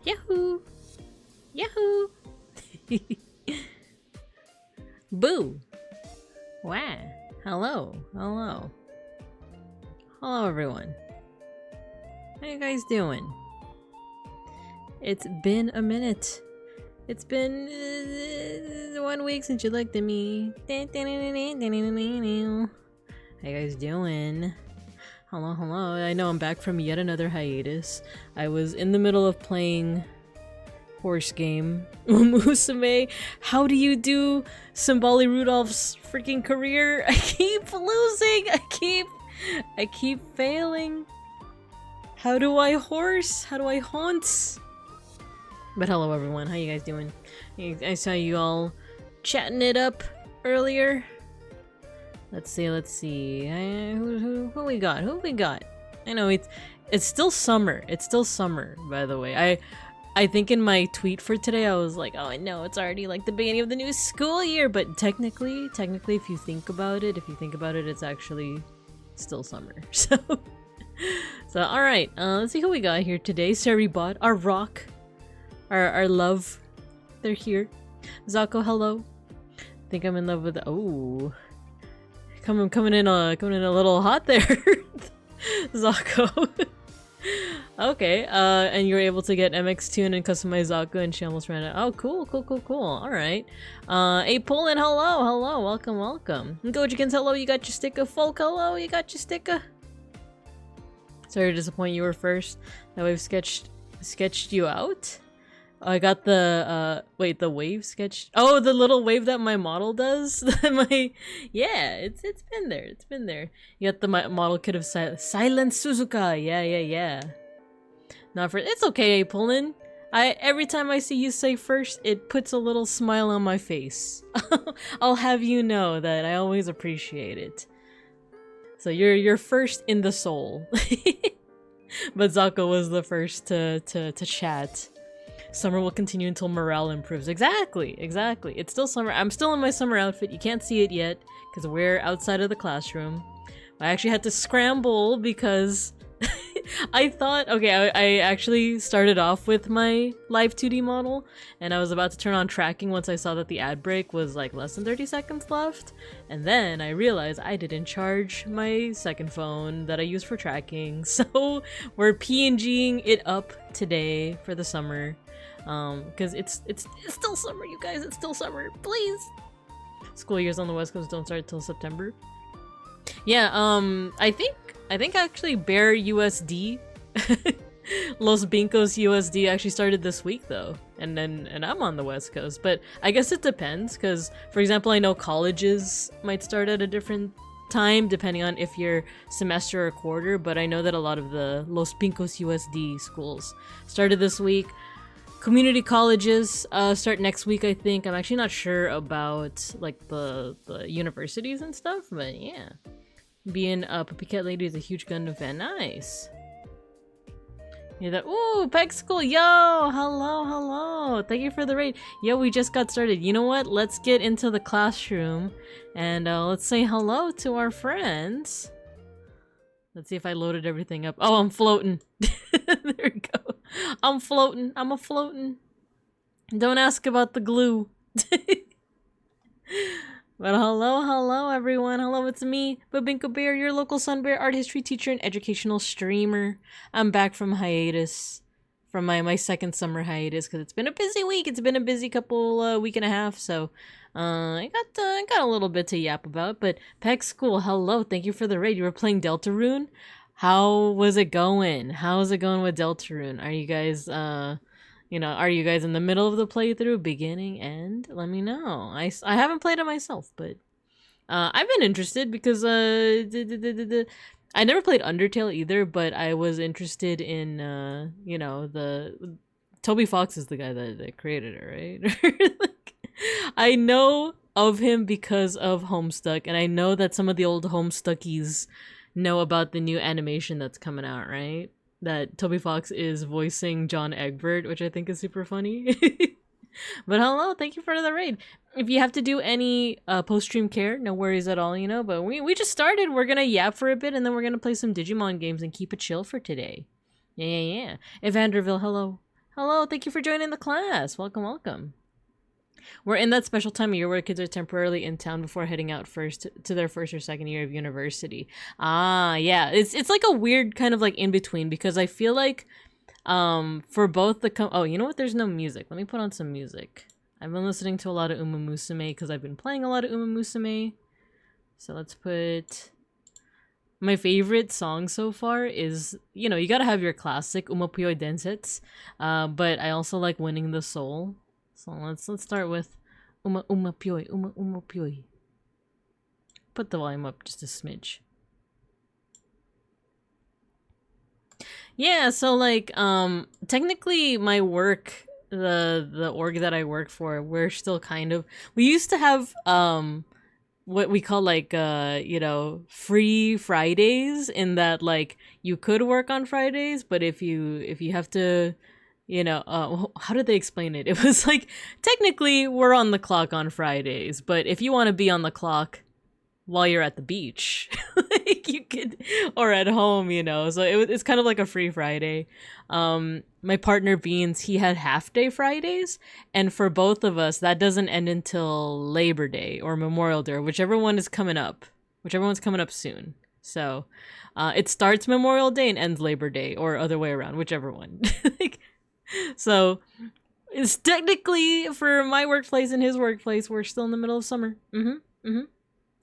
Yahoo! Yahoo! Boo! Wow! Hello! Hello! Hello everyone! How you guys doing? It's been a minute! It's been 1 week since you looked at me. How you guys doing? Hello, hello. I know I'm back from yet another hiatus. I was in the middle of playing horse game. Musume, how do you do Symboli Rudolph's freaking career? I keep losing. I keep failing. How do I horse? How do I haunt? But hello everyone, how you guys doing? I saw you all chatting it up earlier. Let's see. Who we got? Who we got? I know it's still summer. It's still summer, by the way. I think in my tweet for today I was like, oh I know it's already like the beginning of the new school year, but technically if you think about it, it's actually still summer. So all right. Let's see who we got here today. Seribot, our rock, our love. They're here. Zako, hello. I think I'm in love with. Oh, coming in a little hot there, Zako. Okay. And you're able to get MX Tune and customize Zako, and she almost ran out. Oh, cool. All right. Hey, Poland, hello. Welcome. Gojikins, hello. You got your sticker. Folk, hello. You got your sticker. Sorry to disappoint, you were first. That wave sketched you out? I got the wait, the wave sketched. Oh, the little wave that my model does. Yeah, it's been there. You got the model kit of Silent Suzuka. Yeah. Not for it's okay, Poland. Every time I see you say first, it puts a little smile on my face. I'll have you know that I always appreciate it. So you're first in the soul. But Zako was the first to chat. Summer will continue until morale improves. Exactly. It's still summer. I'm still in my summer outfit. You can't see it yet because we're outside of the classroom. I actually had to scramble because I thought, okay, I actually started off with my live 2D model and I was about to turn on tracking once I saw that the ad break was like less than 30 seconds left. And then I realized I didn't charge my second phone that I use for tracking. So we're PNGing it up today for the summer. Because it's still summer, you guys. It's still summer. Please. School years on the West Coast don't start till September. Yeah, I think actually Bear USD Los Bincos USD actually started this week though. And I'm on the West Coast, but I guess it depends because for example, I know colleges might start at a different time depending on if you're semester or quarter, but I know that a lot of the Los Bincos USD schools started this week. Community colleges start next week, I think. I'm actually not sure about like the universities and stuff, but yeah. Being a Puppy Cat Lady is a huge Gundam fan. Nice. Yeah, that. Ooh, Peg School. Yo, hello. Thank you for the raid. Yo, we just got started. You know what? Let's get into the classroom and let's say hello to our friends. Let's see if I loaded everything up. Oh, I'm floating. There we go. I'm floating. I'm a-floating. Don't ask about the glue. But hello everyone. Hello, it's me, Babinko Bear, your local Sun Bear art history teacher and educational streamer. I'm back from hiatus. From my second summer hiatus because it's been a busy week. It's been a busy couple week and a half, so I got a little bit to yap about. But Peg School, hello, thank you for the raid. You were playing Deltarune? How was it going? How's it going with Deltarune? Are you guys are you guys in the middle of the playthrough, beginning, end? Let me know. I haven't played it myself, but I've been interested because I never played Undertale either, but I was interested in the Toby Fox is the guy that created it, right? Like, I know of him because of Homestuck, and I know that some of the old Homestuckies know about the new animation that's coming out, right? That Toby Fox is voicing John Egbert, which I think is super funny. But hello, thank you for the raid. If you have to do any post-stream care, no worries at all, but we just started. We're gonna yap for a bit, and then we're gonna play some Digimon games and keep it chill for today. Yeah. Evanderville, hello, thank you for joining the class. Welcome. We're in that special time of year where kids are temporarily in town before heading out to their first or second year of university. Yeah, it's like a weird kind of like in between because I feel like for both the oh, you know what? There's no music. Let me put on some music. I've been listening to a lot of Uma Musume because I've been playing a lot of Uma Musume. So let's put my favorite song so far is, you know, you gotta have your classic Umapyoy Densets, but I also like Winning the Soul. So let's start with Umapyoy. Put the volume up just a smidge. Yeah, so like technically my work, the org that I work for, we're still kind of, we used to have what we call like you know, free Fridays, in that like you could work on Fridays, but if you have to, you know, how did they explain it? It was like, technically we're on the clock on Fridays, but if you want to be on the clock while you're at the beach, like you could, or at home, you know, so it's kind of like a free Friday. My partner Beans, he had half day Fridays, and for both of us that doesn't end until Labor Day or Memorial Day, whichever one is coming up, whichever one's coming up soon. So it starts Memorial Day and ends Labor Day, or other way around, whichever one. Like, so it's technically, for my workplace and his workplace, we're still in the middle of summer.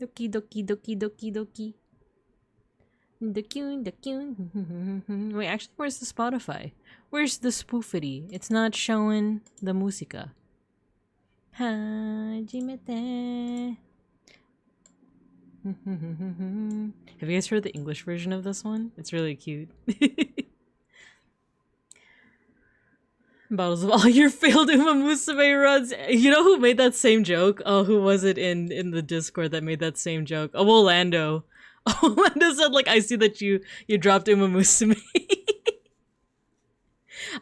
Doki doki doki doki doki. Wait, actually, where's the Spotify? Where's the spoofity? It's not showing the musica. Hajimete. Have you guys heard the English version of this one? It's really cute. Bottles of all your failed Musume runs. You know who made that same joke? Oh, who was it in the Discord that made that same joke? Oh, Orlando. Orlando said, like, I see that you dropped Musume.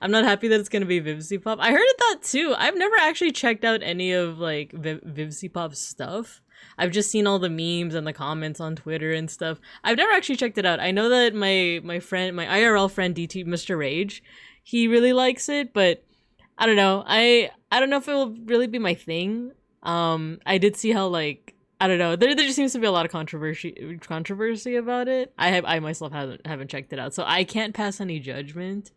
I'm not happy that it's gonna be VSeePop. I heard that too. I've never actually checked out any of like VSeePop's stuff. I've just seen all the memes and the comments on Twitter and stuff. I've never actually checked it out. I know that my friend, my IRL friend DT Mr. Rage, he really likes it, but I don't know. I don't know if it will really be my thing. I did see how, like, I don't know, there just seems to be a lot of controversy about it. I myself haven't checked it out, so I can't pass any judgment.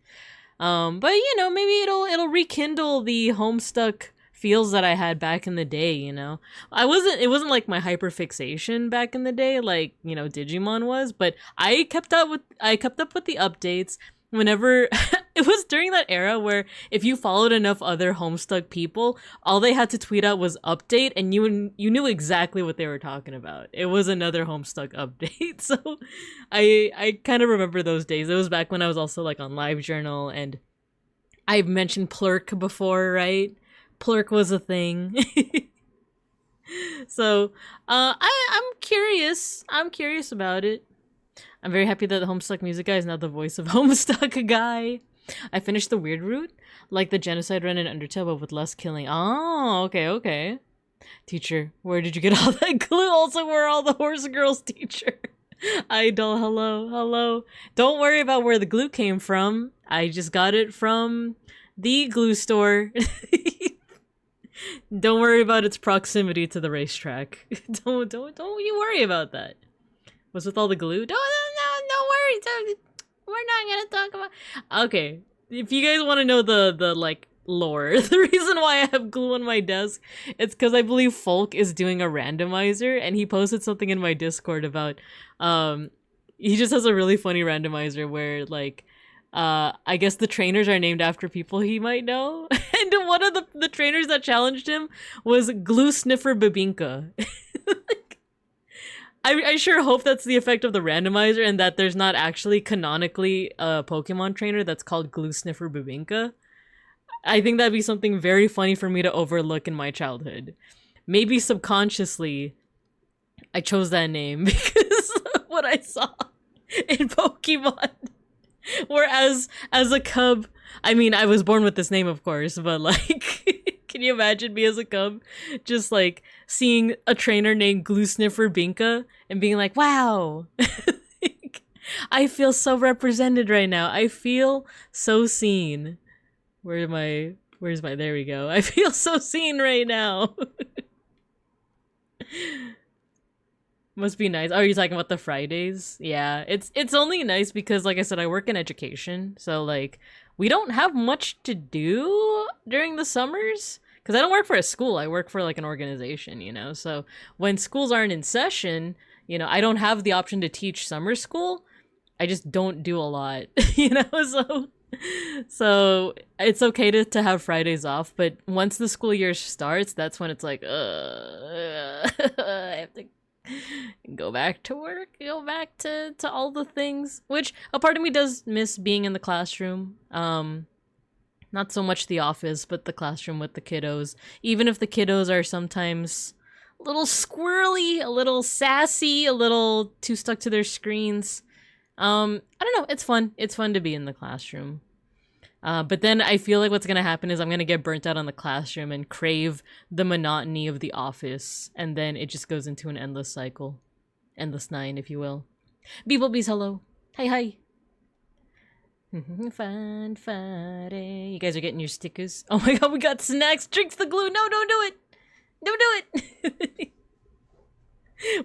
But you know, maybe it'll rekindle the Homestuck feels that I had back in the day, you know. It wasn't like my hyperfixation back in the day, like, you know, Digimon was, but I kept up with the updates whenever. It was during that era where if you followed enough other Homestuck people, all they had to tweet out was update, and you knew exactly what they were talking about. It was another Homestuck update. So I kind of remember those days. It was back when I was also like on LiveJournal, and I've mentioned Plurk before, right? Plurk was a thing. So I'm curious about it. I'm very happy that the Homestuck music guy is now the voice of Homestuck guy. I finished the weird route, like the genocide run in Undertale, but with less killing. Oh, okay. Teacher, where did you get all that glue? Also, where are all the horse girls, teacher? Idol, hello. Don't worry about where the glue came from. I just got it from the glue store. Don't worry about its proximity to the racetrack. Don't you worry about that. What's with all the glue? No worry. We're not gonna talk about. Okay, if you guys want to know the like lore, the reason why I have glue on my desk, it's because I believe Folk is doing a randomizer, and he posted something in my Discord about he just has a really funny randomizer where like I guess the trainers are named after people he might know, and one of the trainers that challenged him was Glue Sniffer Babinka. I sure hope that's the effect of the randomizer, and that there's not actually canonically a Pokemon trainer that's called Glue Sniffer Babinka. I think that'd be something very funny for me to overlook in my childhood. Maybe subconsciously, I chose that name because of what I saw in Pokemon. Whereas, as a cub, I mean, I was born with this name, of course, but like, can you imagine me as a cub just like seeing a trainer named Glue Sniffer Binka and being like, wow, I feel so represented right now. I feel so seen. Where's my, there we go. I feel so seen right now. Must be nice. Oh, are you talking about the Fridays? Yeah, it's only nice because, like I said, I work in education, so like we don't have much to do during the summers because I don't work for a school. I work for like an organization, you know. So when schools aren't in session, You know, I don't have the option to teach summer school. I just don't do a lot, you know, so it's okay to have Fridays off, but once the school year starts, that's when it's like, I have to go back to work, go back to all the things, which a part of me does miss being in the classroom. Not so much the office, but the classroom with the kiddos, even if the kiddos are sometimes a little squirrely, a little sassy, a little too stuck to their screens. I don't know, it's fun to be in the classroom. But then I feel like what's gonna happen is I'm gonna get burnt out on the classroom and crave the monotony of the office, and then it just goes into an endless cycle. Endless 9, if you will. Beeplebees, hello. Hi. Fun Friday. You guys are getting your stickers. Oh my god, we got snacks. Drinks the glue. No, don't do it. Don't do it.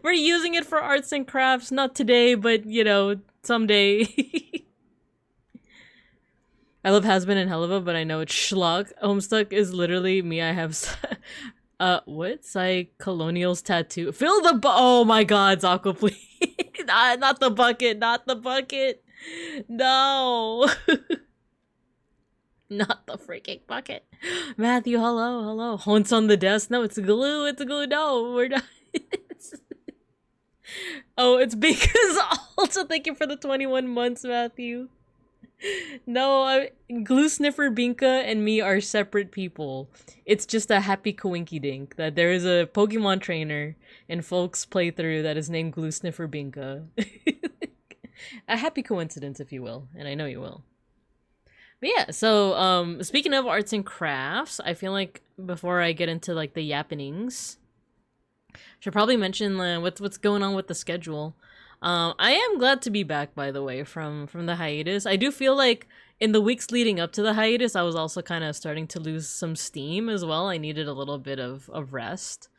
We're using it for arts and crafts. Not today, but, you know, someday. I love Has Been and Helluva, but I know it's schlock. Homestuck is literally me. I have what? Colonial's tattoo. Fill the oh my god, Zako, please. Not the bucket, not the bucket. No. Not the freaking bucket. Matthew, hello. Haunts on the desk. No, it's glue. No, we're not. Oh, it's because also thank you for the 21 months, Matthew. No, Glue Sniffer Binka and me are separate people. It's just a happy coinky dink that there is a Pokemon trainer in Folk's playthrough that is named Glue Sniffer Binka. A happy coincidence, if you will, and I know you will. But yeah, so speaking of arts and crafts, I feel like before I get into like the yappenings, should probably mention what's going on with the schedule. I am glad to be back, by the way, from the hiatus. I do feel like in the weeks leading up to the hiatus, I was also kind of starting to lose some steam as well. I needed a little bit of rest.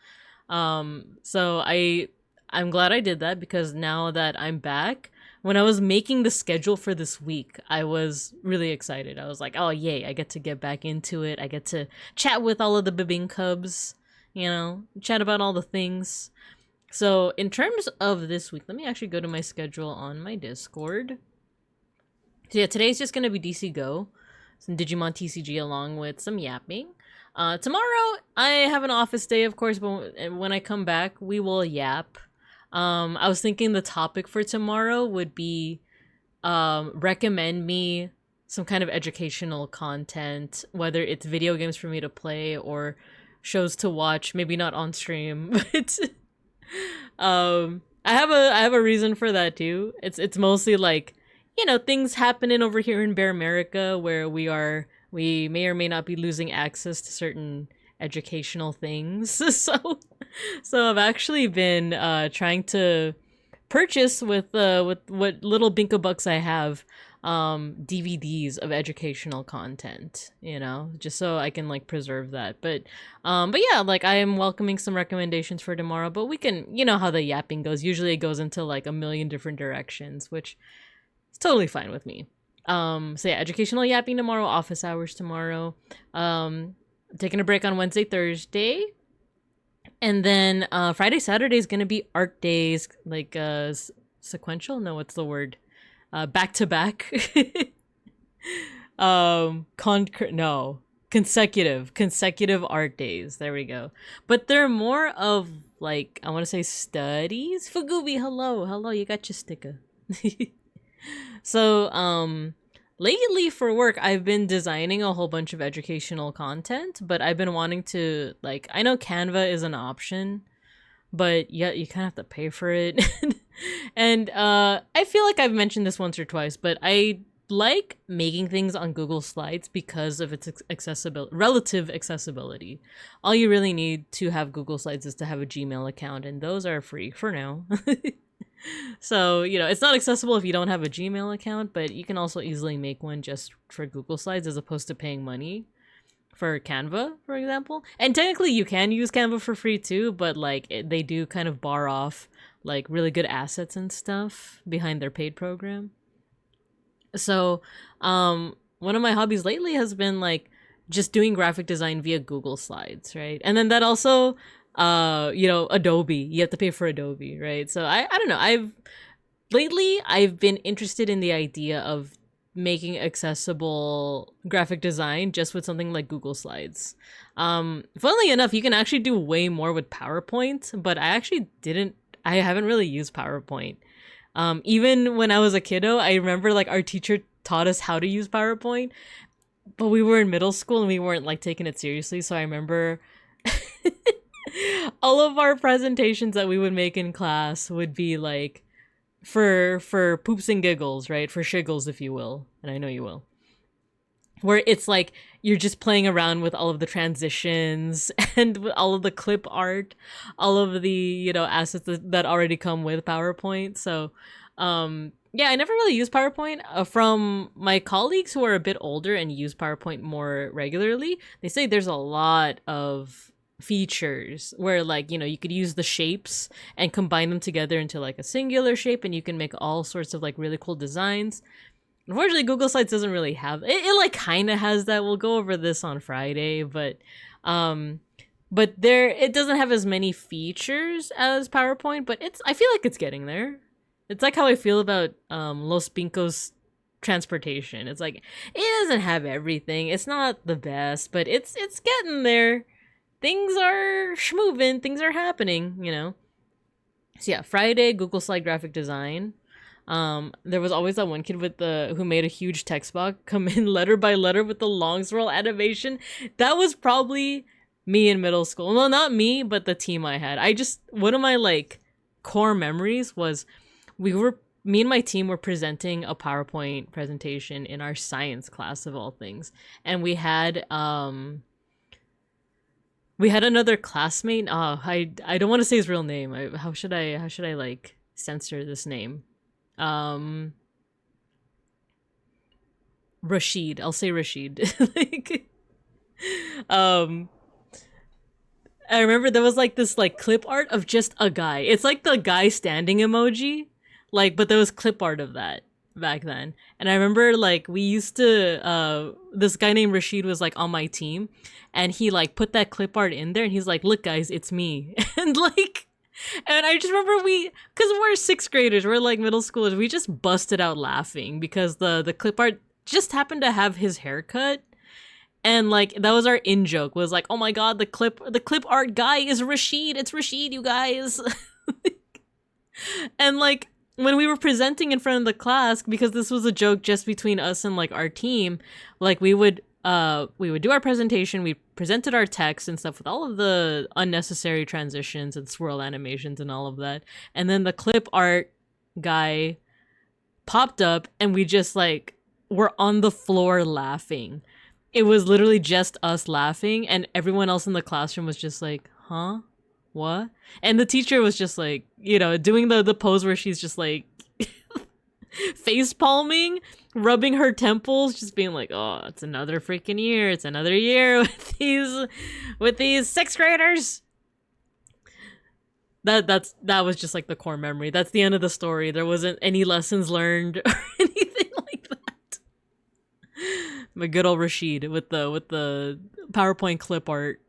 So I'm glad I did that, because now that I'm back, when I was making the schedule for this week, I was really excited. I was like, oh yay, I get to get back into it. I get to chat with all of the Bibing Cubs, you know, chat about all the things. So in terms of this week, let me actually go to my schedule on my Discord. So yeah, today's just going to be DCGO, some Digimon TCG along with some yapping. Tomorrow, I have an office day, of course, but when I come back, we will yap. I was thinking the topic for tomorrow would be recommend me some kind of educational content, whether it's video games for me to play or shows to watch, maybe not on stream, but I have a reason for that too. It's mostly like, you know, things happening over here in Bear America where we may or may not be losing access to certain educational things. So I've actually been trying to purchase with what little Binka bucks I have, DVDs of educational content, you know, just so I can like preserve that. But yeah, like I am welcoming some recommendations for tomorrow, but we can, you know how the yapping goes. Usually it goes into like a million different directions, which is totally fine with me. So yeah, educational yapping tomorrow, office hours tomorrow. Taking a break on Wednesday, Thursday. And then Friday, Saturday is going to be art days, like sequential? No, what's the word? Back to back. Consecutive art days. There we go. But they're more of like, I want to say studies. Fugubi, hello, you got your sticker. So, lately for work, I've been designing a whole bunch of educational content, but I've been wanting to, like, I know Canva is an option, but yeah, you kind of have to pay for it. And I feel like I've mentioned this once or twice, but I like making things on Google Slides because of its relative accessibility. All you really need to have Google Slides is to have a Gmail account, and those are free for now. So, you know, it's not accessible if you don't have a Gmail account, but you can also easily make one just for Google Slides as opposed to paying money for Canva, for example. And technically you can use Canva for free too, but like they do kind of bar off like really good assets and stuff behind their paid program. So, one of my hobbies lately has been like just doing graphic design via Google Slides, right? And then that also you know, Adobe. You have to pay for Adobe, right? So I don't know. I've been interested in the idea of making accessible graphic design just with something like Google Slides. Funnily enough, you can actually do way more with PowerPoint, but I haven't really used PowerPoint. Even when I was a kiddo, I remember like our teacher taught us how to use PowerPoint, but we were in middle school and we weren't like taking it seriously. So I remember all of our presentations that we would make in class would be like for poops and giggles, right? For shiggles, if you will. And I know you will. Where it's like you're just playing around with all of the transitions and with all of the clip art, all of the, you know, assets that already come with PowerPoint. So, yeah, I never really used PowerPoint. From my colleagues who are a bit older and use PowerPoint more regularly, they say there's a lot of features where, like, you know, you could use the shapes and combine them together into like a singular shape, and you can make all sorts of like really cool designs. Unfortunately, Google Slides doesn't really have it. It like kind of has that. We'll go over this on Friday, but there it doesn't have as many features as PowerPoint, but I feel like it's getting there. It's like how I feel about Los Pincos transportation. It's like it doesn't have everything. It's not the best, but it's getting there. Things are schmoving, things are happening, you know. So yeah, Friday, Google Slide graphic design. There was always that one kid who made a huge text box come in letter by letter with the long scroll animation. That was probably me in middle school. Well, not me, but the team I had. One of my like core memories was me and my team were presenting a PowerPoint presentation in our science class of all things. And we had another classmate. I don't want to say his real name. How should I like censor this name? Rashid. I'll say Rashid. Like, I remember there was like this like clip art of just a guy. It's like the guy standing emoji, like, but there was clip art of that back then. And I remember like we used to this guy named Rashid was like on my team, and he like put that clip art in there, and he's like, "Look, guys, it's me." And like, and I just remember because we're sixth graders, we're like middle schoolers, we just busted out laughing because the clip art just happened to have his haircut. And like that was our in joke, was like, "Oh my god, the clip art guy is Rashid. It's Rashid, you guys." And like when we were presenting in front of the class, because this was a joke just between us and like our team, like we would do our presentation, we presented our text and stuff with all of the unnecessary transitions and swirl animations and all of that. And then the clip art guy popped up and we just like were on the floor laughing. It was literally just us laughing, and everyone else in the classroom was just like, "Huh? What?" And the teacher was just like, you know, doing the pose where she's just like face palming, rubbing her temples, just being like, "Oh, it's another freaking year. It's another year with these sixth graders." That was just like the core memory. That's the end of the story. There wasn't any lessons learned or anything like that. My good old Rashid with the PowerPoint clip art.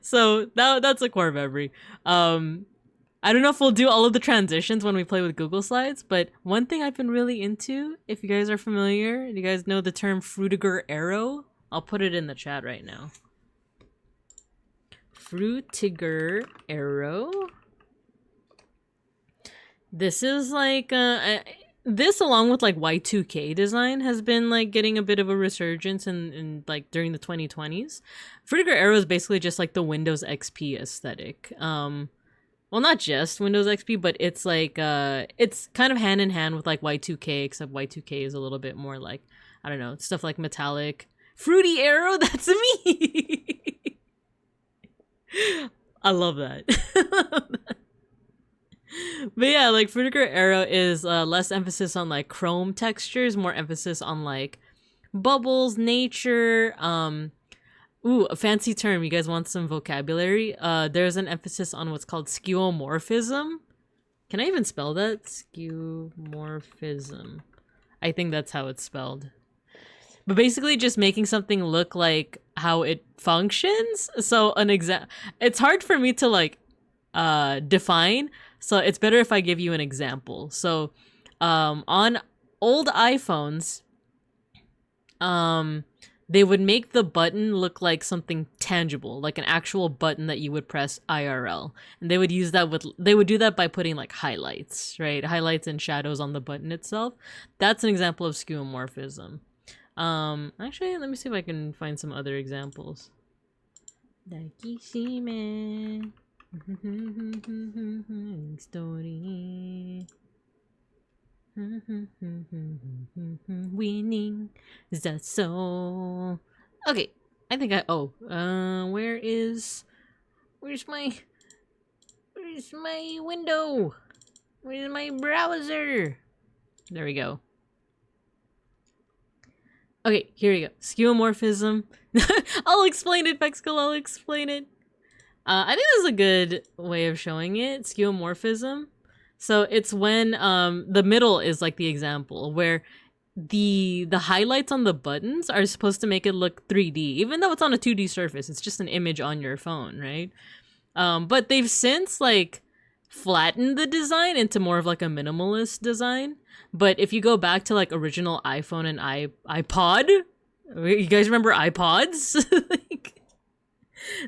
So that's a core memory. I don't know if we'll do all of the transitions when we play with Google Slides, but one thing I've been really into, if you guys are familiar, you guys know the term Frutiger arrow. I'll put it in the chat right now. Frutiger arrow. This is like this, along with like Y2K design, has been like getting a bit of a resurgence in like during the 2020s. Frutiger arrow is basically just like the Windows XP aesthetic. Well, not just Windows XP, but it's like it's kind of hand in hand with like Y2K, except Y2K is a little bit more like, I don't know, stuff like metallic. Fruity arrow, that's me. I love that. But yeah, like Frutiger arrow is less emphasis on like chrome textures, more emphasis on like bubbles, nature. Ooh, a fancy term. You guys want some vocabulary? There's an emphasis on what's called skeuomorphism. Can I even spell that? Skeuomorphism. I think that's how it's spelled. But basically just making something look like how it functions. So it's hard for me to like define. So it's better if I give you an example. So on old iPhones, they would make the button look like something tangible, like an actual button that you would press IRL. And they would use that they would do that by putting like highlights, right? Highlights and shadows on the button itself. That's an example of skeuomorphism. Actually, let me see if I can find some other examples. Dakishime. Story. Winning is that so? Okay, I think where's my window? Where's my browser? There we go. Okay, here we go. Skeuomorphism. I'll explain it, Pexkel. I'll explain it. I think this is a good way of showing it. Skeuomorphism. So it's when the middle is like the example where the highlights on the buttons are supposed to make it look 3D, even though it's on a 2D surface. It's just an image on your phone, right? But they've since like flattened the design into more of like a minimalist design. But if you go back to like original iPhone and iPod, you guys remember iPods? Like,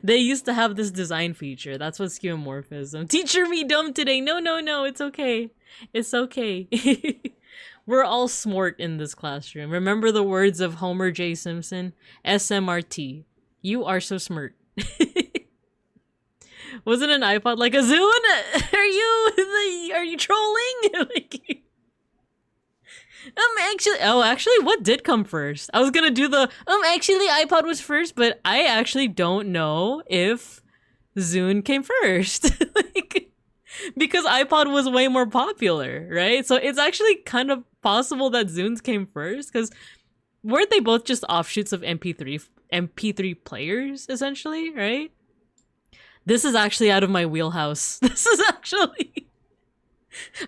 they used to have this design feature. That's what skeuomorphism. Teacher me dumb today. No, it's okay. It's okay. We're all smart in this classroom. Remember the words of Homer J. Simpson? SMRT. You are so smart. Wasn't an iPod like a Zune? Are you trolling? Like, actually, what did come first? I was gonna do the, actually, iPod was first, but I actually don't know if Zune came first. Like, because iPod was way more popular, right? So it's actually kind of possible that Zunes came first, because weren't they both just offshoots of MP3 players, essentially, right? This is actually out of my wheelhouse. This is actually...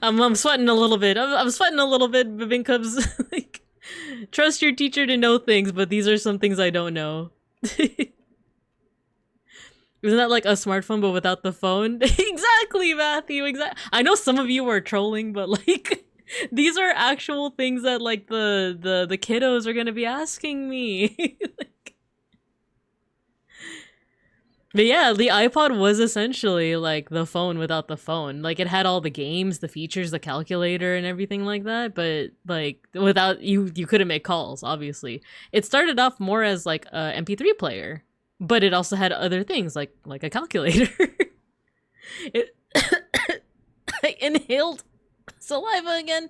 I'm sweating a little bit. I'm sweating a little bit, Bibinkubs. Like, trust your teacher to know things, but these are some things I don't know. Isn't that like a smartphone but without the phone? Exactly, Matthew. Exactly. I know some of you are trolling, but like, these are actual things that like the kiddos are gonna be asking me. Like, but yeah, the iPod was essentially like the phone without the phone. Like, it had all the games, the features, the calculator, and everything like that. But like, without you couldn't make calls. Obviously, it started off more as like a MP3 player, but it also had other things like a calculator. I inhaled saliva again.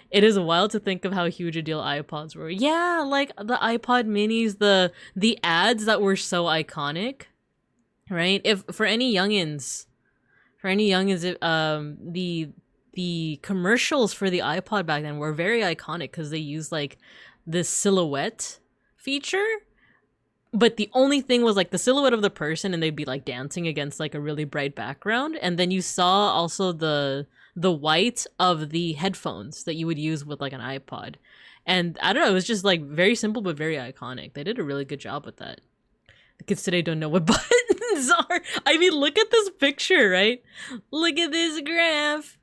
It is wild to think of how huge a deal iPods were. Yeah, like the iPod minis, the ads that were so iconic. Right? If for any youngins, the commercials for the iPod back then were very iconic because they used like this silhouette feature, but the only thing was like the silhouette of the person, and they'd be like dancing against like a really bright background, and then you saw also the white of the headphones that you would use with like an iPod. And I don't know, it was just like very simple but very iconic. They did a really good job with that. The kids today don't know what buttons are. I mean, look at this picture, right? Look at this graph.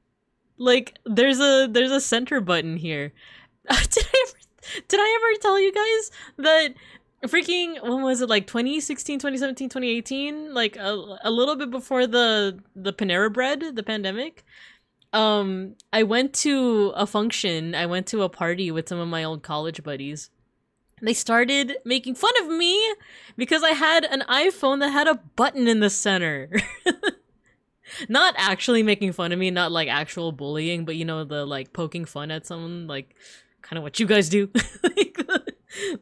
Like, there's a center button here. Did I ever tell you guys that freaking, when was it, like 2016, 2017, 2018? Like a little bit before the Panera Bread, the pandemic. I went to a function. I went to a party with some of my old college buddies. They started making fun of me because I had an iPhone that had a button in the center. Not actually making fun of me, not like actual bullying, but you know, the like poking fun at someone, like kind of what you guys do. Like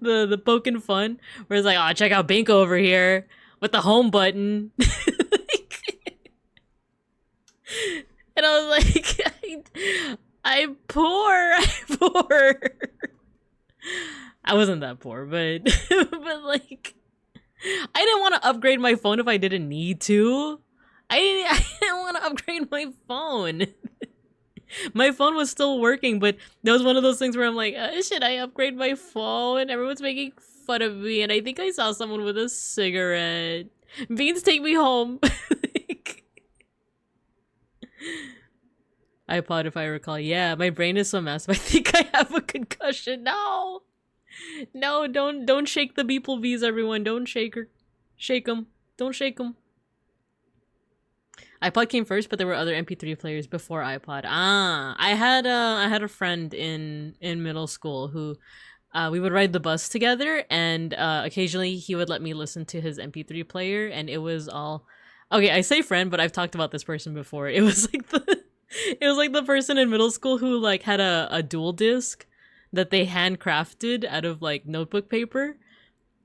the poking fun, where it's like, oh, check out Binko over here with the home button. And I was like, I'm poor. I wasn't that poor, but but like, I didn't want to upgrade my phone if I didn't need to. I didn't want to upgrade my phone. My phone was still working, but that was one of those things where I'm like, should I upgrade my phone? Everyone's making fun of me, and I think I saw someone with a cigarette. Beans, take me home. iPod, if I recall. Yeah, my brain is so massive. I think I have a concussion. No! No, don't shake the beeplebees, everyone. Don't shake her. Shake them. Don't shake them. iPod came first, but there were other MP3 players before iPod. I had a friend in middle school who we would ride the bus together, and occasionally he would let me listen to his MP3 player, and it was all okay. I say friend, but I've talked about this person before. It was like the person in middle school who like had a dual disc that they handcrafted out of like notebook paper.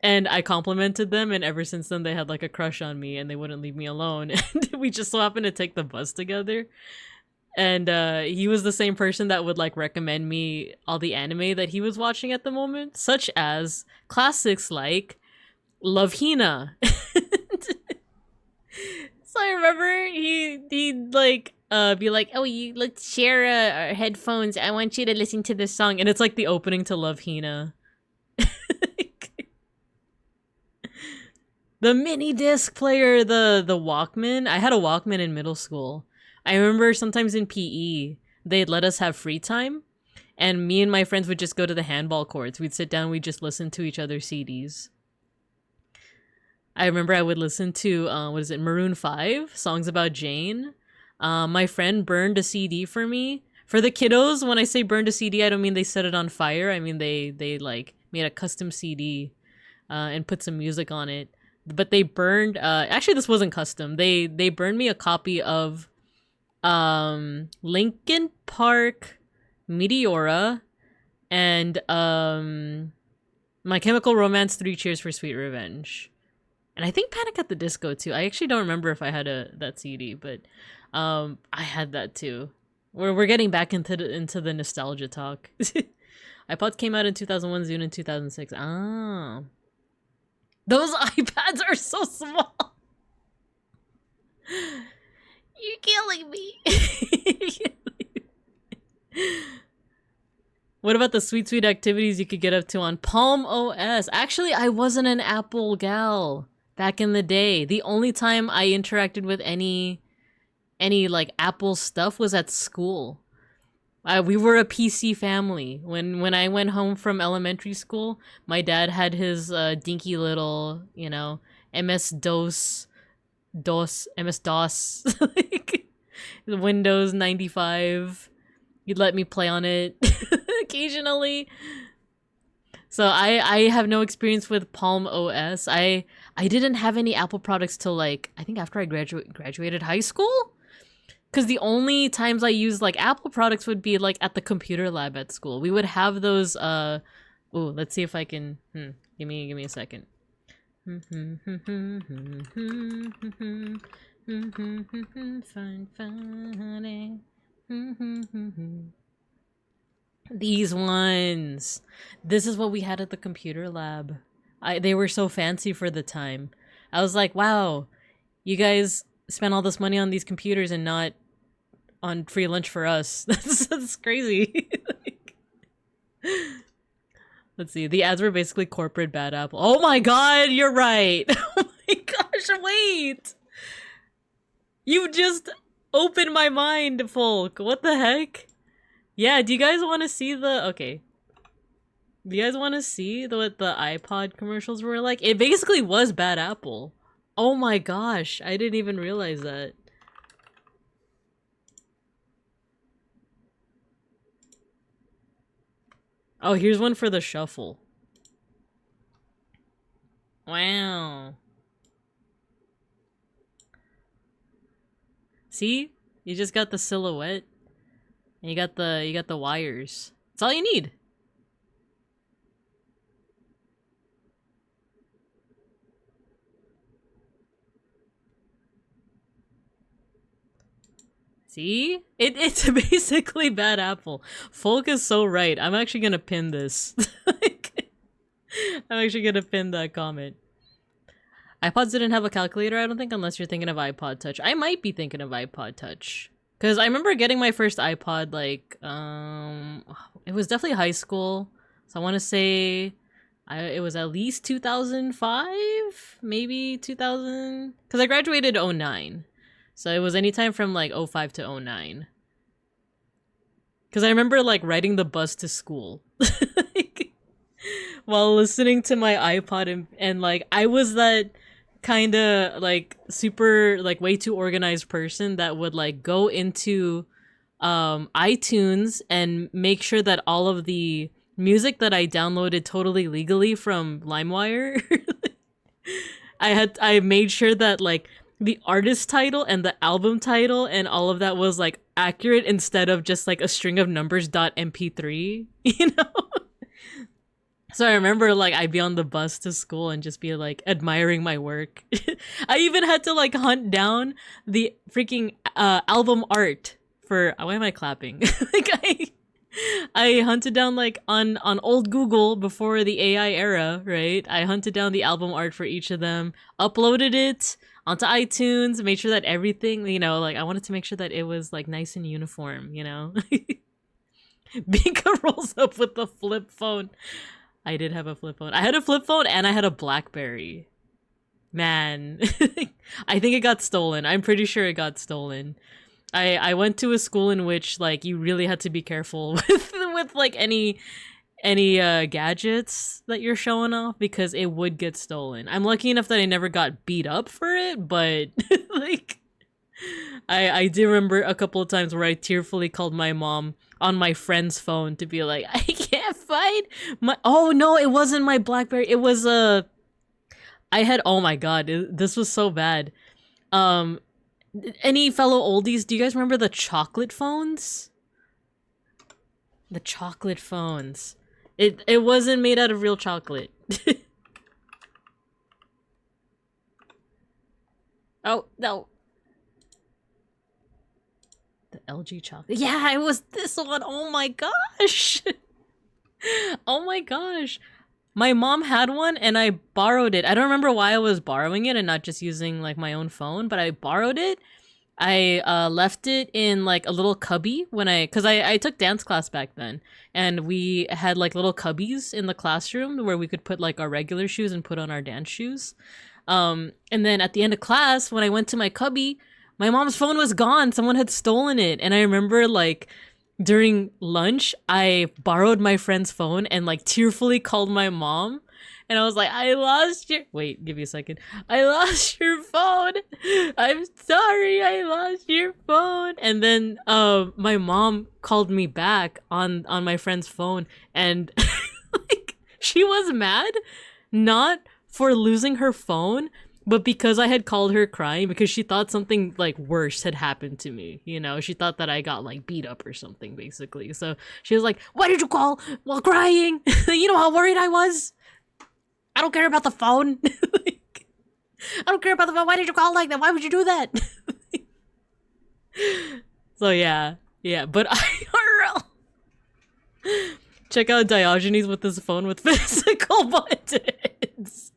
And I complimented them, and ever since then they had like a crush on me, and they wouldn't leave me alone. And we just so happened to take the bus together. And he was the same person that would like recommend me all the anime that he was watching at the moment, such as classics like Love Hina. So I remember he'd like be like, "Oh, let's share our headphones. I want you to listen to this song," and it's like the opening to Love Hina. The mini disc player, the Walkman. I had a Walkman in middle school. I remember sometimes in PE, they'd let us have free time, and me and my friends would just go to the handball courts. We'd sit down, we'd just listen to each other's CDs. I remember I would listen to, Maroon 5, Songs About Jane. My friend burned a CD for me. For the kiddos, when I say burned a CD, I don't mean they set it on fire. I mean they like made a custom CD and put some music on it. But they burned actually this wasn't custom. They burned me a copy of Linkin Park, Meteora, and My Chemical Romance 3 Cheers for Sweet Revenge. And I think Panic at the Disco too. I actually don't remember if I had that CD, but I had that too. We're getting back into the nostalgia talk. iPods came out in 2001, Zune in 2006. Ah. Those iPads are so small. You're killing me. What about the sweet activities you could get up to on Palm OS? Actually, I wasn't an Apple gal back in the day. The only time I interacted with any like Apple stuff was at school. We were a PC family. When I went home from elementary school, my dad had his dinky little, MS-DOS, like Windows 95. He'd let me play on it occasionally. So I have no experience with Palm OS. I didn't have any Apple products till like, I think after I graduated high school. Because the only times I used like Apple products would be like at the computer lab at school. We would have those ooh, let's see if I can give me a second. Funny. These ones. This is what we had at the computer lab. They were so fancy for the time. I was like, wow, you guys spent all this money on these computers and not on free lunch for us. That's crazy. Let's see. The ads were basically corporate bad Apple. Oh my god, you're right. Oh my gosh, wait. You just opened my mind, folk. What the heck? Yeah, do you guys want to see the... Okay. Do you guys want to see what the iPod commercials were like? It basically was bad Apple. Oh my gosh, I didn't even realize that. Oh, here's one for the shuffle. Wow. See? You just got the silhouette. And you got the wires. That's all you need. See? It's basically bad Apple. Folk is so right. I'm actually gonna pin this. I'm actually gonna pin that comment. iPods didn't have a calculator, I don't think, unless you're thinking of iPod Touch. I might be thinking of iPod Touch. Because I remember getting my first iPod, like, it was definitely high school. So I want to say It was at least 2005, maybe 2000, because I graduated 09. So it was anytime from like 05 to 09. Because I remember like riding the bus to school like, while listening to my iPod and like I was that kind of like super like way too organized person that would like go into iTunes and make sure that all of the music that I downloaded totally legally from LimeWire I made sure that like the artist title and the album title and all of that was like accurate instead of just like a string of numbers .mp3 you know. So I remember like I'd be on the bus to school and just be like admiring my work. I even had to like hunt down the freaking album art for why am I clapping? Like I hunted down like on old Google before the AI era, right? I hunted down the album art for each of them, uploaded it onto iTunes, made sure that everything, you know, like I wanted to make sure that it was like nice and uniform, you know. Binka rolls up with the flip phone. I did have a flip phone. I had a flip phone and I had a BlackBerry. Man, I think it got stolen. I'm pretty sure it got stolen. I went to a school in which like you really had to be careful with like any gadgets that you're showing off because it would get stolen. I'm lucky enough that I never got beat up for it, but like I do remember a couple of times where I tearfully called my mom on my friend's phone to be like, I can't find my oh no, it wasn't my BlackBerry. It was I had oh my god, this was so bad. Any fellow oldies, do you guys remember the chocolate phones? The chocolate phones. It wasn't made out of real chocolate. Oh, no. The LG chocolate. Yeah, it was this one. Oh my gosh. Oh my gosh. My mom had one and I borrowed it. I don't remember why I was borrowing it and not just using like my own phone, but I borrowed it. I left it in like a little cubby when cause I took dance class back then and we had like little cubbies in the classroom where we could put like our regular shoes and put on our dance shoes. And then at the end of class, when I went to my cubby, my mom's phone was gone. Someone had stolen it. And I remember like during lunch, I borrowed my friend's phone and like tearfully called my mom. And I was like, I lost your... Wait, give me a second. I lost your phone. I'm sorry, I lost your phone. And then my mom called me back on my friend's phone. And like, she was mad, not for losing her phone, but because I had called her crying because she thought something like worse had happened to me. You know, she thought that I got like beat up or something, basically. So she was like, why did you call while crying? You know how worried I was? I don't care about the phone. Like, I don't care about the phone. Why did you call like that? Why would you do that? So yeah, but IRL. Check out Diogenes with his phone with physical buttons.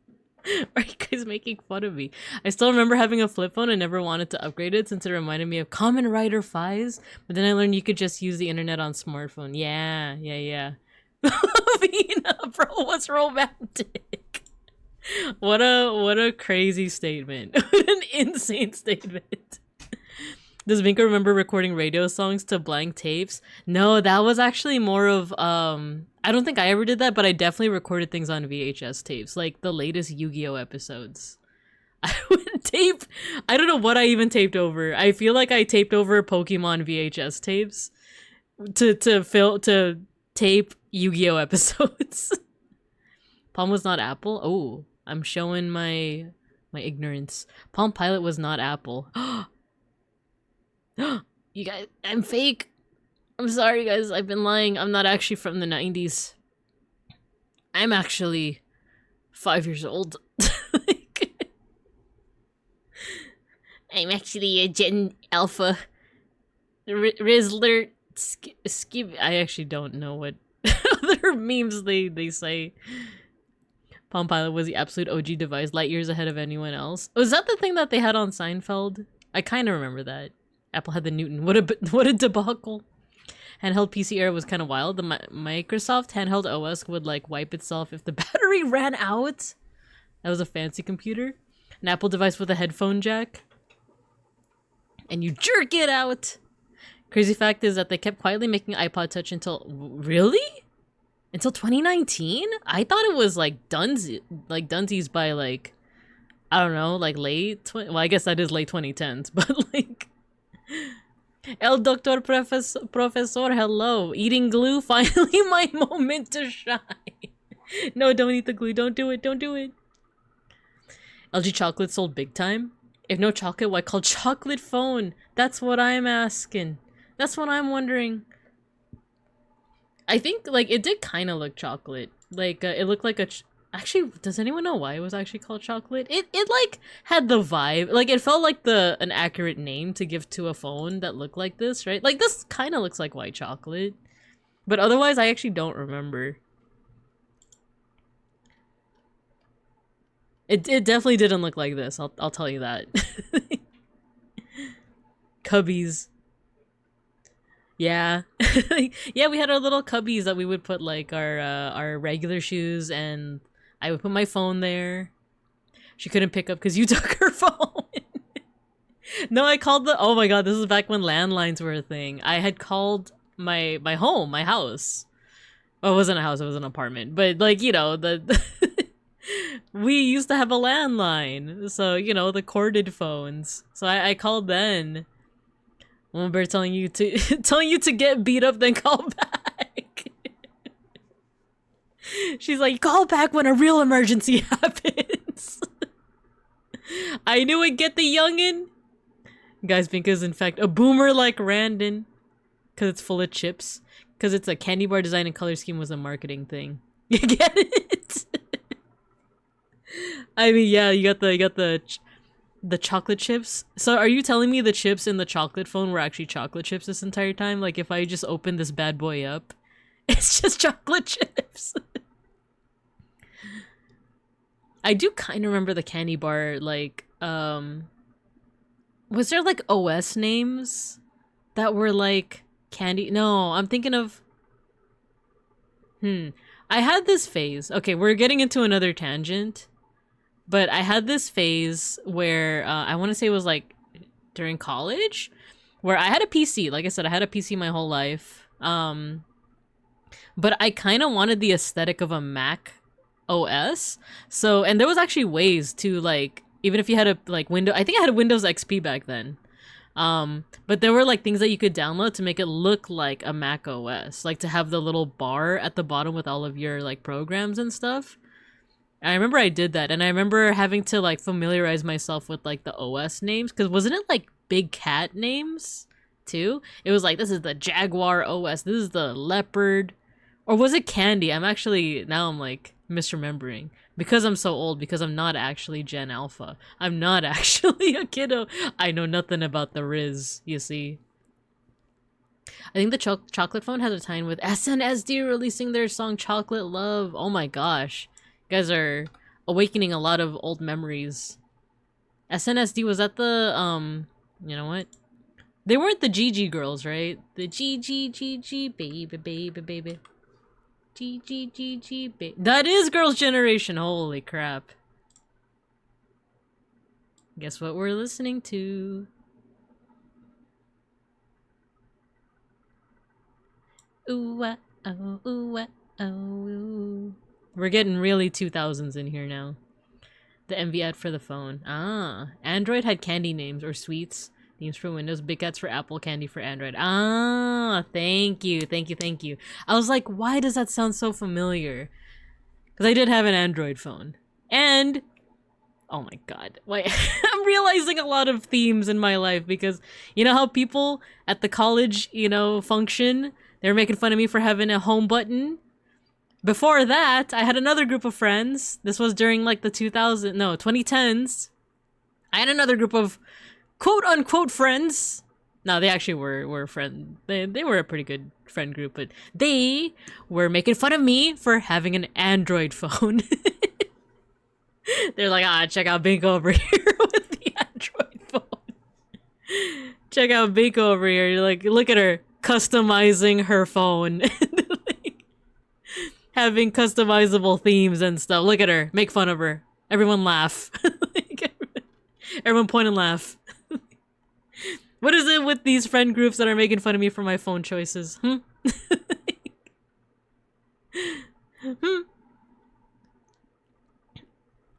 Are you guys making fun of me? I still remember having a flip phone and never wanted to upgrade it since it reminded me of Kamen Rider Fies. But then I learned you could just use the internet on smartphone. Yeah. Vina, bro, what's romantic? What a crazy statement. What an insane statement. Does Vinka remember recording radio songs to blank tapes? No, that was actually more of I don't think I ever did that, but I definitely recorded things on VHS tapes, like the latest Yu-Gi-Oh episodes. I would tape I don't know what I even taped over. I feel like I taped over Pokemon VHS tapes to tape Yu-Gi-Oh episodes. Palm was not Apple? Oh, I'm showing my ignorance. Palm Pilot was not Apple. You guys, I'm fake. I'm sorry, guys. I've been lying. I'm not actually from the 90s. I'm actually 5 years old. I'm actually a Gen Alpha. Rizzler. Skip. I actually don't know what other memes they say. Palm Pilot was the absolute OG device, light years ahead of anyone else. Was that the thing that they had on Seinfeld? I kind of remember that. Apple had the Newton. What a debacle. Handheld PC era was kind of wild. The Microsoft handheld OS would like wipe itself if the battery ran out. That was a fancy computer. An Apple device with a headphone jack. And you jerk it out. Crazy fact is that they kept quietly making iPod Touch until... Really? Until 2019? I thought it was like Dunsies by like... I don't know, like late... Well, I guess that is late 2010s, but like... El Doctor Professor, hello. Eating glue, finally my moment to shine. No, don't eat the glue, don't do it, don't do it. LG chocolate sold big time? If no chocolate, why called chocolate phone? That's what I'm asking. That's what I'm wondering. I think, like, it did kind of look chocolate. Like, it looked like a... Actually, does anyone know why it was actually called chocolate? It like, had the vibe. Like, it felt like an accurate name to give to a phone that looked like this, right? Like, this kind of looks like white chocolate. But otherwise, I actually don't remember. It definitely didn't look like this, I'll tell you that. Cubbies. Yeah. Yeah, we had our little cubbies that we would put like our regular shoes, and I would put my phone there. She couldn't pick up because you took her phone. No, I called oh my god, this is back when landlines were a thing. I had called my home, my house. Well, it wasn't a house, it was an apartment. But like, you know, we used to have a landline. So, you know, the corded phones. So I called then. Remember telling you to get beat up, then call back. She's like, call back when a real emergency happens. I knew it, get the youngin'. Guys, Pink is in fact a boomer like Randon. Cause it's full of chips. Cause it's a candy bar design and color scheme was a marketing thing. You get it? I mean, yeah, you got the chocolate chips. So are you telling me the chips in the chocolate phone were actually chocolate chips this entire time? Like if I just open this bad boy up, it's just chocolate chips. I do kind of remember the candy bar, like, was there like OS names that were like candy? No, I'm thinking of, I had this phase. Okay, we're getting into another tangent. But I had this phase where I want to say it was like during college, where I had a PC. Like I said, I had a PC my whole life. But I kind of wanted the aesthetic of a Mac OS. So, and there was actually ways to like, even if you had a like I think I had a Windows XP back then. But there were like things that you could download to make it look like a Mac OS, like to have the little bar at the bottom with all of your like programs and stuff. I remember I did that, and I remember having to like familiarize myself with like the OS names, because wasn't it like big cat names too? It was like, this is the Jaguar OS, this is the Leopard, or was it Candy? I'm like misremembering because I'm so old, because I'm not actually Gen Alpha. I'm not actually a kiddo. I know nothing about the Riz, you see. I think the chocolate phone has a tie-in with SNSD releasing their song Chocolate Love. Oh my gosh. You guys are awakening a lot of old memories. SNSD, was that the, you know what? They weren't the GG girls, right? The GG, baby, baby, baby. GG, baby. That is Girls' Generation, holy crap. Guess what we're listening to? Ooh, oh, ooh, oh, ooh. We're getting really 2000s in here now. The MV ad for the phone. Ah, Android had candy names or sweets. Names for Windows, Big Cats for Apple, Candy for Android. Ah, thank you. I was like, why does that sound so familiar? Because I did have an Android phone. And, oh my god. Wait, I'm realizing a lot of themes in my life, because you know how people at the college, you know, function, they were making fun of me for having a home button? Before that, I had another group of friends. This was during like the 2010s. I had another group of quote-unquote friends. No, they actually were friends. They were a pretty good friend group, but they were making fun of me for having an Android phone. They're like, check out Binko over here with the Android phone. Check out Binko over here. Like, look at her. customizing her phone. Like, having customizable themes and stuff. Look at her. Make fun of her. Everyone laugh. Like, everyone point and laugh. What is it with these friend groups that are making fun of me for my phone choices?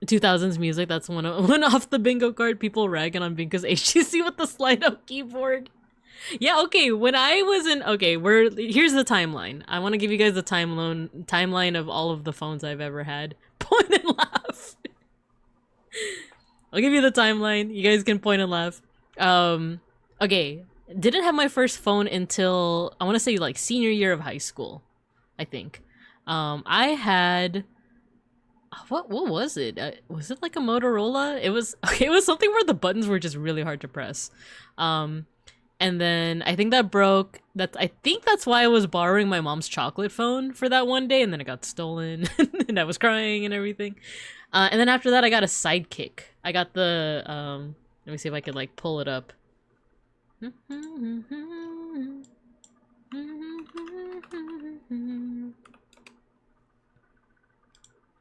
2000s music, that's one off the bingo card. People ragging on Bingo's HTC with the slide-up keyboard. Yeah, okay, when I was in... Okay, here's the timeline. I want to give you guys the timeline of all of the phones I've ever had. Point and laugh. I'll give you the timeline. You guys can point and laugh. Okay, didn't have my first phone until, I want to say, like, senior year of high school, I think. I had... What was it? Was it like a Motorola? It was something where the buttons were just really hard to press. And then I think that broke. I think that's why I was borrowing my mom's chocolate phone for that one day, and then it got stolen, and I was crying and everything. And then after that, I got a Sidekick. I got the let me see if I could like pull it up.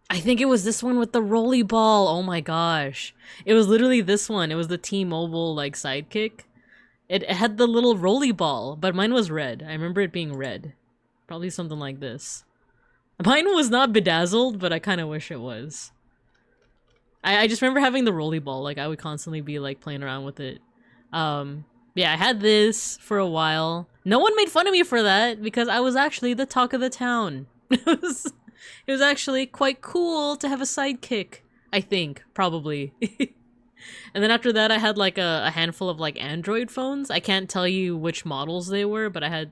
I think it was this one with the rolly ball. Oh my gosh. It was literally this one. It was the T-Mobile like Sidekick. It had the little rolly ball, but mine was red. I remember it being red. Probably something like this. Mine was not bedazzled, but I kind of wish it was. I just remember having the rolly ball. Like I would constantly be like playing around with it. Yeah, I had this for a while. No one made fun of me for that because I was actually the talk of the town. It was actually quite cool to have a Sidekick, I think, probably. And then after that, I had like a handful of like Android phones. I can't tell you which models they were, but I had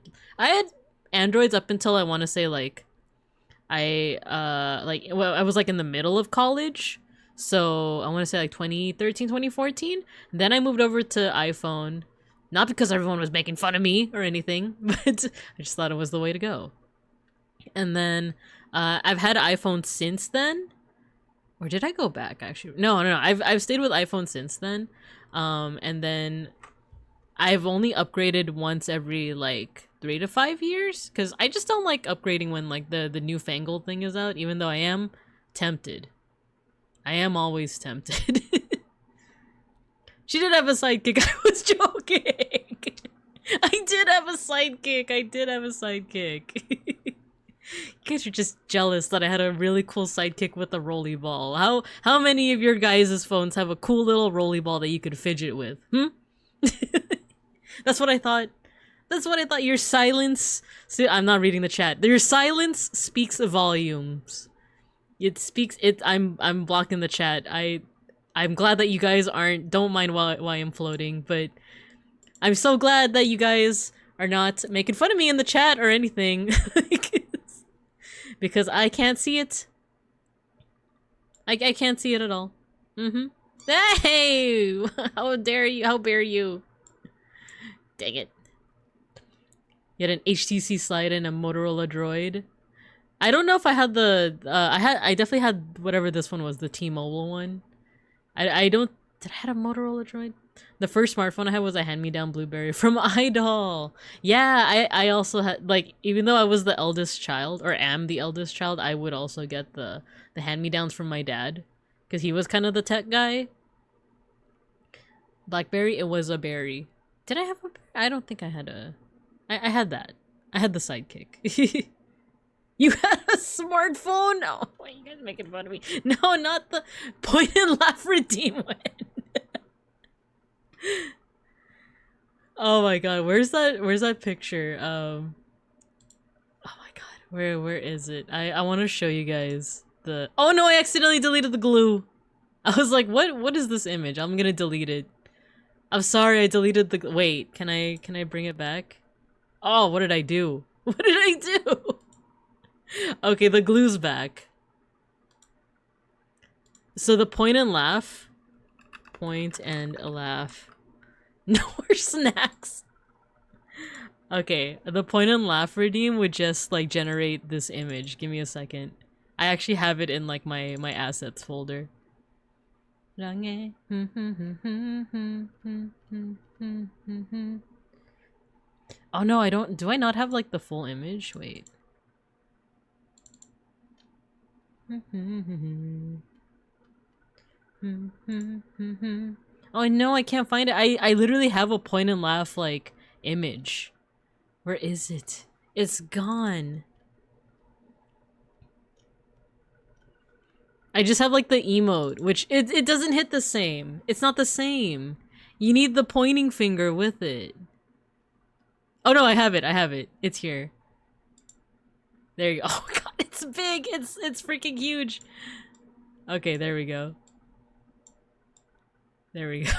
Androids up until I want to say like I was like in the middle of college. So I want to say like 2013, 2014. Then I moved over to iPhone, not because everyone was making fun of me or anything, but I just thought it was the way to go. And then I've had iPhone since then. Or did I go back actually? No. I've stayed with iPhone since then. And then I've only upgraded once every like 3 to 5 years, because I just don't like upgrading when like the newfangled thing is out, even though I am tempted. I am always tempted. She did have a Sidekick. I was joking. I did have a Sidekick. You guys are just jealous that I had a really cool Sidekick with a rolly ball. How many of your guys' phones have a cool little rolly ball that you could fidget with? That's what I thought. Your silence... See, I'm not reading the chat. Your silence speaks volumes. I'm blocking the chat. I'm glad that you guys don't mind why I'm floating, but I'm so glad that you guys are not making fun of me in the chat or anything. Because I can't see it. I can't see it at all. Hey! How dare you? How dare you? Dang it. You had an HTC Slide and a Motorola Droid. I don't know if I had the... I definitely had whatever this one was, the T-Mobile one. Did I have a Motorola Droid? The first smartphone I had was a hand-me-down Blueberry from iDoll. Yeah, I also had, like, even though I was the eldest child, or am the eldest child, I would also get the hand-me-downs from my dad. Because he was kind of the tech guy. Blackberry, it was a berry. Did I have a berry? I don't think I had a... I had that. I had the Sidekick. You had a smartphone? No, why are you guys making fun of me? No, not the point and laugh redeem one. Oh my god, where's that picture? Oh my god, where is it? I want to show you guys the... Oh no, I accidentally deleted the glue. I was like, what is this image? I'm gonna delete it. I'm sorry, I deleted the... Wait, can I bring it back? Oh, what did I do? What did I do? Okay, the glue's back. So the point and laugh. Point and a laugh. No more snacks. Okay, the point and laugh redeem would just like generate this image. Give me a second. I actually have it in like my assets folder. Oh no, I don't. Do I not have like the full image? Wait. Oh no, I can't find it. I literally have a point and laugh like image. Where is it? It's gone. I just have like the emote, which it doesn't hit the same. It's not the same. You need the pointing finger with it. Oh no, I have it. I have it. It's here. There you go. Oh god, it's big. It's freaking huge. Okay, there we go. There we go.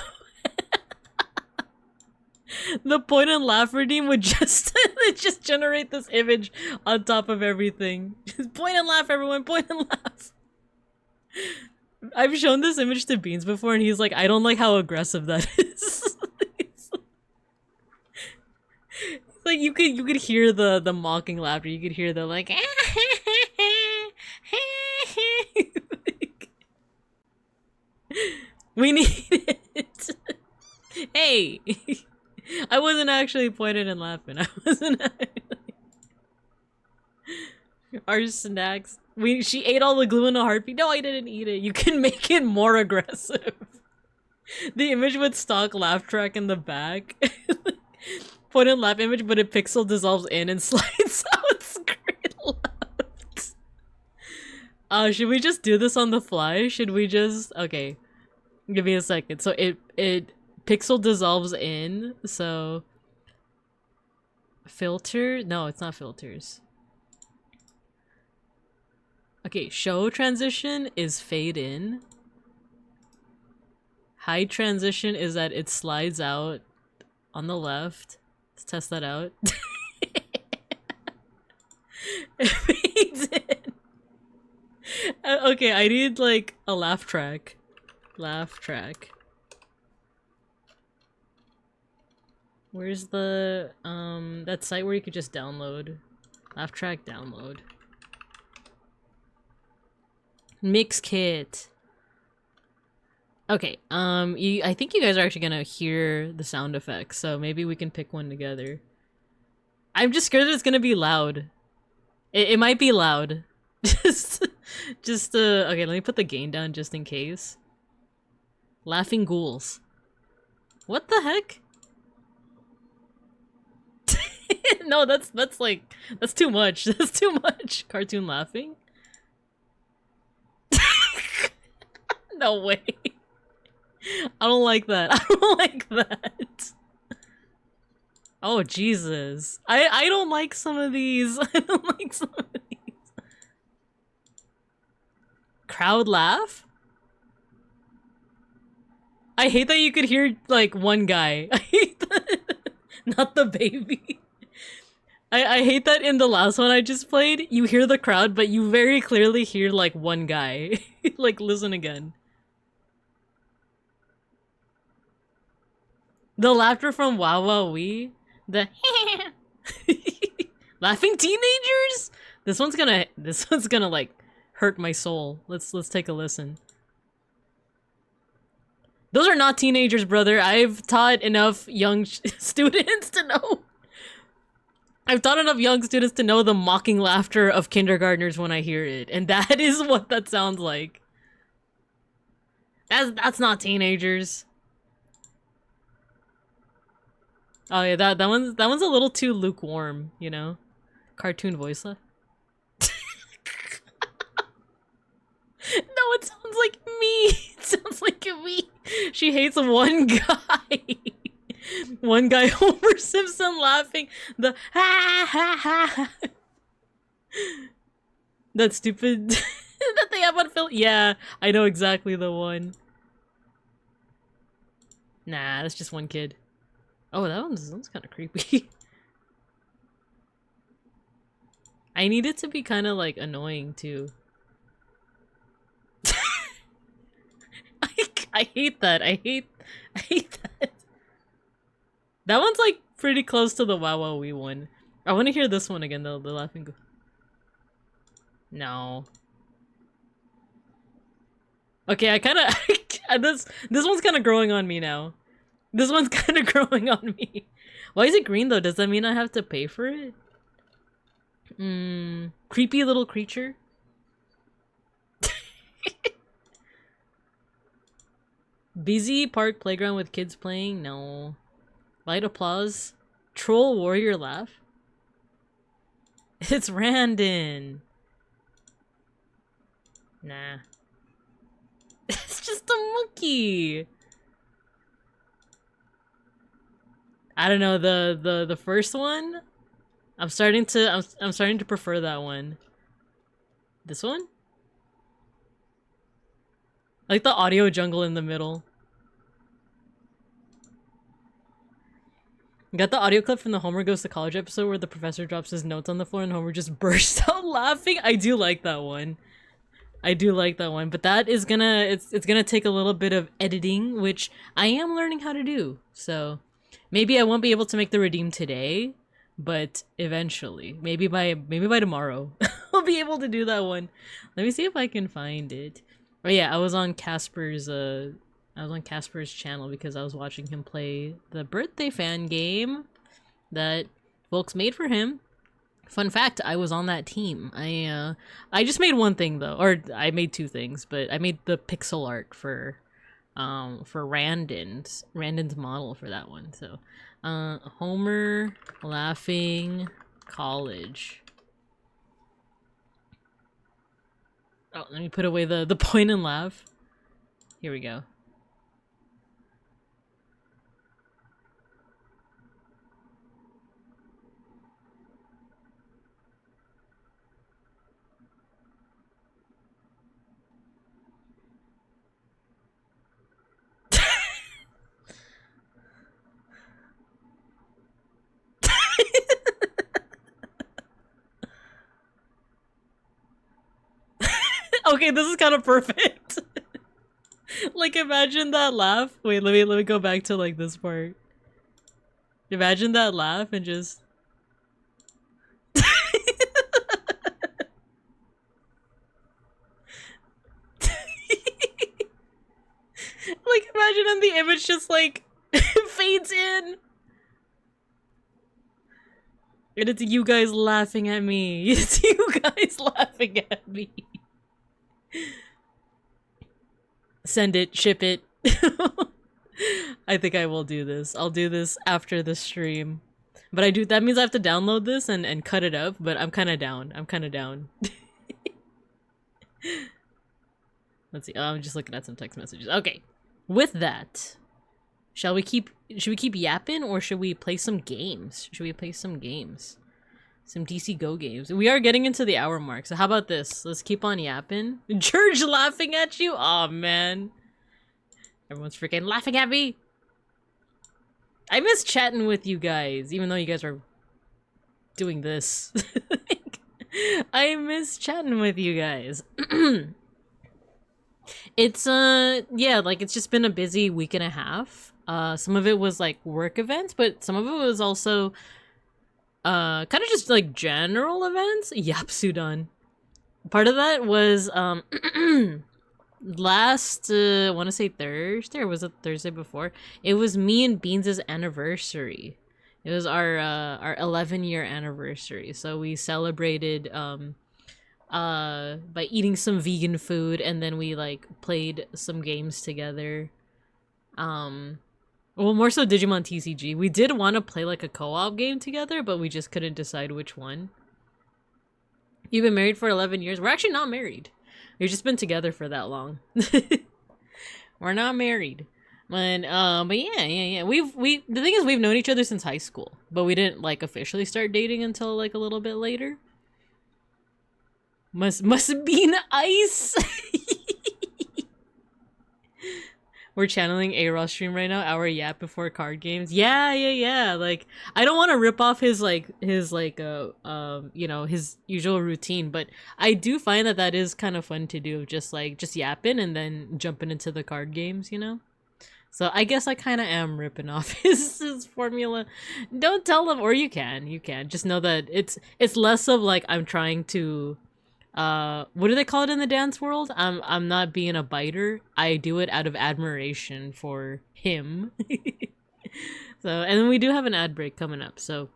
The point and laugh redeem would just just generate this image on top of everything. Just point and laugh, everyone. Point and laugh. I've shown this image to Beans before, and he's like, "I don't like how aggressive that is." Like you could hear the mocking laughter. You could hear the like. We need it. Hey, I wasn't actually pointing and laughing. I wasn't. Our snacks. She ate all the glue in a heartbeat. No, I didn't eat it. You can make it more aggressive. The image with stock laugh track in the back. Point and laugh image, but a pixel dissolves in and slides out screen left. Should we just do this on the fly? Should we just... Okay. Give me a second. So it pixel dissolves in, so... Filter? No, it's not filters. Okay, show transition is fade in. Hide transition is that it slides out on the left. Let's test that out. It fades in. Okay, I need like a laugh track. Laugh track. Where's the that site where you could just download? Laugh track download. Mix kit. Okay, I think you guys are actually gonna hear the sound effects, so maybe we can pick one together. I'm just scared that it's gonna be loud. It might be loud. Okay, let me put the gain down just in case. Laughing ghouls. What the heck? No, that's too much. That's too much. Cartoon laughing? No way. I don't like that. I don't like that. Oh, Jesus. I don't like some of these. I don't like some of these. Crowd laugh? I hate that you could hear, like, one guy. I hate that. Not the baby. I hate that in the last one I just played, you hear the crowd, but you very clearly hear, like, one guy. Like, listen again. The laughter from Wow Wow Wee? The laughing teenagers? This one's gonna like hurt my soul. Let's take a listen. Those are not teenagers, brother. I've taught enough young students to know. I've taught enough young students to know the mocking laughter of kindergartners when I hear it, and that is what that sounds like. That's not teenagers. Oh yeah, that one's a little too lukewarm, you know? Cartoon voice laugh. No, it sounds like me. It sounds like me. She hates one guy. One guy, Homer Simpson laughing. The ha ha ha. That stupid that they have on film. Yeah, I know exactly the one. Nah, that's just one kid. Oh, that one's kind of creepy. I need it to be kind of like annoying too. I hate that. I hate that. That one's like pretty close to the Wow Wow Wee one. I want to hear this one again though. The laughing. No. Okay, I kind of this one's kind of growing on me now. This one's kind of growing on me. Why is it green though? Does that mean I have to pay for it? Creepy little creature. Busy park playground with kids playing? No. Light applause. Troll warrior laugh. It's Randon. Nah. It's just a monkey. I don't know, the first one? I'm starting to prefer that one. This one? I like the audio jungle in the middle. Got the audio clip from the Homer Goes to College episode where the professor drops his notes on the floor and Homer just bursts out laughing. I do like that one. I do like that one, but that is gonna it's gonna take a little bit of editing, which I am learning how to do. So maybe I won't be able to make the redeem today, but eventually, maybe by tomorrow, I'll be able to do that one. Let me see if I can find it. Oh yeah, I was on Casper's channel because I was watching him play the birthday fan game that folks made for him. Fun fact, I was on that team. I just made one thing though, or I made two things, but I made the pixel art for Randon's model for that one. So, Homer laughing college. Oh, let me put away the point and laugh. Here we go. Okay, this is kind of perfect. Like, imagine that laugh. Wait, let me go back to like this part. Imagine that laugh and just like, imagine in the image just like fades in. And it's you guys laughing at me. It's you guys laughing at me. Send it, ship it. I think I will do this. I'll do this after the stream. But that means I have to download this and cut it up, but I'm kind of down. Let's see. Oh, I'm just looking at some text messages. Okay. With that, should we keep yapping or should we play some games? Some DCGO games. We are getting into the hour mark, so how about this? Let's keep on yapping. George laughing at you? Aw, man. Everyone's freaking laughing at me. I miss chatting with you guys, even though you guys are doing this. I miss chatting with you guys. It's, yeah, like, it's just been a busy week and a half. Some of it was, like, work events, but some of it was also kind of just like general events. Yep, Sudan. Part of that was last I want to say Thursday, or was it Thursday before? It was me and Beans' anniversary. It was our 11-year anniversary. So we celebrated by eating some vegan food, and then we like played some games together. Well, more so Digimon TCG. We did want to play like a co-op game together, but we just couldn't decide which one. You've been married for 11 years? We're actually not married. We've just been together for that long. We're not married. But yeah. The thing is, we've known each other since high school, but we didn't like officially start dating until like a little bit later. Must have been ice. We're channeling A-Raw stream right now, our yap before card games. Yeah. Like, I don't want to rip off his you know, his usual routine, but I do find that is kind of fun to do, just yapping and then jumping into the card games, you know? So I guess I kind of am ripping off his formula. Don't tell him, or you can. Just know that it's less of like I'm trying to what do they call it in the dance world? I'm not being a biter. I do it out of admiration for him. So, and then we do have an ad break coming up, so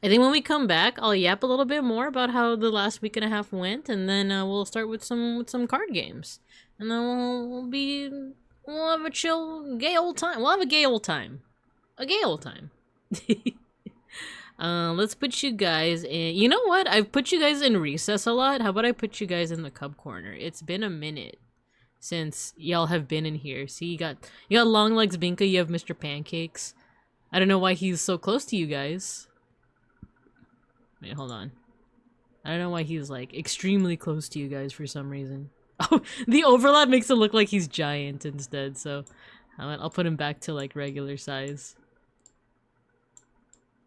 I think when we come back, I'll yap a little bit more about how the last week and a half went, and then we'll start with some card games, and then we'll have a chill, gay old time. We'll have a gay old time, let's put you guys in. You know what? I've put you guys in recess a lot. How about I put you guys in the cub corner? It's been a minute since y'all have been in here. See, you got Long Legs Binka. You have Mr. Pancakes. I don't know why he's so close to you guys. Wait, hold on. I don't know why he's like extremely close to you guys for some reason. Oh, the overlap makes it look like he's giant instead, so I'll put him back to like regular size.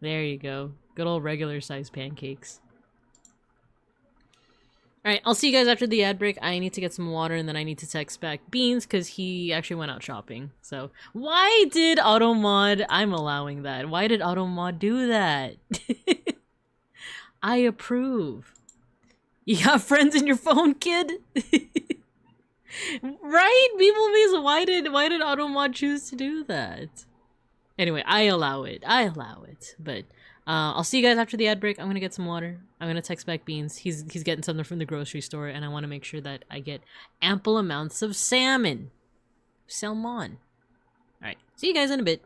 There you go. Good old regular size pancakes. Alright, I'll see you guys after the ad break. I need to get some water and then I need to text back Beans because he actually went out shopping. So, why did Automod... I'm allowing that. Why did Automod do that? I approve. You got friends in your phone, kid? Right? beeplebees, why did Automod choose to do that? Anyway, I allow it. But I'll see you guys after the ad break. I'm gonna get some water. I'm gonna text back Beans. He's getting something from the grocery store, and I want to make sure that I get ample amounts of salmon. Salmon. All right. See you guys in a bit.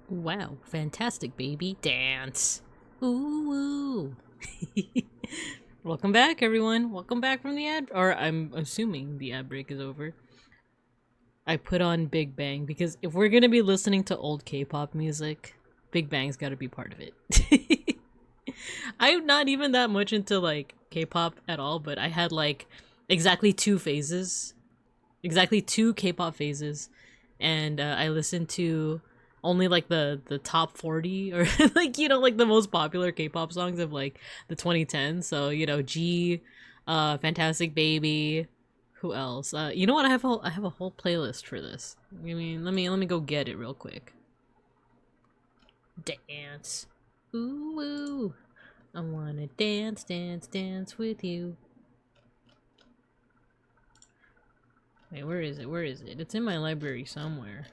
Wow, fantastic, baby. Dance. Ooh. Welcome back, everyone. Welcome back from the ad, or I'm assuming the ad break is over. I put on Big Bang because if we're gonna be listening to old K-pop music, Big Bang's gotta be part of it. I'm not even that much into like K-pop at all, but I had like exactly two K-pop phases, and I listened to only like the top 40 or like, you know, like the most popular K-pop songs of like the 2010s. So, you know, G, Fantastic Baby, who else? You know what? I have a whole playlist for this. I mean, let me go get it real quick. Dance. Ooh, ooh. I wanna dance, dance, dance with you. Wait, where is it? Where is it? It's in my library somewhere.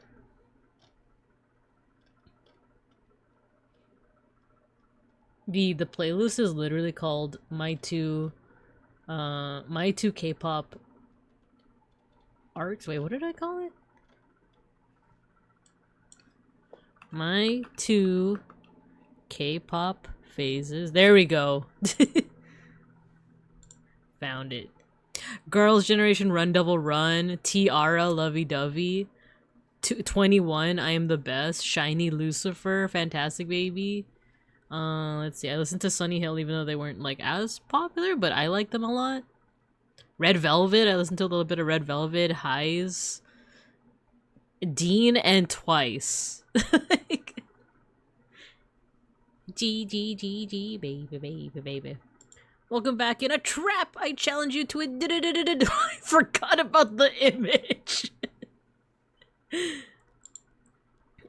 The playlist is literally called my two K-pop arcs. Wait, what did I call it? My two K-pop phases. There we go. Found it. Girls' Generation Run Devil Run, Tiara Lovey Dovey, 21 I Am the Best, Shiny Lucifer, Fantastic Baby. Let's see. I listened to Sunny Hill even though they weren't like as popular, but I like them a lot. Red Velvet. I listened to a little bit of Red Velvet. Highs. Dean and Twice. Like, G, baby, baby, baby. Welcome back in a trap. I challenge you to a I forgot about the image.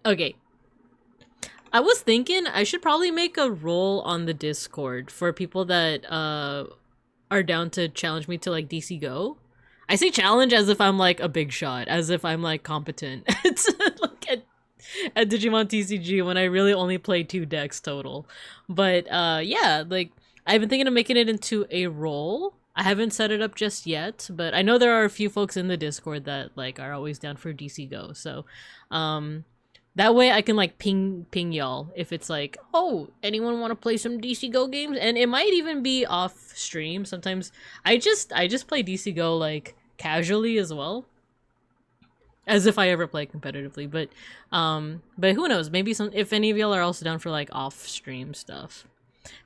Okay. I was thinking I should probably make a role on the Discord for people that are down to challenge me to like DCGO. I say challenge as if I'm like a big shot, as if I'm like competent at Digimon TCG when I really only play 2 decks total. But yeah, like I've been thinking of making it into a role. I haven't set it up just yet, but I know there are a few folks in the Discord that like are always down for DCGO. So that way I can like ping y'all if it's like, oh, anyone want to play some DCGO games? And it might even be off stream. Sometimes I just play DCGO like casually as well, as if I ever play competitively. But who knows? Maybe if any of y'all are also down for like off stream stuff.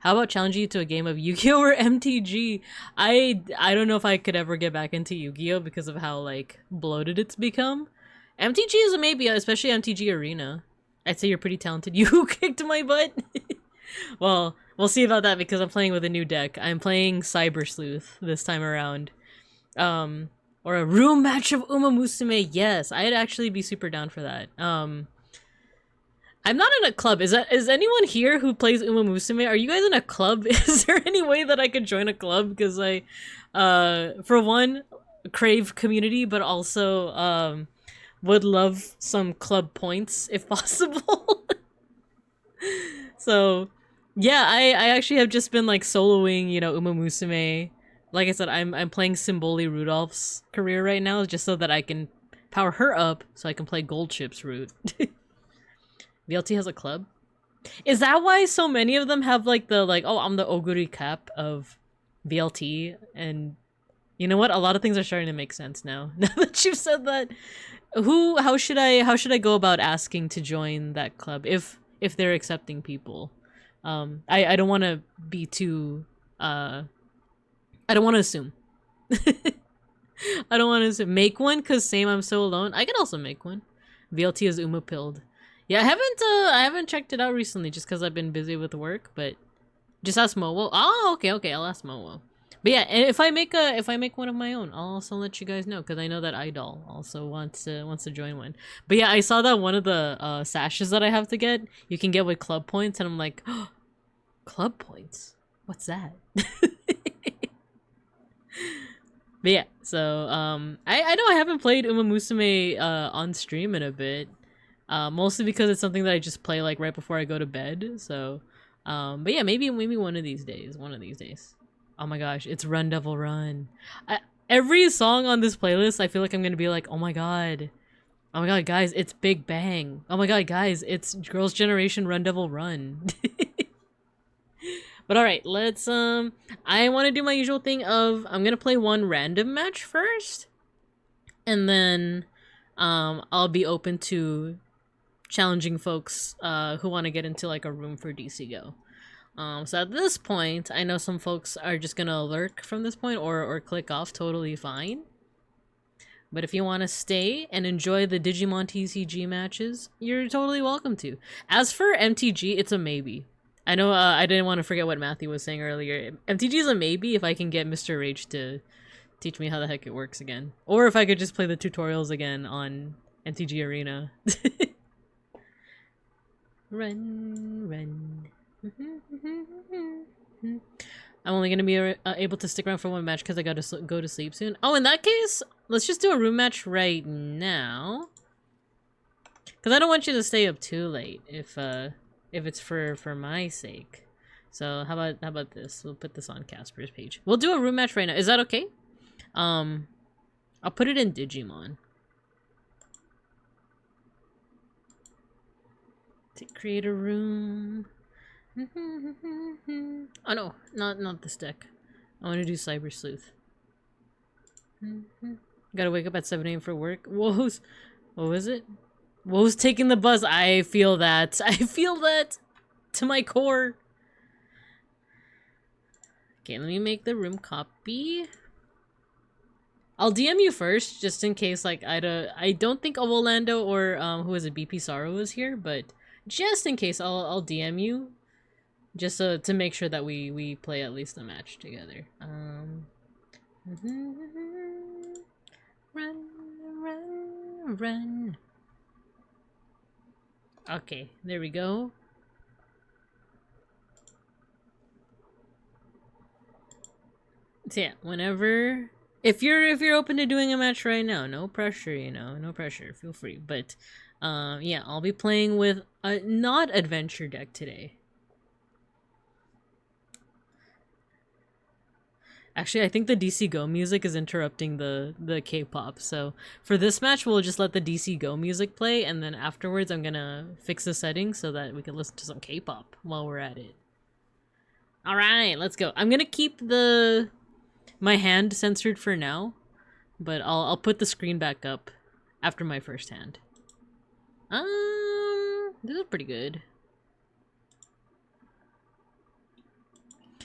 How about challenging you to a game of Yu-Gi-Oh or MTG? I don't know if I could ever get back into Yu-Gi-Oh because of how like bloated it's become. MTG is a maybe, especially MTG Arena. I'd say you're pretty talented. You kicked my butt? Well, we'll see about that because I'm playing with a new deck. I'm playing Cyber Sleuth this time around. Or a room match of Uma Musume. Yes, I'd actually be super down for that. I'm not in a club. Is anyone here who plays Uma Musume? Are you guys in a club? Is there any way that I could join a club? Because I, for one, crave community, but also would love some club points if possible. So, yeah, I actually have just been like soloing, you know, Uma Musume. Like I said, I'm playing Symboli Rudolph's career right now just so that I can power her up so I can play Gold Chip's route. VLT has a club? Is that why so many of them have like the oh, I'm the Oguri Cap of VLT? And you know what? A lot of things are starting to make sense now. Now that you've said that, how should I go about asking to join that club if they're accepting people? I don't want to be too I don't want to assume. I don't want to assume. Make one cuz same, I'm so alone. I can also make one. VLT is Uma pilled. Yeah, I haven't checked it out recently just because I've been busy with work, but just ask Mowo. Oh, okay, I'll ask Mowo. But yeah, and if I make one of my own, I'll also let you guys know because I know that Idol also wants to join one. But yeah, I saw that one of the sashes that I have to get, you can get with club points, and I'm like, oh, club points? What's that? But yeah, so I know I haven't played Uma Musume on stream in a bit. Mostly because it's something that I just play like right before I go to bed. So, but yeah, maybe one of these days. Oh my gosh, it's Run Devil Run. Every song on this playlist, I feel like I'm gonna be like, oh my god, guys, it's Big Bang. Oh my god, guys, it's Girls' Generation Run Devil Run. But alright, let's I want to do my usual thing of I'm gonna play one random match first, and then I'll be open to challenging folks who want to get into like a room for DCGO. So at this point, I know some folks are just gonna lurk from this point or click off, totally fine. But if you want to stay and enjoy the Digimon TCG matches, you're totally welcome to. As for MTG, it's a maybe. I know I didn't want to forget what Matthew was saying earlier. MTG is a maybe if I can get Mr. Rage to teach me how the heck it works again. Or if I could just play the tutorials again on MTG Arena. Run. I'm only going to be able to stick around for one match because I got to go to sleep soon. Oh, in that case, let's just do a room match right now. Because I don't want you to stay up too late if it's for my sake. So how about this? We'll put this on Casper's page. We'll do a room match right now. Is that okay? I'll put it in Digimon. To create a room. Oh no, not this deck. I want to do Cyber Sleuth. Gotta wake up at 7 a.m. for work. What was it? Woe's taking the buzz. I feel that. I feel that to my core. Okay, let me make the room copy. I'll DM you first, just in case, like, I don't think Orlando or, who is it, BP Sorrow is here, but just in case, I'll DM you. Just to make sure that we play at least a match together. Run. Okay, there we go. So yeah, whenever if you're open to doing a match right now, no pressure, you know, no pressure. Feel free. But yeah, I'll be playing with a not adventure deck today. Actually, I think the DCGO music is interrupting the K-pop. So for this match, we'll just let the DCGO music play, and then afterwards I'm gonna fix the settings so that we can listen to some K-pop while we're at it. Alright, let's go. I'm gonna keep my hand censored for now, but I'll put the screen back up after my first hand. This is pretty good.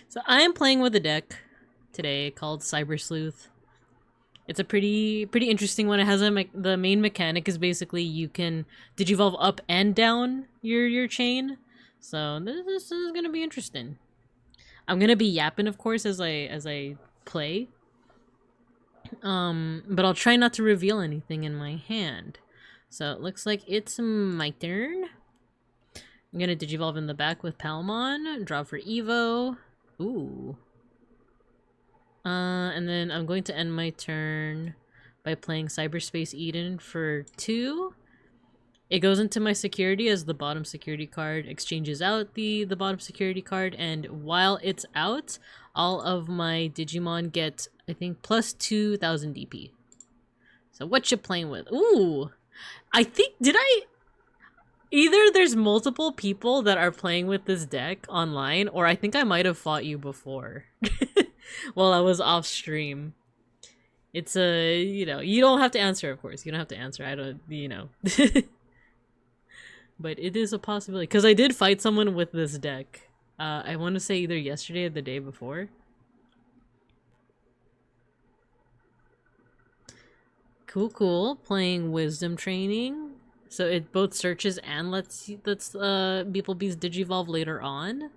So I am playing with a deck today called Cyber Sleuth. It's a pretty interesting one. It has the main mechanic is basically you can digivolve up and down your chain. So this is gonna be interesting. I'm gonna be yapping, of course, as I play. But I'll try not to reveal anything in my hand. So it looks like it's my turn. I'm gonna digivolve in the back with Palmon, draw for Evo. Ooh. And then I'm going to end my turn by playing Cyberspace Eden for 2. It goes into my security as the bottom security card, exchanges out the bottom security card, and while it's out, all of my Digimon get, I think, plus 2,000 DP. So what you playing with? Ooh! I think, either there's multiple people that are playing with this deck online, or I think I might have fought you before. While I was off stream. It's you know, you don't have to answer, of course. You don't have to answer. I don't, you know. But it is a possibility. Because I did fight someone with this deck. I want to say either yesterday or the day before. Cool. Playing Wisdom Training. So it both searches and lets beeplebees digivolve later on.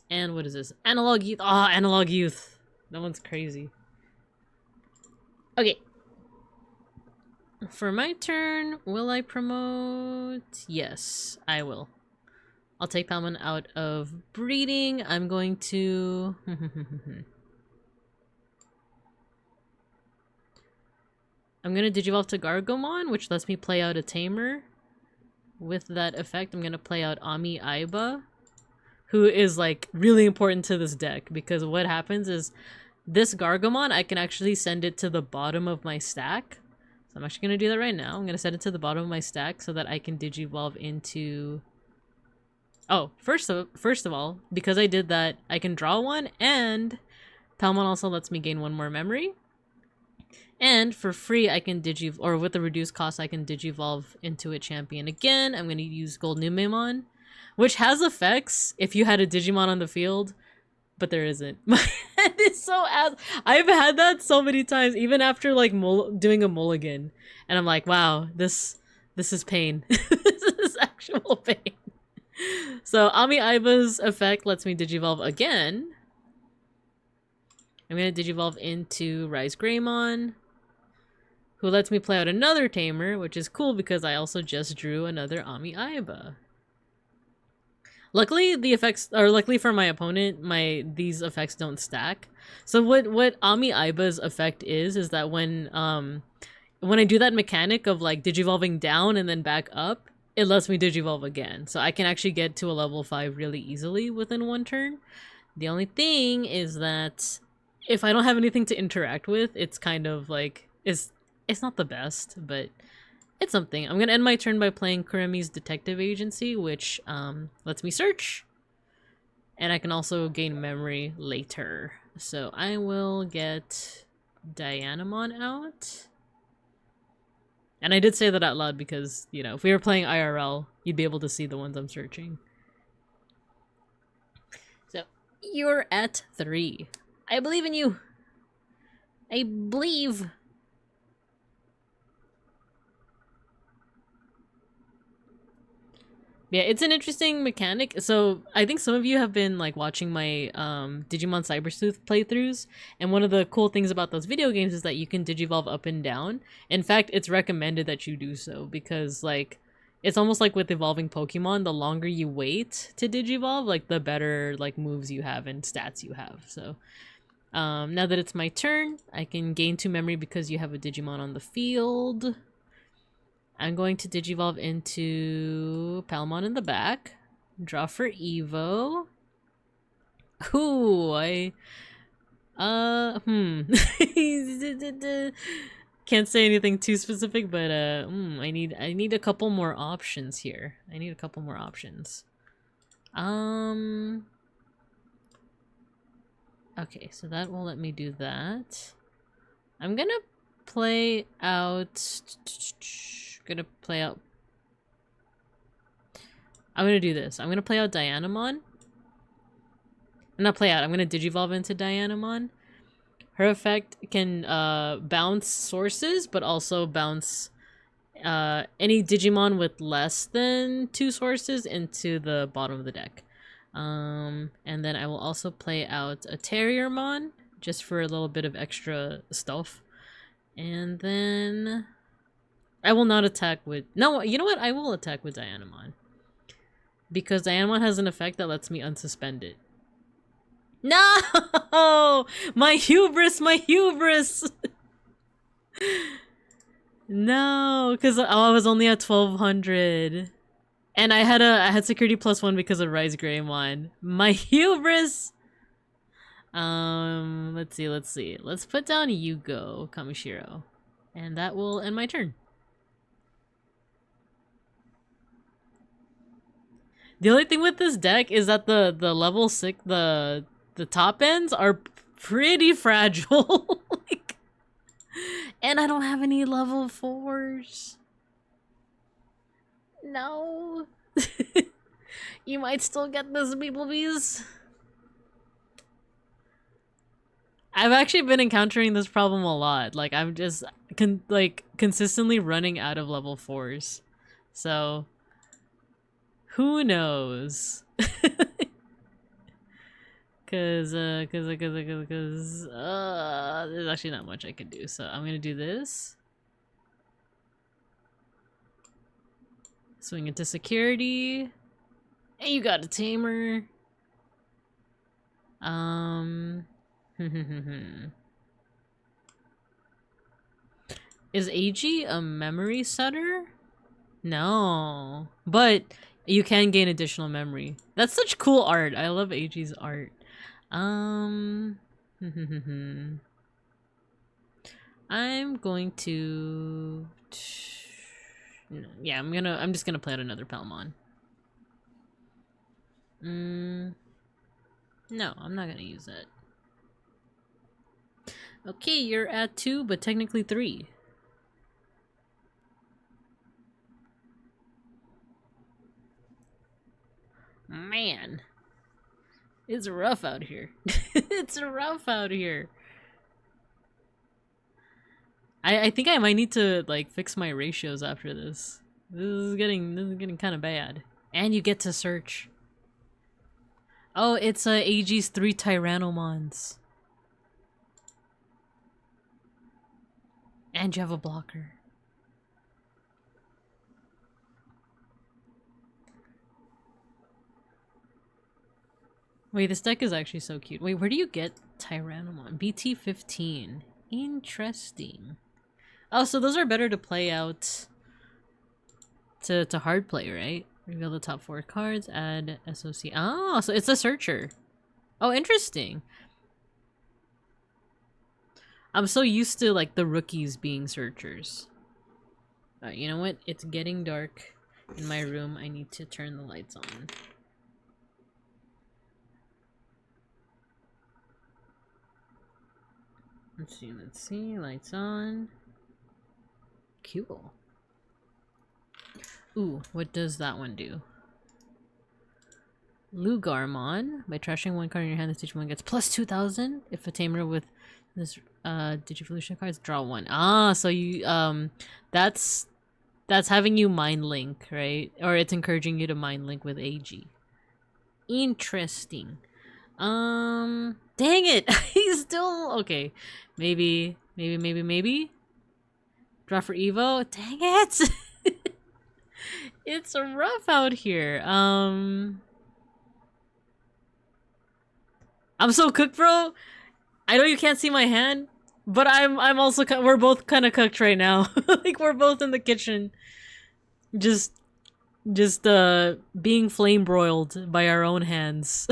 And what is this? Analog Youth. Ah, oh, Analog Youth. That one's crazy. Okay. For my turn, will I promote? Yes, I will. I'll take Palmon out of breeding. I'm going to... I'm going to digivolve to Gargomon, which lets me play out a Tamer. With that effect, I'm going to play out Ami Aiba, who is, like, really important to this deck, because what happens is this Gargomon, I can actually send it to the bottom of my stack. So I'm actually going to do that right now. I'm going to send it to the bottom of my stack so that I can digivolve into Oh, first of all, because I did that, I can draw one, and Palmon also lets me gain one more memory. And for free, I can or with the reduced cost, I can digivolve into a champion again. I'm going to use Gold Numemon, which has effects if you had a Digimon on the field, but there isn't. My head is so ass. I've had that so many times, even after like doing a mulligan, and I'm like, wow, this is pain. This is actual pain. So Amiiba's effect lets me digivolve again. I'm gonna digivolve into Rise Greymon, who lets me play out another tamer, which is cool because I also just drew another Amiiba. Luckily, luckily for my opponent, these effects don't stack. So what Amiiba's effect is that when I do that mechanic of like digivolving down and then back up, it lets me digivolve again. So I can actually get to a level 5 really easily within one turn. The only thing is that if I don't have anything to interact with, it's kind of like it's not the best, but it's something. I'm gonna end my turn by playing Kuremi's Detective Agency, which lets me search, and I can also gain memory later. So I will get Dianamon out. And I did say that out loud because, you know, if we were playing IRL, you'd be able to see the ones I'm searching. So, you're at 3. I believe in you. I believe. Yeah, it's an interesting mechanic. So I think some of you have been like watching my Digimon Cyber Sleuth playthroughs, and one of the cool things about those video games is that you can digivolve up and down. In fact, it's recommended that you do so because like it's almost like with evolving Pokemon, the longer you wait to digivolve, like the better like moves you have and stats you have. So now that it's my turn, I can gain 2 memory because you have a Digimon on the field. I'm going to digivolve into Palmon in the back. Draw for Evo. Ooh, can't say anything too specific, but I need a couple more options here. I need a couple more options. Okay, so that will let me do that. I'm gonna play out. I'm gonna do this. I'm gonna play out Dianamon. Not play out. I'm gonna digivolve into Dianamon. Her effect can bounce sources, but also bounce any Digimon with less than 2 sources into the bottom of the deck. And then I will also play out a Terriermon just for a little bit of extra stuff. And then I will not attack with... No, you know what? I will attack with Dianamon. Because Dianamon has an effect that lets me unsuspend it. No! My hubris! My hubris! No, because I was only at 1200. And I had security +1 because of Rise Greymon. My hubris! Let's see. Let's put down Yugo Kamishiro. And that will end my turn. The only thing with this deck is that the level 6, the top ends are pretty fragile. Like, and I don't have any level 4s. No. You might still get this, beeplebees. I've actually been encountering this problem a lot. Like, I'm just consistently running out of level 4s. So who knows? Cause there's actually not much I could do. So I'm gonna do this. Swing into security. And you got a tamer. Is AG a memory setter? No. But you can gain additional memory. That's such cool art. I love AG's art. I'm going to... Yeah, I'm just gonna play out another Palmon. No, I'm not gonna use it. Okay, you're at 2, but technically 3. Man. It's rough out here. It's rough out here. I think I might need to like fix my ratios after this. This is getting kind of bad. And you get to search. Oh, it's AG's 3 Tyrannomons. And you have a blocker. Wait, this deck is actually so cute. Wait, where do you get Tyrannomon? BT15. Interesting. Oh, so those are better to play out to hard play, right? Reveal the top 4 cards, add SOC. Oh, so it's a searcher. Oh, interesting. I'm so used to like the rookies being searchers. Alright, you know what? It's getting dark in my room. I need to turn the lights on. Let's see. Lights on. Cool. Ooh, what does that one do? Lugarmon. By trashing 1 card in your hand, this Digimon gets plus 2,000. If a tamer with this Digivolution cards, draw 1. Ah, so you that's having you mind link, right? Or it's encouraging you to mind link with AG. Interesting. Dang it! He's still okay. Maybe. Draw for Evo. Dang it! It's rough out here. I'm so cooked, bro. I know you can't see my hand, but I'm also we're both kind of cooked right now. Like we're both in the kitchen, just being flame broiled by our own hands.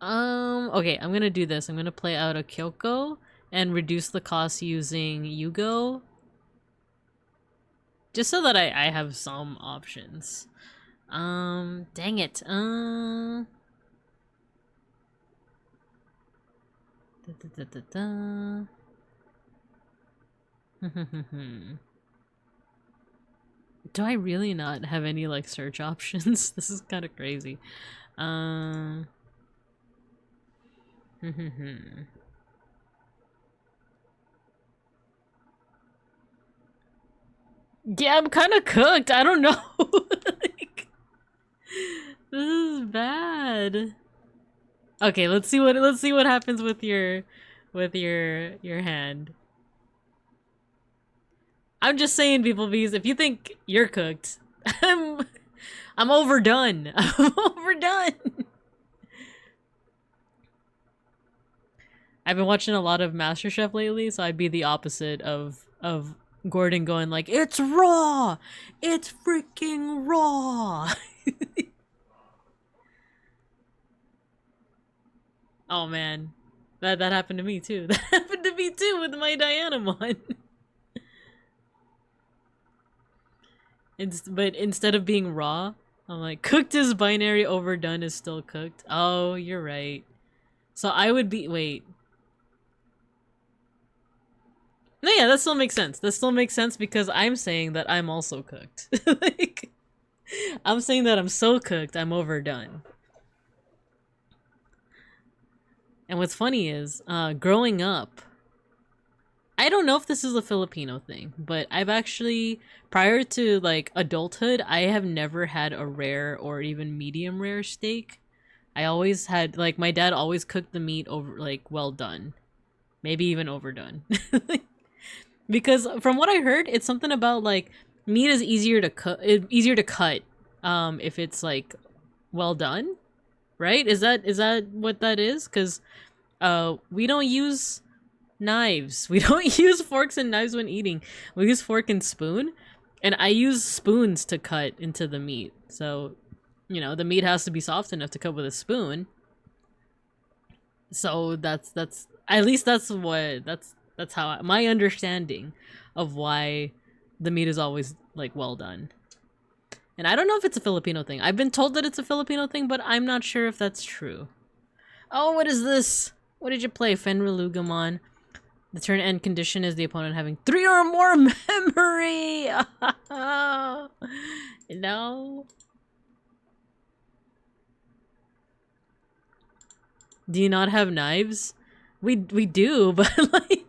Okay, I'm gonna do this. I'm gonna play out a Kyoko and reduce the cost using Yugo. Just so that I have some options. Dang it. Do I really not have any like search options? This is kind of crazy. Yeah, I'm kind of cooked. I don't know. Like, this is bad. Okay, let's see what happens with your hand. I'm just saying, beeplebees, if you think you're cooked, I'm overdone. I'm overdone. I've been watching a lot of MasterChef lately, so I'd be the opposite of Gordon going like, "It's raw! It's freaking raw!" Oh man. That happened to me too. That happened to me too with my Dianamon. But instead of being raw, I'm like, cooked is binary, overdone is still cooked. Oh, you're right. So I would be- wait. No, yeah, that still makes sense. That still makes sense because I'm saying that I'm also cooked. Like, I'm saying that I'm so cooked, I'm overdone. And what's funny is, growing up, I don't know if this is a Filipino thing, but I've actually, prior to like adulthood, I have never had a rare or even medium rare steak. I always had, like, my dad always cooked the meat over, like, well done. Maybe even overdone. Because from what I heard, it's something about like meat is easier to cut if it's like well done, right? Is that what that is? Because we don't use knives. We don't use forks and knives when eating. We use fork and spoon, and I use spoons to cut into the meat. So, you know, the meat has to be soft enough to cut with a spoon. So that's at least that's how my understanding of why the meat is always like well done. And I don't know if it's a Filipino thing. I've been told that it's a Filipino thing, but I'm not sure if that's true. Oh, what is this? What did you play? Fenrilugamon. The turn end condition is the opponent having 3 or more memory! No. Do you not have knives? We do, but like...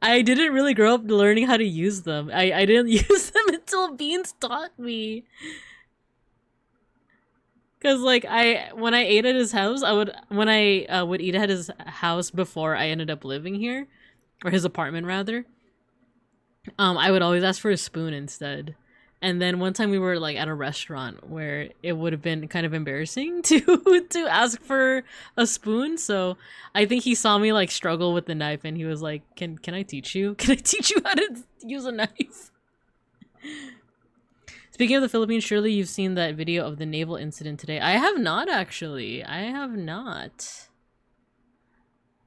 I didn't really grow up learning how to use them. I didn't use them until Beans taught me. Cause like when I ate at his house, when I would eat at his house before I ended up living here, or his apartment rather, I would always ask for a spoon instead. And then one time we were like at a restaurant where it would have been kind of embarrassing to ask for a spoon. So I think he saw me like struggle with the knife and he was like, Can I teach you? Can I teach you how to use a knife? Speaking of the Philippines, surely you've seen that video of the naval incident today. I have not actually. I have not.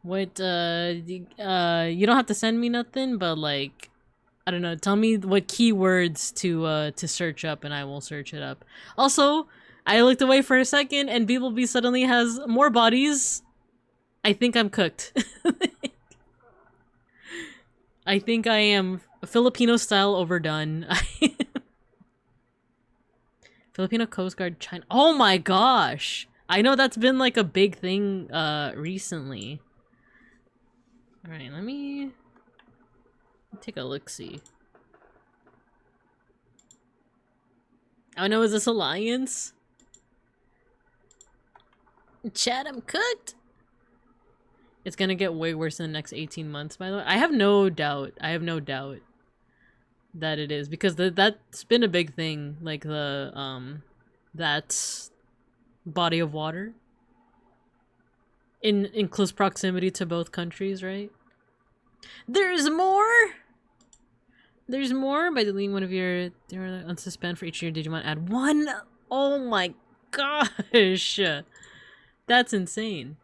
What you don't have to send me nothing, but like I don't know, tell me what keywords to search up and I will search it up. Also, I looked away for a second and Beeplebee suddenly has more bodies. I think I'm cooked. I think I am Filipino style overdone. Filipino Coast Guard China. Oh my gosh! I know that's been like a big thing recently. Alright, let me take a look-see. Oh no, is this Alliance? Chat, I'm cooked! It's gonna get way worse in the next 18 months, by the way. I have no doubt. I have no doubt that it is. Because that's been a big thing. Like the, that body of water. In close proximity to both countries, right? There's more! There's more by deleting one of your unsuspend for each of your Digimon. Add 1. Oh my gosh, that's insane.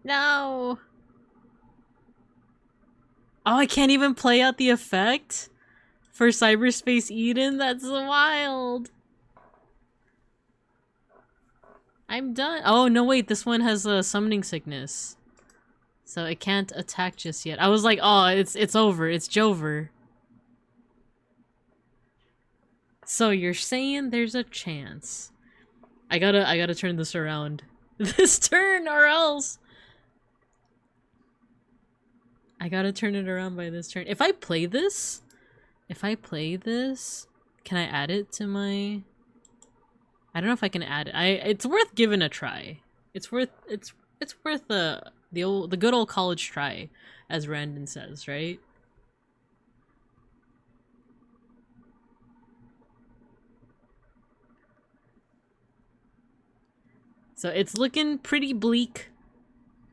No. Oh, I can't even play out the effect for Cyberspace Eden. That's wild. I'm done. Oh, no, wait. This one has a summoning sickness. So it can't attack just yet. I was like, oh, it's over. It's Jover. So you're saying there's a chance. I gotta turn this around. This turn or else. I gotta turn it around by this turn. If I play this, can I add it to my... I don't know if I can add it. It's worth giving a try. It's worth the good old college try, as Randon says, right? So it's looking pretty bleak,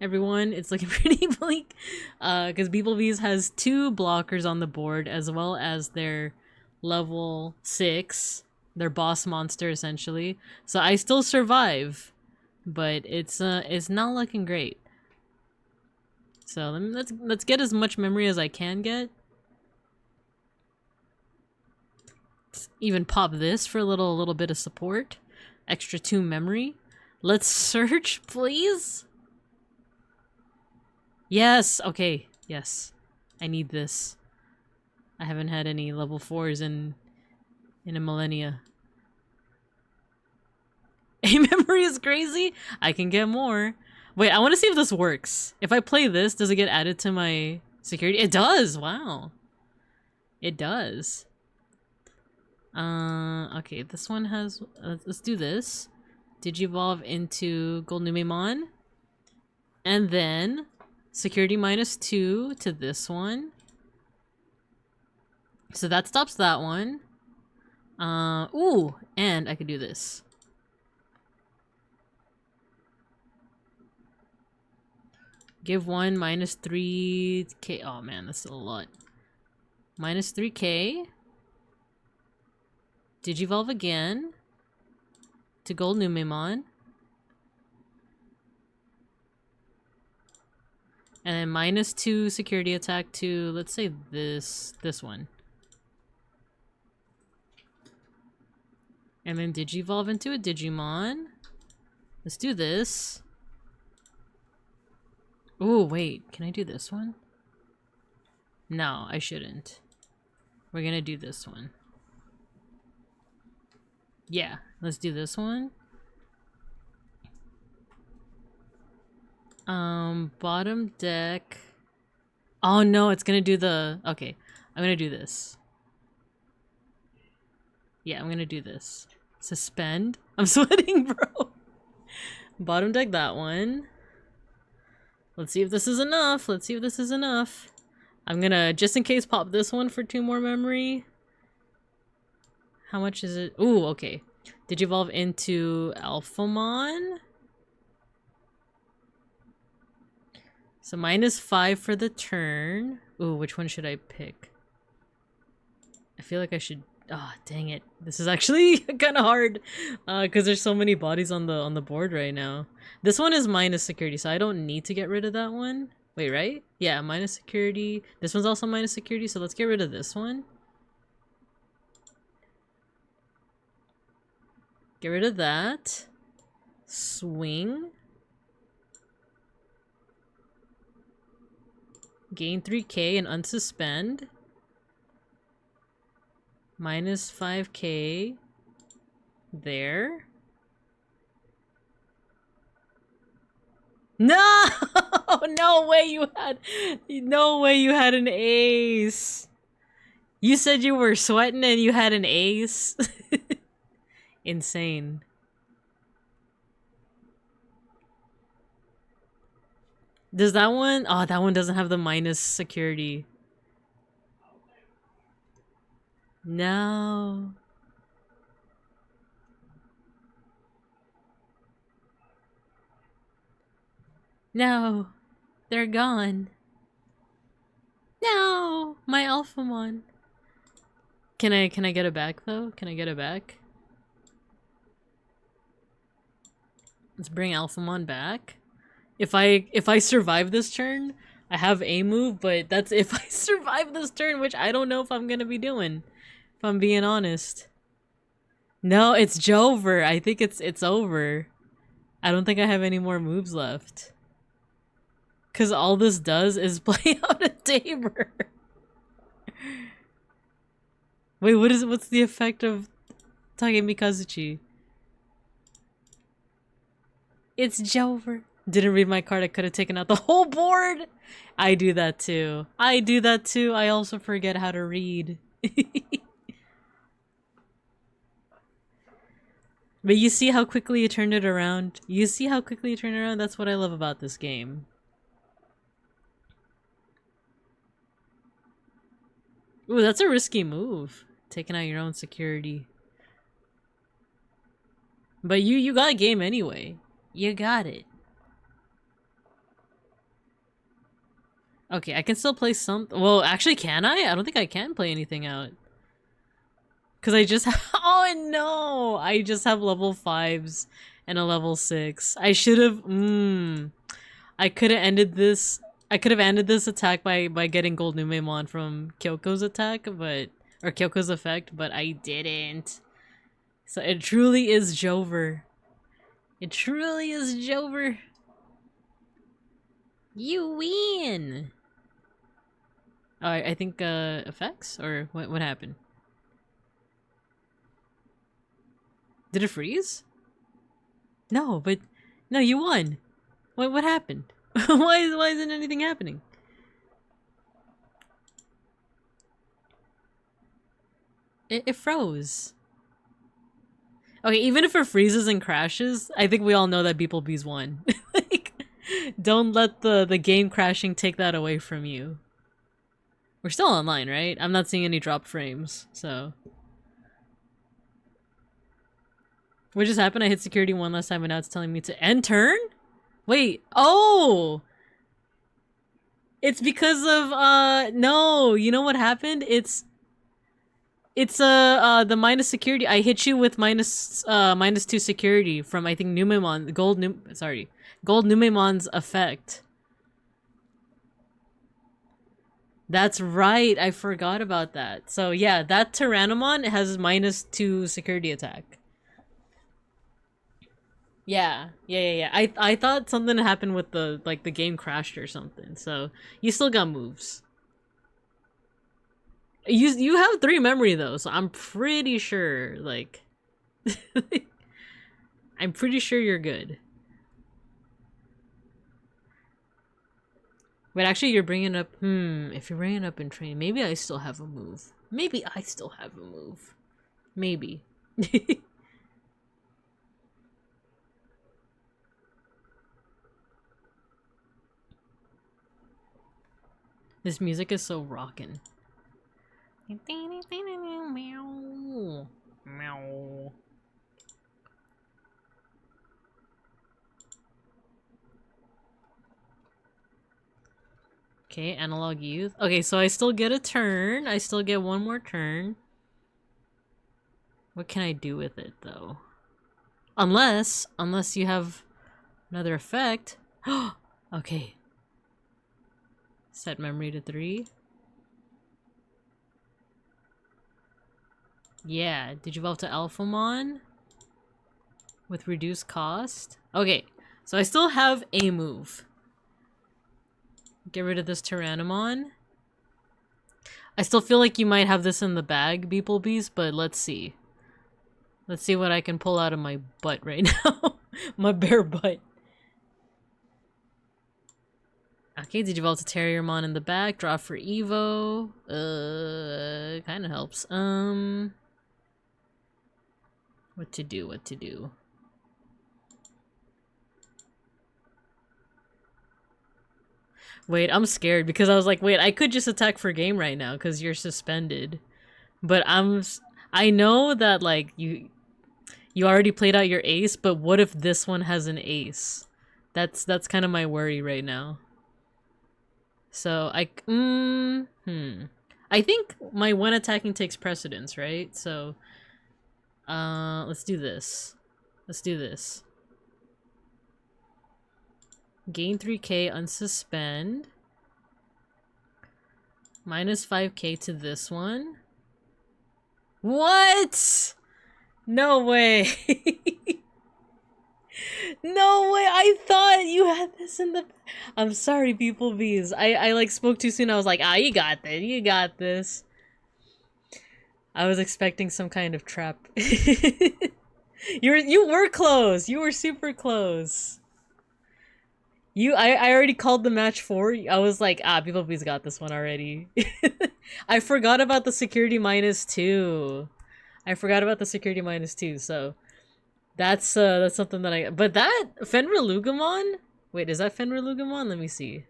everyone. It's looking pretty bleak, because Beeplebees has 2 blockers on the board as well as their level 6. Their boss monster, essentially. So I still survive, but it's not looking great. So let's get as much memory as I can get. Let's even pop this for a little bit of support. Extra 2 memory. Let's search, please. Yes. Okay. Yes. I need this. I haven't had any level 4s in a millennia. A memory is crazy? I can get more. Wait, I want to see if this works. If I play this, does it get added to my security? It does! Wow. It does. Okay, this one has... let's do this. Digivolve into Goldnumemon. And then... security -2 to this one. So that stops that one. Ooh, and I could do this. Give 1 -3k. Oh man, that's still a lot. -3k. Digivolve again to Goldnumemon. And then -2 security attack to, let's say this one. And then digivolve into a Digimon. Let's do this. Ooh, wait, can I do this one? No, I shouldn't. We're gonna do this one. Yeah, let's do this one. Bottom deck. Oh no, it's gonna do the... Okay, I'm gonna do this. Yeah, I'm gonna do this. Suspend. I'm sweating, bro. Bottom deck that one. Let's see if this is enough. Let's see if this is enough. I'm gonna, just in case, pop this one for 2 more memory. How much is it? Ooh, okay. Digivolve into Alphamon. So -5 for the turn. Ooh, which one should I pick? I feel like I should... Ah, oh, dang it. This is actually kind of hard because there's so many bodies on the board right now. This one is minus security, so I don't need to get rid of that one. Wait, right? Yeah, minus security. This one's also minus security, so let's get rid of this one. Get rid of that. Swing. Gain 3k and unsuspend. -5k. There. No! No way you had... No way you had an ace. You said you were sweating and you had an ace. Insane. Does that one... Oh, that one doesn't have the minus security. No. No. They're gone. No! My Alphamon. Can I get it back though? Can I get it back? Let's bring Alphamon back. If I survive this turn, I have a move, but that's if I survive this turn, which I don't know if I'm gonna be doing. If I'm being honest. No, it's Jover. I think it's over. I don't think I have any more moves left. Cause all this does is play out a Tabor. Wait, what's the effect of Takemi Kazuchi? It's Jover. Didn't read my card, I could have taken out the whole board! I do that too. I do that too. I also forget how to read. But you see how quickly you turned it around? You see how quickly you turned it around? That's what I love about this game. Ooh, that's a risky move. Taking out your own security. But you got a game anyway. You got it. Okay, I can still play some... Well, actually, can I? I don't think I can play anything out. Because I just... Oh, no! I just have level 5s and a level 6. I should have... I could have ended this... I could have ended this attack by getting Gold Numemon from Kyoko's attack, but... Or Kyoko's effect, but I didn't. So it truly is Jover. It truly is Jover. You win! Oh, I think, effects? Or what happened? Did it freeze? No, but... No, you won! What happened? why isn't anything happening? It froze. Okay, even if it freezes and crashes, I think we all know that beeplebees won. Like, don't let the game crashing take that away from you. We're still online, right? I'm not seeing any drop frames, so... What just happened? I hit security one last time and now it's telling me to end turn? Wait, oh! It's because of, no, you know what happened? It's the minus security. I hit you with -2 security from, I think, Numemon, Gold Numemon's effect. That's right. I forgot about that. So yeah, that Tyrannomon has -2 security attack. Yeah. I thought something happened with the the game crashed or something. So you still got moves. You have 3 memory though, so I'm pretty sure I'm pretty sure you're good. But actually, you're bringing up. If you're bringing up in training, maybe I still have a move. Maybe I still have a move. Maybe. This music is so rockin'. Meow. Meow. Okay, analog youth. Okay, so I still get a turn. I still get 1 more turn. What can I do with it though? Unless you have another effect. Okay. Set memory to 3. Yeah, did you evolve to Alphamon? With reduced cost? Okay, so I still have a move. Get rid of this Tyrannomon. I still feel like you might have this in the bag, beeplebees, but let's see. Let's see what I can pull out of my butt right now. My bare butt. Okay, did you evolve to Terriermon in the back? Draw for Evo. Kinda helps. What to do? Wait, I'm scared because I was like, wait, I could just attack for game right now because you're suspended. But I know that like you already played out your ace, but what if this one has an ace? That's kind of my worry right now. So I think my one attacking takes precedence, right? So let's do this. Gain 3k, unsuspend. Minus 5k to this one. What? No way. No way. I thought you had this in the... I'm sorry, beeplebees. I like spoke too soon. I was like, you got this. You got this. I was expecting some kind of trap. You were close. You were super close. I already called the match for. I was like, beeplebees got this one already. I forgot about the security -2. So that's something that I... But that Fenrilugamon? Wait, is that Fenrilugamon? Let me see.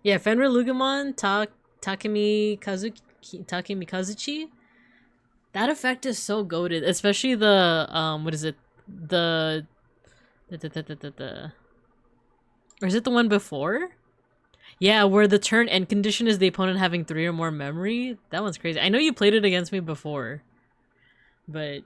Yeah, Fenrilugamon, Takemi Kazuchi. That effect is so goated, especially the what is it? Or is it the one before? Yeah, where the turn end condition is the opponent having 3 or more memory. That one's crazy. I know you played it against me before, but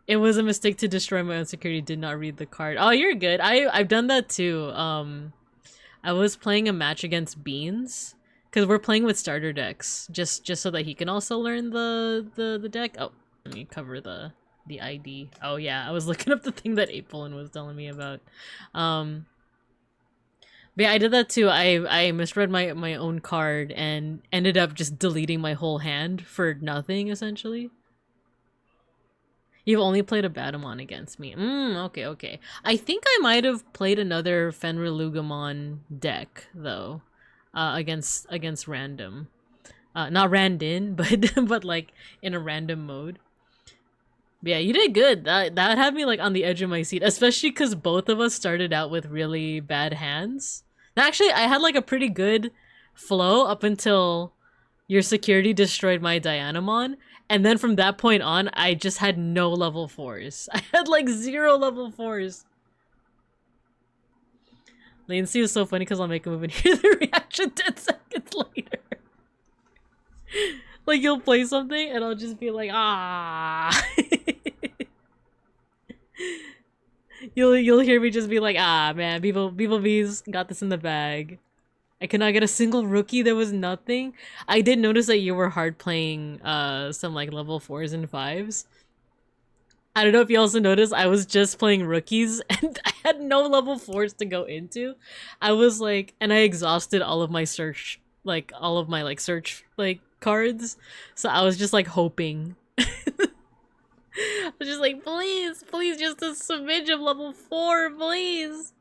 it was a mistake to destroy my own security. Did not read the card. Oh, you're good. I've done that too. I was playing a match against Beans because we're playing with starter decks, just so that he can also learn the deck. Oh, let me cover the ID. Oh yeah, I was looking up the thing that Apolin was telling me about. But yeah, I did that too. I misread my own card and ended up just deleting my whole hand for nothing, essentially. You've only played a Batamon against me. Okay. I think I might have played another Fenrilugamon deck, though. Against random. Not Randin, but like in a random mode. But yeah, you did good. That had me like on the edge of my seat, especially because both of us started out with really bad hands. Actually, I had like a pretty good flow up until your security destroyed my Dianamon, and then from that point on, I just had no level 4s. I had like 0 level 4s. Latency is so funny because I'll make a move and hear the reaction 10 seconds later. Like you'll play something and I'll just be like, You'll hear me just be like, ah man, beeplebees got this in the bag. I could not get a single rookie. There was nothing. I did notice that you were hard playing some like level 4s and 5s. I don't know if you also noticed I was just playing rookies and I had no level 4s to go into. I was like, and I exhausted all of my search, like all of my like search like cards. So I was just like hoping. I was just like, please, just a smidge of level 4, please.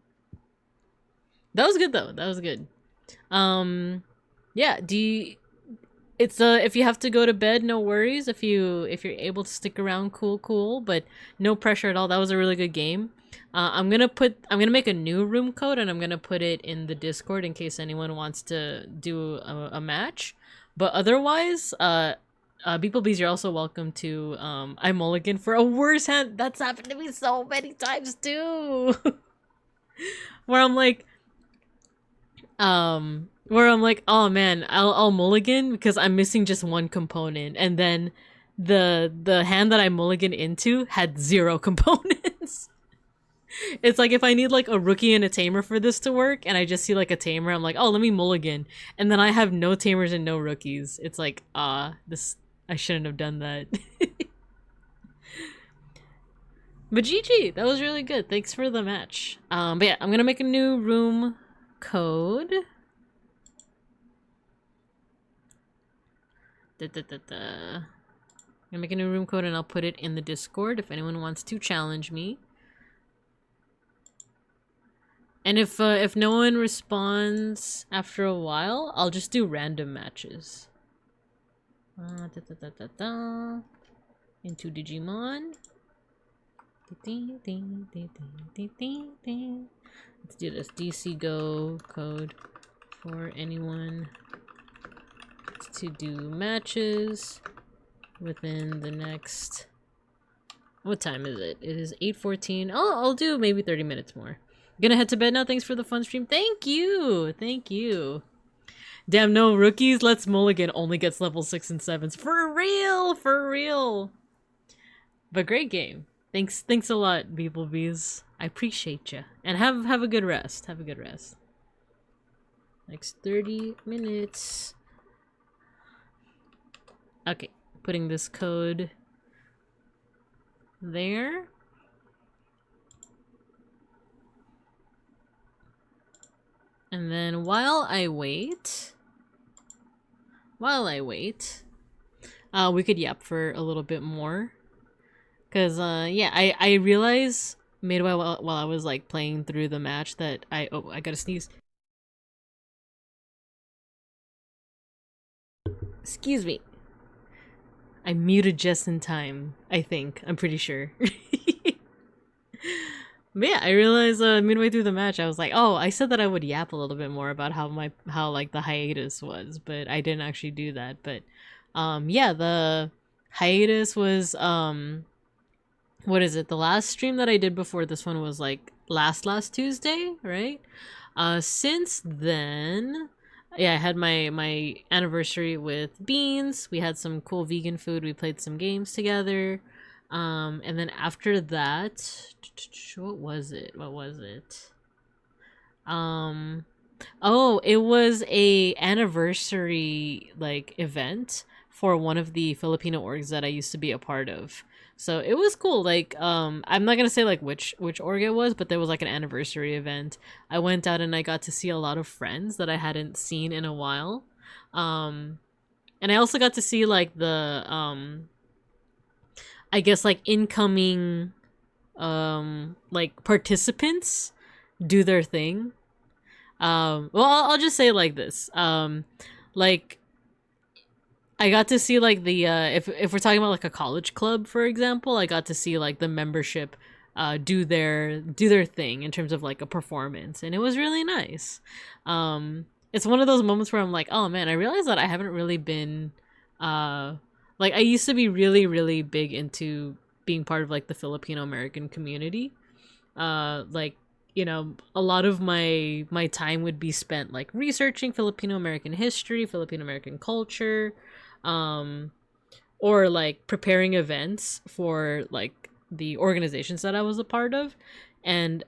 That was good though. That was good. Yeah, it's if you have to go to bed, no worries. If you're able to stick around, cool, but no pressure at all. That was a really good game. I'm gonna make a new room code and I'm gonna put it in the Discord in case anyone wants to do a match. But otherwise, beeplebees, you're also welcome to I mulligan for a worse hand. That's happened to me so many times too. Where I'm like, oh man, I'll mulligan because I'm missing just one component, and then the hand that I mulligan into had 0 components. It's like if I need like a rookie and a tamer for this to work, and I just see like a tamer, I'm like, oh, let me mulligan, and then I have no tamers and no rookies. It's like, this I shouldn't have done that. But GG, that was really good. Thanks for the match. But yeah, I'm gonna make a new room code. I'm gonna make a new room code and I'll put it in the Discord if anyone wants to challenge me. And if no one responds after a while, I'll just do random matches. Into Digimon. Let's do this. DCGO code for anyone to do matches within the next... What time is it? It is 8:14. Oh, I'll do maybe 30 minutes more. Gonna head to bed now. Thanks for the fun stream. Thank you. Thank you. Damn, no rookies. Let's mulligan only gets level 6 and 7s. For real. For real. But great game. Thanks a lot, beeplebees. I appreciate you. And have a good rest. Have a good rest. Next 30 minutes. Okay, putting this code there. And then while I wait, we could yap for a little bit more. Cause yeah, I realized midway while I was like playing through the match that I gotta sneeze. Excuse me. I muted just in time, I think. I'm pretty sure. But yeah, I realized midway through the match, I was like, oh, I said that I would yap a little bit more about how like the hiatus was, but I didn't actually do that. But yeah, the hiatus was what is it? The last stream that I did before this one was like last Tuesday, right? Since then, yeah, I had my anniversary with Beans. We had some cool vegan food. We played some games together. And then after that, what was it? Oh, it was a anniversary like event for one of the Filipino orgs that I used to be a part of. So it was cool. Like, I'm not gonna say like which org it was, but there was like an anniversary event. I went out and I got to see a lot of friends that I hadn't seen in a while. And I also got to see like the I guess like incoming like participants do their thing. Well, I'll just say it like this. Like I got to see like the if we're talking about like a college club, for example, I got to see like the membership do their thing in terms of like a performance, and it was really nice. It's one of those moments where I'm like, oh man, I realized that I haven't really been like I used to be really, really big into being part of like the Filipino American community. Like, you know, a lot of my time would be spent like researching Filipino American history, Filipino American culture, or like preparing events for like the organizations that I was a part of. And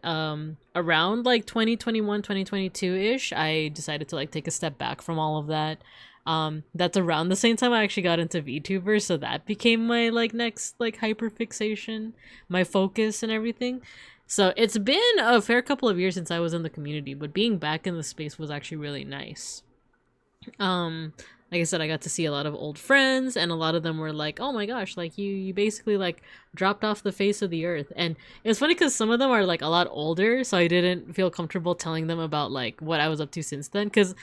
around like 2021, 2022-ish, I decided to like take a step back from all of that. That's around the same time I actually got into VTuber, so that became my like next like hyper fixation, my focus and everything. So it's been a fair couple of years since I was in the community, but being back in the space was actually really nice. Like I said, I got to see a lot of old friends, and a lot of them were like, oh my gosh, like you basically like dropped off the face of the earth. And it was funny because some of them are like a lot older, so I didn't feel comfortable telling them about like what I was up to since then, because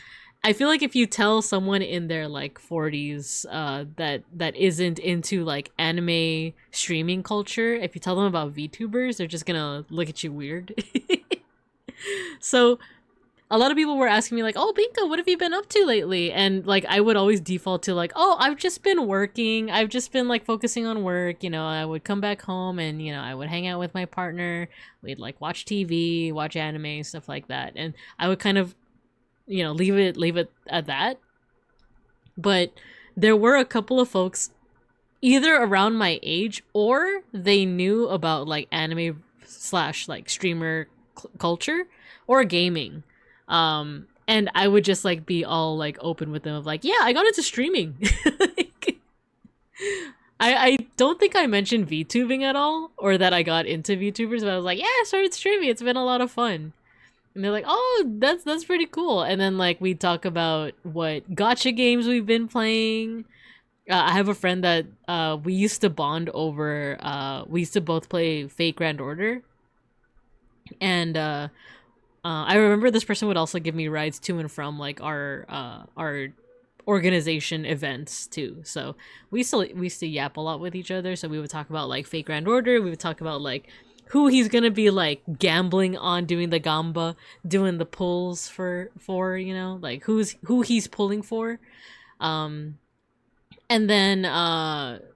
I feel like if you tell someone in their like 40s that isn't into like anime streaming culture, if you tell them about VTubers, they're just gonna look at you weird. So a lot of people were asking me like, oh, Binka, what have you been up to lately? And like I would always default to like, oh, I've just been working, I've just been like focusing on work. You know, I would come back home and, you know, I would hang out with my partner, we'd like watch TV, watch anime, stuff like that. And I would kind of, you know, leave it at that. But there were a couple of folks either around my age, or they knew about like anime slash like streamer culture or gaming. And I would just like be all like open with them of like, yeah, I got into streaming. Like, I don't think I mentioned VTubing at all, or that I got into VTubers, but I was like, yeah, I started streaming, it's been a lot of fun. And they're like, oh, that's pretty cool. And then like we talk about what gotcha games we've been playing. I have a friend that we used to bond over. We used to both play Fate Grand Order. And I remember this person would also give me rides to and from like our organization events too. So we used to yap a lot with each other. So we would talk about like Fate Grand Order. We would talk about like who he's gonna be like gambling on, doing the gamba, doing the pulls for, you know, like who he's pulling for. And then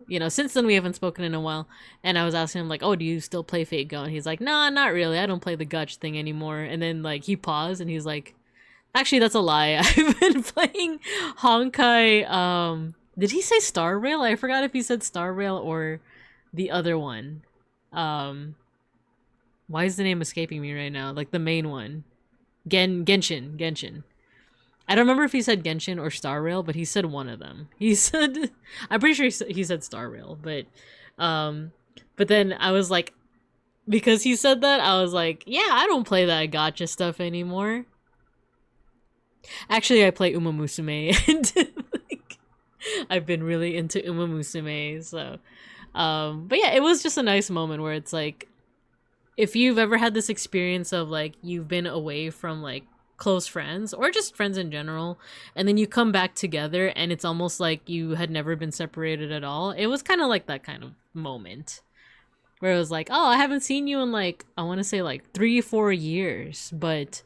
you know, since then we haven't spoken in a while, and I was asking him like, oh, do you still play Fate Go? And he's like, nah, not really, I don't play the gotch thing anymore. And then like he paused and he's like, actually that's a lie, I've been playing Honkai. Did he say Star Rail? I forgot if he said Star Rail or the other one. Why is the name escaping me right now? Like the main one. Genshin. I don't remember if he said Genshin or Star Rail, but he said one of them. He said, I'm pretty sure he said Star Rail, but then I was like, because he said that, I was like, yeah, I don't play that gotcha stuff anymore. Actually, I play Uma Musume, and like, I've been really into Uma Musume, so, but yeah, it was just a nice moment where it's like, if you've ever had this experience of like you've been away from like close friends or just friends in general, and then you come back together and it's almost like you had never been separated at all. It was kind of like that kind of moment where it was like, oh, I haven't seen you in like, I want to say like 3-4 years, but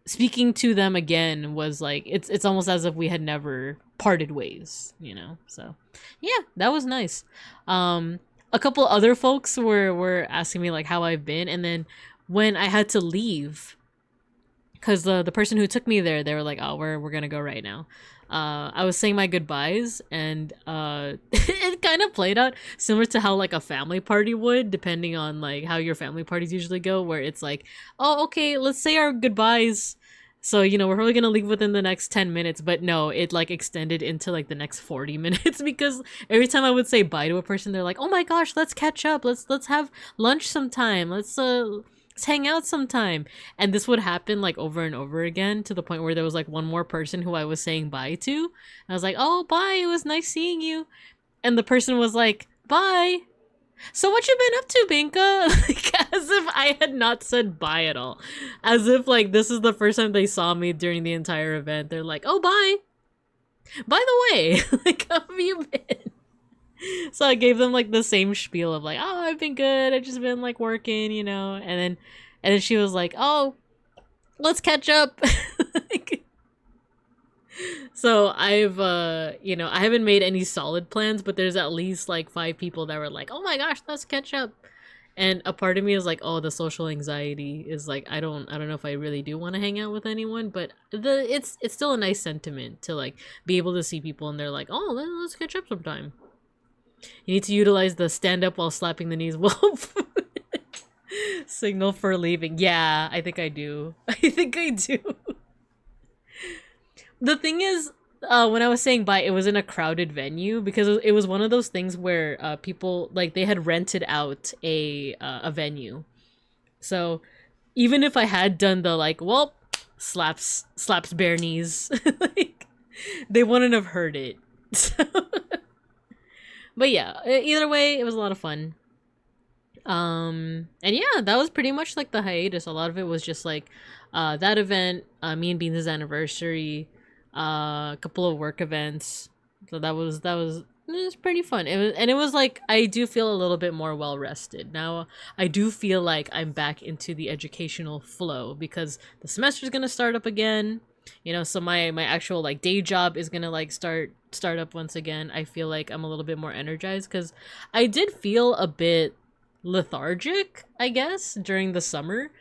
speaking to them again was like, it's almost as if we had never parted ways, you know? So yeah, that was nice. A couple other folks were asking me like how I've been, and then when I had to leave, because the person who took me there, they were like, oh, we're gonna go right now. I was saying my goodbyes, and it kind of played out similar to how like a family party would, depending on like how your family parties usually go, where it's like, oh, okay, let's say our goodbyes. So, you know, we're probably gonna leave within the next 10 minutes, but no, it like extended into like the next 40 minutes because every time I would say bye to a person, they're like, oh my gosh, let's catch up, let's have lunch sometime, let's hang out sometime. And this would happen like over and over again, to the point where there was like one more person who I was saying bye to, and I was like, oh, bye, it was nice seeing you. And the person was like, bye. So what you been up to, Binka? Like, as if I had not said bye at all. As if like this is the first time they saw me during the entire event. They're like, oh, bye. By the way, like, how have you been? So I gave them like the same spiel of like, oh, I've been good, I've just been like working, you know. And then she was like, oh, let's catch up. Like, so I've you know, I haven't made any solid plans, but there's at least like 5 people that were like, oh my gosh, let's catch up. And a part of me is like, oh, the social anxiety is like, I don't know if I really do want to hang out with anyone, but it's still a nice sentiment to like be able to see people and they're like, oh, let's catch up sometime. You need to utilize the stand up while slapping the knees wolf. Signal for leaving. Yeah, I think I do. I think I do. The thing is, when I was saying bye, it was in a crowded venue because it was one of those things where people like they had rented out a venue. So even if I had done the like, well, slaps bare knees, like they wouldn't have heard it. So but yeah, either way, it was a lot of fun. And yeah, that was pretty much like the hiatus. A lot of it was just like that event, me and Beans' anniversary, a couple of work events. So that was it was pretty fun. It was like I do feel a little bit more well rested. Now I do feel like I'm back into the educational flow because the semester's gonna start up again. You know, so my actual like day job is gonna like start up once again. I feel like I'm a little bit more energized because I did feel a bit lethargic, I guess, during the summer,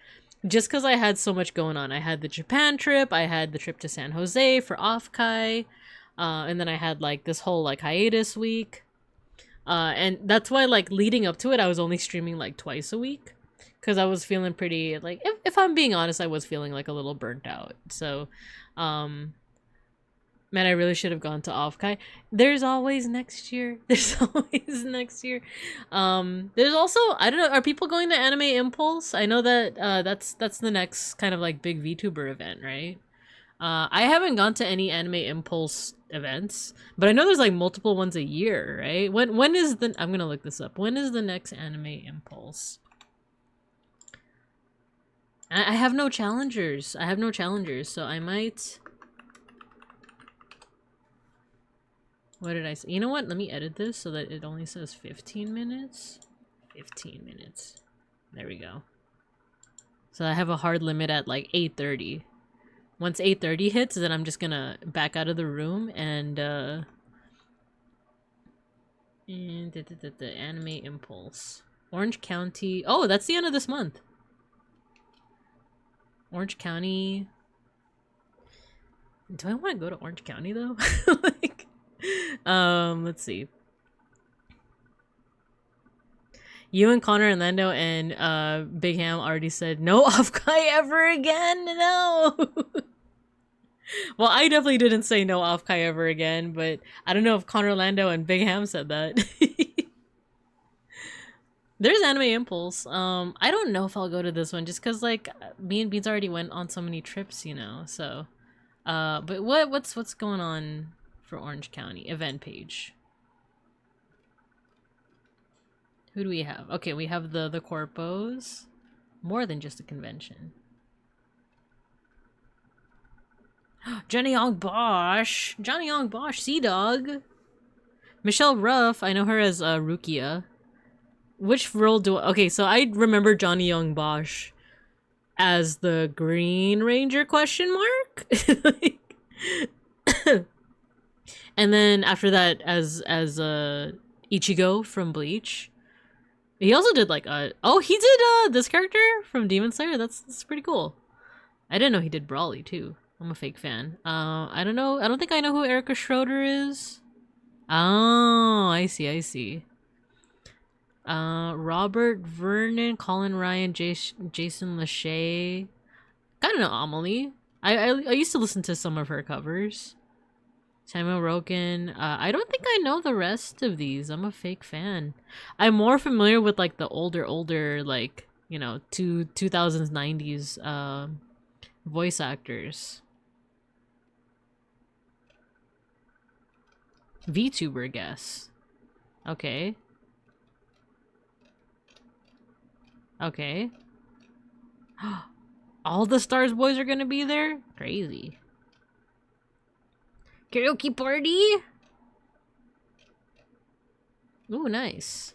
just because I had so much going on. I had the Japan trip, I had the trip to San Jose for Offkai, and then I had like this whole like hiatus week, and that's why like leading up to it, I was only streaming like twice a week because I was feeling pretty like if I'm being honest, I was feeling like a little burnt out. So, man, I really should have gone to Offkai. There's always next year. There's always next year. There's also, I don't know, are people going to Anime Impulse? I know that that's the next kind of like big VTuber event, right? I haven't gone to any Anime Impulse events, but I know there's like multiple ones a year, right? When is the I'm gonna look this up. When is the next Anime Impulse? I have no challengers. I have no challengers, so I might. What did I say? You know what? Let me edit this so that it only says 15 minutes. 15 minutes. There we go. So I have a hard limit at like 8:30. Once 8:30 hits, then I'm just gonna back out of the room and the Anime Impulse. Orange County. Oh, that's the end of this month. Orange County. Do I want to go to Orange County though? Like, let's see. You and Connor and Lando and Big Ham already said no Offkai ever again. No. Well, I definitely didn't say no Offkai ever again, but I don't know if Connor, Lando, and Big Ham said that. There's Anime Impulse. I don't know if I'll go to this one just because like me and Beans already went on so many trips, you know. So, but what's going on for Orange County event page? Who do we have? Okay, we have the corpos. More than just a convention. Johnny Young Bosch. Johnny Young Bosch. Sea Dog. Michelle Ruff. I know her as Rukia. Which role do I... Okay, so I remember Johnny Young Bosch as the Green Ranger question mark? And then after that as Ichigo from Bleach. He also did like oh, he did this character from Demon Slayer. That's pretty cool. I didn't know he did Brawly too. I'm a fake fan. I don't know. I don't think I know who Erica Schroeder is. Oh, I see. Robert Vernon, Colin Ryan, Jason Lachey. Kind of know Amelie. I used to listen to some of her covers. Samuel Roken. I don't think I know the rest of these. I'm a fake fan. I'm more familiar with like the older like, you know, 2000s 90s voice actors. VTuber guess. Okay. Okay. All the Stars boys are gonna be there? Crazy. Karaoke party? Ooh, nice.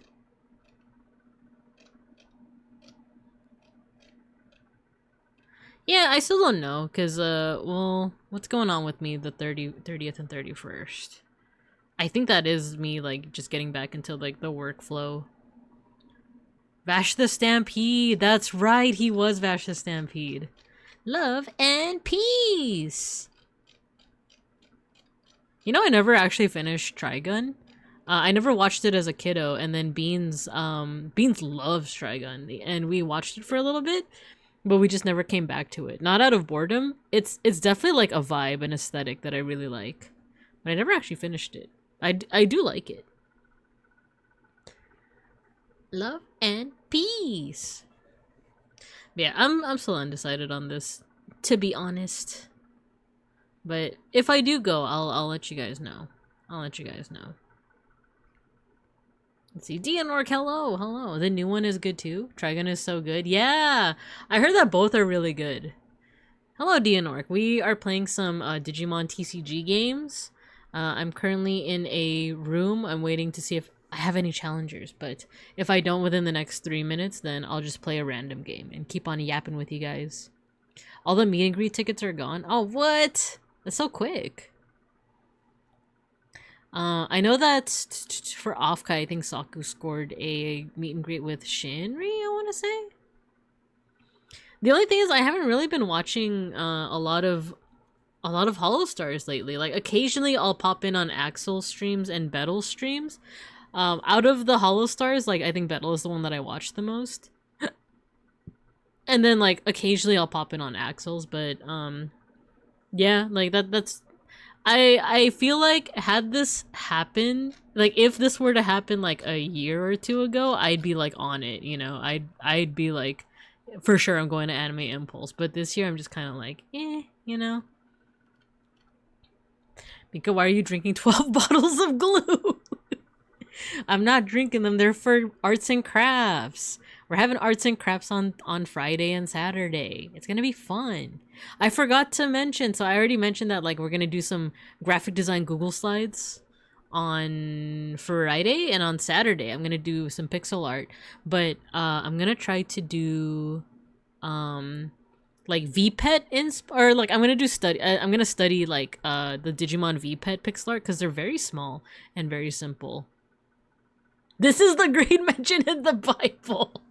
Yeah, I still don't know, because, well, what's going on with me the 30th and 31st? I think that is me, like, just getting back into, like, the workflow. Vash the Stampede! That's right, he was Vash the Stampede. Love and peace! You know, I never actually finished Trigun. I never watched it as a kiddo, and then Beans loves Trigun, and we watched it for a little bit, but we just never came back to it. Not out of boredom. It's definitely like a vibe and aesthetic that I really like, but I never actually finished it. I do like it. Love and peace. But yeah, I'm still undecided on this, to be honest. But if I do go, I'll let you guys know. I'll let you guys know. Let's see. Dianork, hello, hello. The new one is good too. Trigun is so good. Yeah, I heard that both are really good. Hello, Dianork. We are playing some Digimon TCG games. I'm currently in a room. I'm waiting to see if I have any challengers, but if I don't within the next 3 minutes, then I'll just play a random game and keep on yapping with you guys. All the meet and greet tickets are gone. Oh, what? That's so quick. I know that for Offkai, I think Saku scored a meet and greet with Shinri, I want to say. The only thing is I haven't really been watching a lot of Hollow Stars lately. Like, occasionally I'll pop in on Axel streams and Bettle's streams. Out of the Hollow Stars, like, I think Bettle is the one that I watch the most. And then, like, occasionally I'll pop in on Axel's, but, yeah, like, that's... I feel like had this happen, like if this were to happen like a year or two ago, I'd be like on it, you know. I'd be like, for sure I'm going to Anime Impulse, but this year I'm just kind of like, you know. Mika, why are you drinking 12 bottles of glue? I'm not drinking them, they're for arts and crafts. We're having arts and crafts on Friday and Saturday. It's gonna be fun. I forgot to mention, so I already mentioned that like we're gonna do some graphic design Google slides on Friday, and on Saturday I'm gonna do some pixel art. But I'm gonna try to do like VPET or like I'm gonna study like the Digimon VPET pixel art because they're very small and very simple. This is the grade mentioned in the Bible.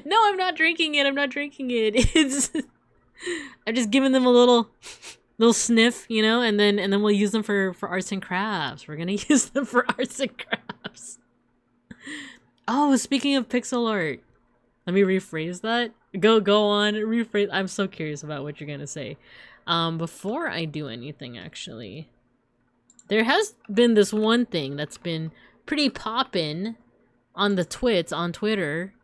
No, I'm not drinking it. I'm not drinking it. It's I'm just giving them a little sniff, you know, and then we'll use them for arts and crafts. We're gonna use them for arts and crafts. Oh, speaking of pixel art, let me rephrase that. Go on, rephrase. I'm so curious about what you're gonna say. Before I do anything, actually, there has been this one thing that's been pretty poppin' on the twits on Twitter.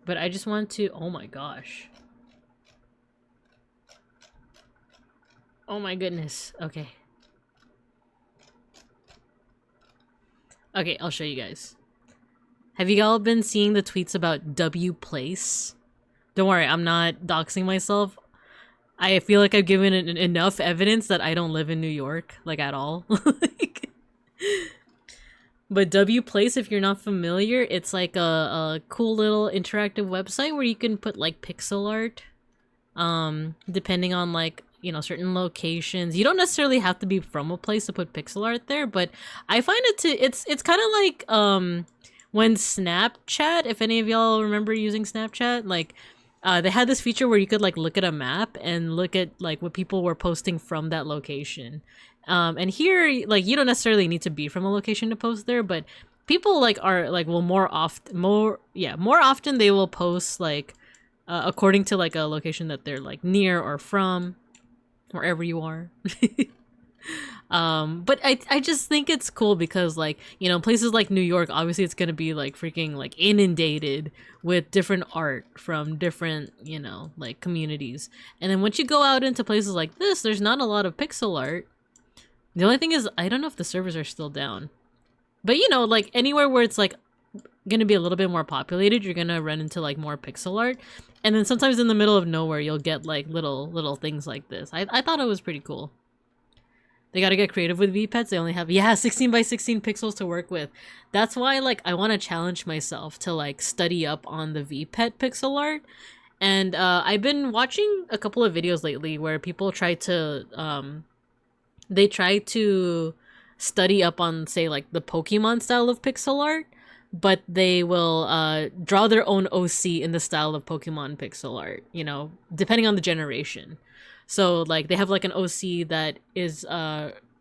But I just want to, oh my gosh. Oh my goodness. Okay. Okay, I'll show you guys. Have you all been seeing the tweets about W Place? Don't worry, I'm not doxing myself. I feel like I've given it enough evidence that I don't live in New York, like, at all. But W Place, if you're not familiar, it's like a cool little interactive website where you can put like pixel art, depending on like, you know, certain locations. You don't necessarily have to be from a place to put pixel art there, but I find it's kind of like when Snapchat, if any of y'all remember using Snapchat, like they had this feature where you could like look at a map and look at like what people were posting from that location. And here, like, you don't necessarily need to be from a location to post there, but people like are like will more often they will post like according to like a location that they're like near or from, wherever you are. But I just think it's cool because, like, you know, places like New York, obviously it's gonna be like freaking like inundated with different art from different, you know, like communities. And then once you go out into places like this, there's not a lot of pixel art. The only thing is, I don't know if the servers are still down. But, you know, like, anywhere where it's, like, gonna be a little bit more populated, you're gonna run into, like, more pixel art. And then sometimes in the middle of nowhere, you'll get, like, little things like this. I thought it was pretty cool. They gotta get creative with VPETs. They only have, 16 by 16 pixels to work with. That's why, like, I want to challenge myself to, like, study up on the VPET pixel art. And I've been watching a couple of videos lately where people try to... they try to study up on, say, like, the Pokemon style of pixel art, but they will draw their own OC in the style of Pokemon pixel art, you know, depending on the generation. So like they have like an OC that is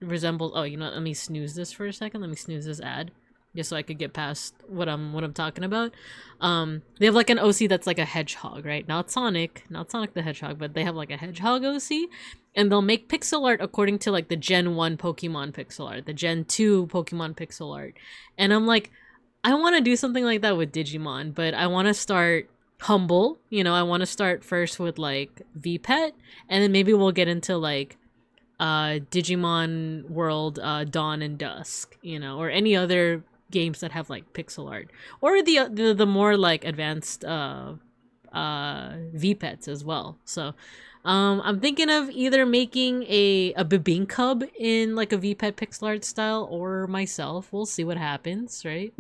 resembles, oh, you know, let me snooze this for a second. Let me snooze this ad just so I could get past what I'm talking about. They have like an OC that's like a hedgehog, right? Not Sonic the Hedgehog, but they have like a hedgehog OC, and they'll make pixel art according to like the Gen 1 Pokemon pixel art, the Gen 2 Pokemon pixel art. And I'm like, I want to do something like that with Digimon, but I want to start humble, you know. I want to start first with like VPet, and then maybe we'll get into like Digimon World Dawn and Dusk, you know, or any other games that have like pixel art, or the more like advanced VPets as well. So I'm thinking of either making a Bibinkub in like a VPet pixel art style, or myself. We'll see what happens, right?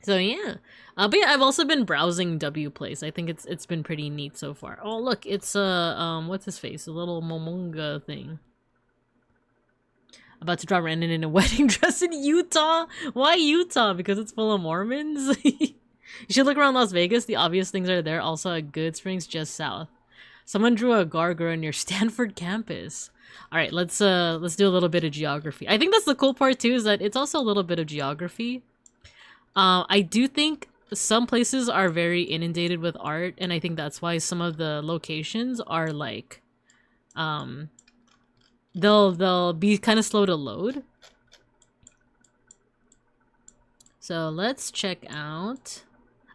So yeah. But yeah, I've also been browsing Wplace. I think it's been pretty neat so far. Oh look, it's what's his face? A little Momonga thing. About to draw Brandon in a wedding dress in Utah? Why Utah? Because it's full of Mormons? You should look around Las Vegas. The obvious things are there. Also at Good Springs just south. Someone drew a gargoyle near Stanford campus. Alright, let's do a little bit of geography. I think that's the cool part too, is that it's also a little bit of geography. I do think some places are very inundated with art, and I think that's why some of the locations are like they'll be kind of slow to load. So let's check out.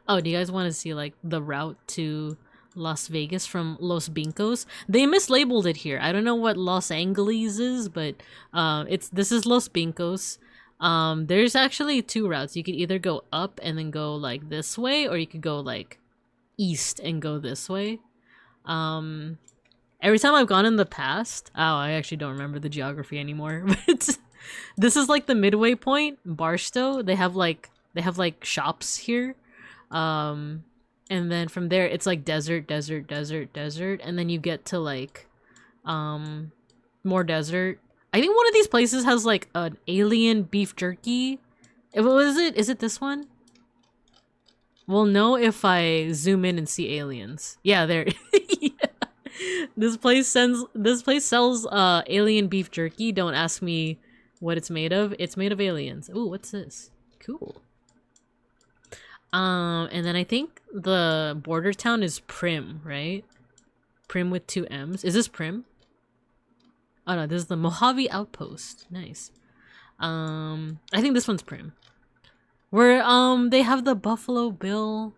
Oh, do you guys want to see like the route to Las Vegas from Los Bincos? They mislabeled it here. I don't know what Los Angeles is, but this is Los Bincos. There's actually two routes. You could either go up and then go like this way, or you could go like east and go this way. Every time I've gone in the past, I actually don't remember the geography anymore, but this is like the midway point, Barstow. They have like shops here. And then from there it's like desert, and then you get to like more desert. I think one of these places has like an alien beef jerky. What is it? Is it this one? We'll know if I zoom in and see aliens. Yeah, there. Yeah. This place sells alien beef jerky. Don't ask me what it's made of. It's made of aliens. Ooh, what's this? Cool. And then I think the border town is Prim, right? Prim with 2 M's. Is this Prim? Oh no, this is the Mojave Outpost. Nice. I think this one's Prim. Where they have the Buffalo Bill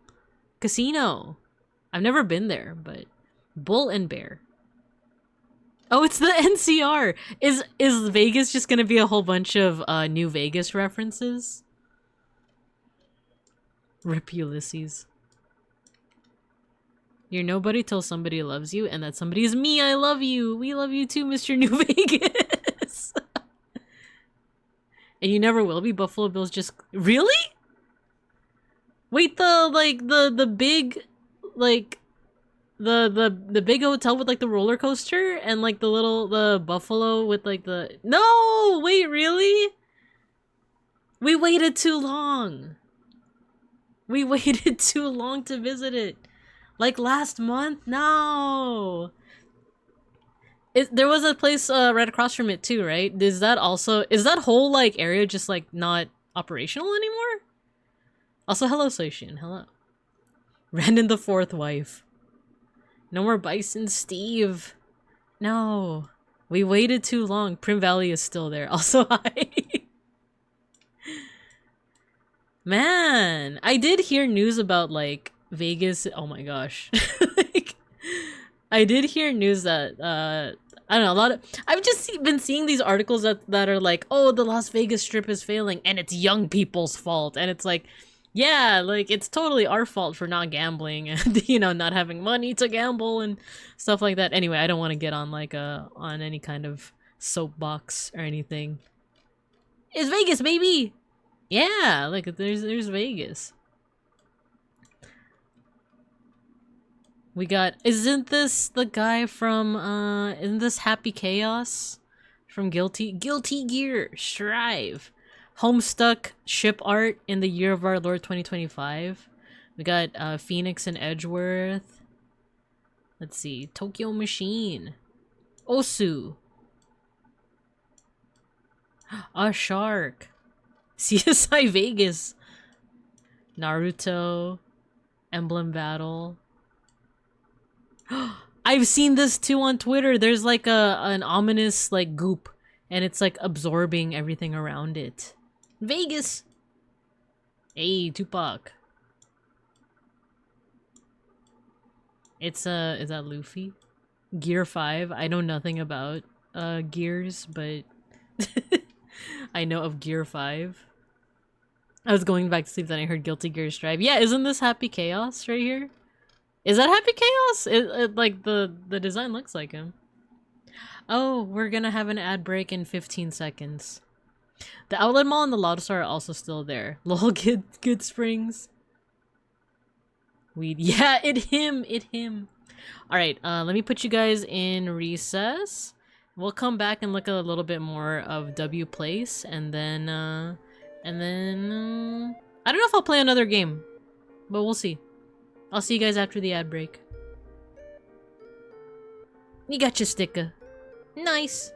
Casino. I've never been there, but Bull and Bear. Oh, it's the NCR. Is Vegas just gonna be a whole bunch of New Vegas references? Rip Ulysses. You're nobody till somebody loves you, and that somebody is me. I love you. We love you too, Mr. New Vegas. And you never will be. Buffalo Bill's just really? Wait, the big, like the big hotel with like the roller coaster and like the buffalo with like the no wait really? We waited too long. We waited too long to visit it. Like last month? No. There was a place right across from it too, right? Is that whole like area just like not operational anymore? Also, hello Soyshin, hello. Brandon the 4th wife. No more Bison Steve. No. We waited too long. Prim Valley is still there. Also, hi. Man, I did hear news about like Vegas. Oh my gosh. Like, I did hear news that I don't know, I've just been seeing these articles that are like, oh, the Las Vegas Strip is failing and it's young people's fault. And it's like, yeah, like it's totally our fault for not gambling and, you know, not having money to gamble and stuff like that. Anyway, I don't want to get on like on any kind of soapbox or anything. It's Vegas, baby. Yeah, like there's Vegas. We got, isn't this the guy from isn't this Happy Chaos from Guilty Gear? Strive. Homestuck ship art in the year of our Lord 2025. We got Phoenix and Edgeworth. Let's see. Tokyo Machine. Osu. A shark. CSI Vegas. Naruto. Emblem Battle. I've seen this too on Twitter. There's like an ominous like goop and it's like absorbing everything around it. Vegas. Hey, Tupac. It's is that Luffy? Gear 5. I know nothing about gears, but I know of Gear 5. I was going back to sleep, then I heard Guilty Gear Strive. Yeah, isn't this Happy Chaos right here? Is that Happy Chaos? It like the design looks like him. Oh, we're gonna have an ad break in 15 seconds. The Outlet Mall and the Loud Star are also still there. Lol, good springs. Weed. Yeah, it him. Alright, let me put you guys in recess. We'll come back and look at a little bit more of W Place, and then I don't know if I'll play another game, but we'll see. I'll see you guys after the ad break. You got your sticker. Nice.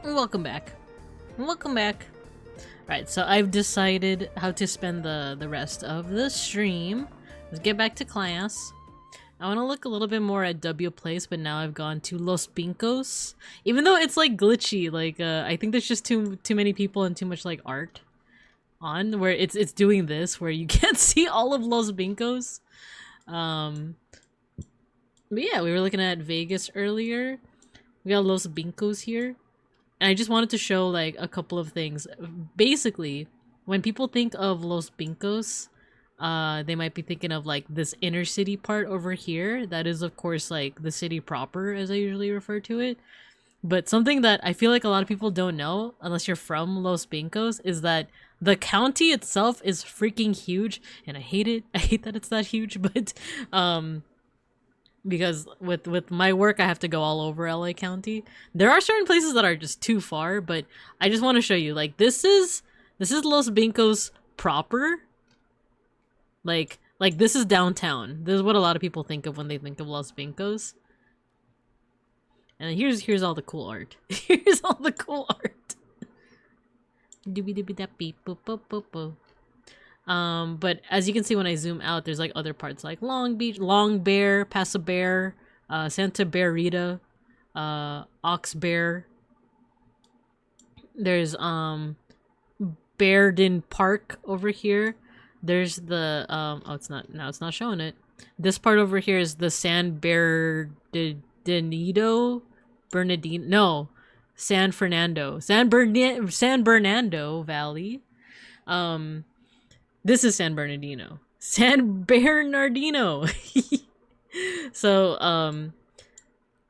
Welcome back. Welcome back. Alright, so I've decided how to spend the rest of the stream. Let's get back to class. I want to look a little bit more at W Place, but now I've gone to Los Pincos. Even though it's like glitchy, like I think there's just too many people and too much like art on where it's doing this where you can't see all of Los Pincos. But yeah, we were looking at Vegas earlier. We got Los Pincos here. And I just wanted to show like a couple of things. Basically, when people think of Los Pincos, they might be thinking of like this inner city part over here. That is of course like the city proper, as I usually refer to it. But something that I feel like a lot of people don't know, unless you're from Los Pincos, is that the county itself is freaking huge. And I hate it. I hate that it's that huge, but because with my work I have to go all over LA County. There are certain places that are just too far, but I just want to show you like this is Los Pincos proper. Like this is downtown. This is what a lot of people think of when they think of Los Pincos. And here's all the cool art. Here's all the cool art. But as you can see when I zoom out, there's like other parts like Long Beach, Long Bear, Paso Bear, Santa Barita, Ox Bear. There's Bearden Park over here. There's the oh, it's not showing it. This part over here is the San Bernardino San Bernardino Valley. This is San Bernardino. San Bernardino. So,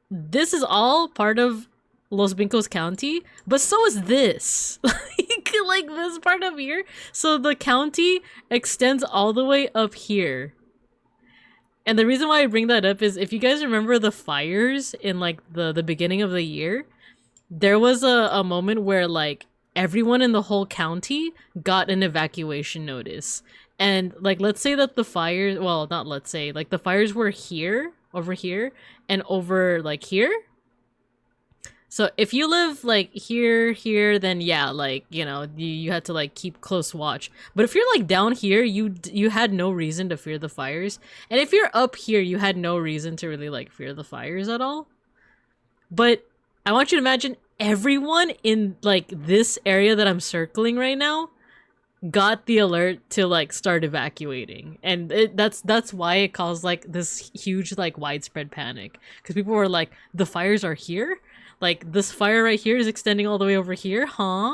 this is all part of Los Pincos County, but so is this. like this part up here. So the county extends all the way up here. And the reason why I bring that up is if you guys remember the fires in like the beginning of the year, there was a moment where like everyone in the whole county got an evacuation notice. And like let's say that the fires, well, not let's say, like the fires were here, over here, and over like here. So if you live like here, then yeah, like, you know, you had to like keep close watch. But if you're like down here, you had no reason to fear the fires. And if you're up here, you had no reason to really like fear the fires at all. But I want you to imagine everyone in like this area that I'm circling right now got the alert to like start evacuating. And that's why it caused like this huge like widespread panic. Because people were like, the fires are here? Like, this fire right here is extending all the way over here, huh?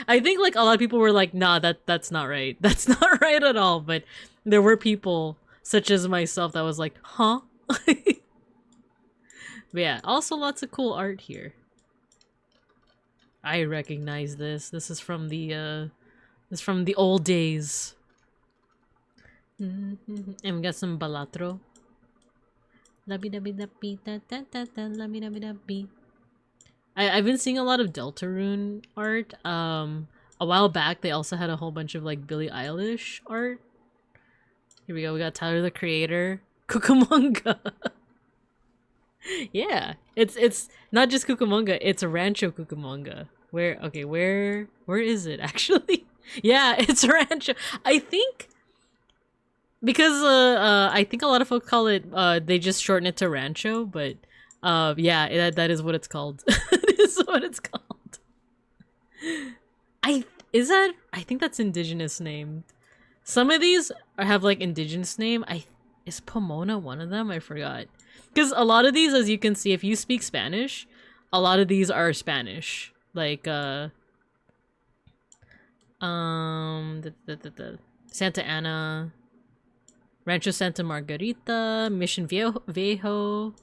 I think, like, a lot of people were like, nah, that's not right. That's not right at all. But there were people, such as myself, that was like, huh? But yeah, also lots of cool art here. I recognize this. This is from the old days. And we got some balatro. I've been seeing a lot of Deltarune art. A while back they also had a whole bunch of like Billie Eilish art. Here we go, we got Tyler the Creator, Cucamonga. Yeah, it's not just Cucamonga, it's Rancho Cucamonga. Where is it actually? Yeah, it's Rancho. I think because I think a lot of folks call it they just shorten it to Rancho, but yeah, that is what it's called. That is what it's called. I think that's indigenous named. Some of these have like indigenous name. Is Pomona one of them? I forgot. Because a lot of these, as you can see, if you speak Spanish, a lot of these are Spanish. Like Santa Ana, Rancho Santa Margarita, Mission Viejo.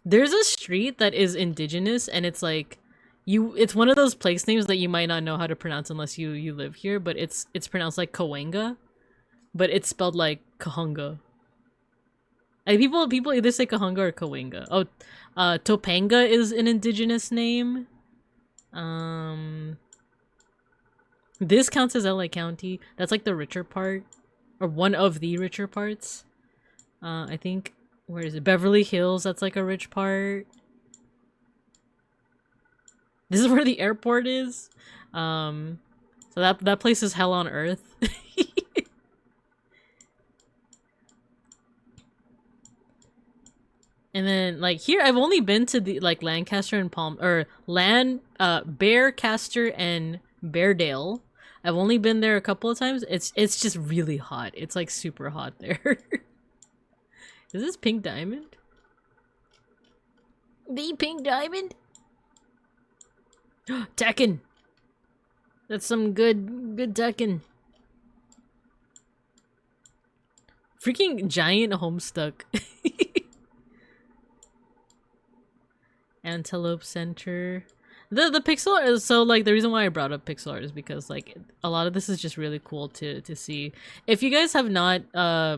There's a street that is indigenous, and it's like it's one of those place names that you might not know how to pronounce unless you live here, but it's pronounced like Cahuenga, but it's spelled like Kahunga. Like people either say Kahunga or Cahuenga. Oh, Topanga is an indigenous name. This counts as LA County. That's like the richer part, or one of the richer parts. I think, where is it? Beverly Hills, that's like a rich part. This is where the airport is. So that place is hell on earth. And then like here, I've only been to the like Lancaster and Bearcaster and Beardale. I've only been there a couple of times. It's just really hot. It's like super hot there. Is this Pink Diamond? The Pink Diamond? Tekken! That's some good Tekken. Freaking giant Homestuck. Antelope Center. The pixel art is so like the reason why I brought up pixel art is because like a lot of this is just really cool to see. If you guys have not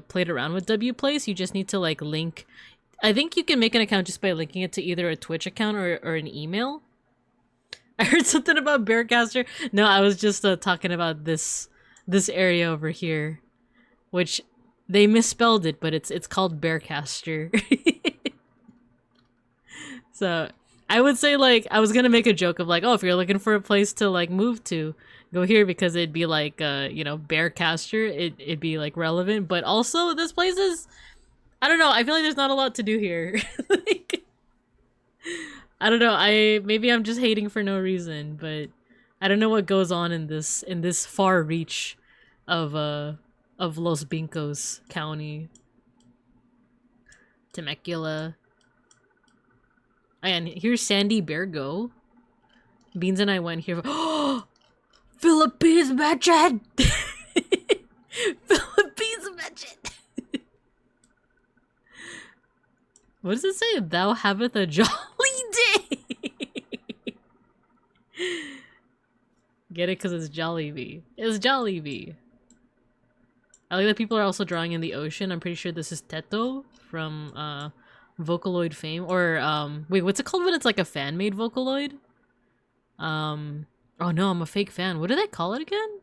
played around with WPlace, you just need to like link. I think you can make an account just by linking it to either a Twitch account or an email. I heard something about Bearcaster. No, I was just talking about this area over here, which they misspelled it, but it's called Bearcaster. So I would say like I was gonna make a joke of like, oh, if you're looking for a place to like move to, go here because it'd be like you know, Bearcaster. It'd be like relevant, but also this place is, I don't know. I feel like there's not a lot to do here. Like, I don't know. Maybe I'm just hating for no reason, but I don't know what goes on in this far reach of Los Bincos County, Temecula. And here's Sandy Beargo. Beans and I went here. Oh, Philippines mention. Philippines mention. What does it say? Thou haveth a jolly day. Get it? Because it's Jollibee. It's Jollibee. I like that people are also drawing in the ocean. I'm pretty sure this is Teto from Vocaloid fame. Or wait, what's it called when it's like a fan-made Vocaloid? Oh no, I'm a fake fan. What do they call it again?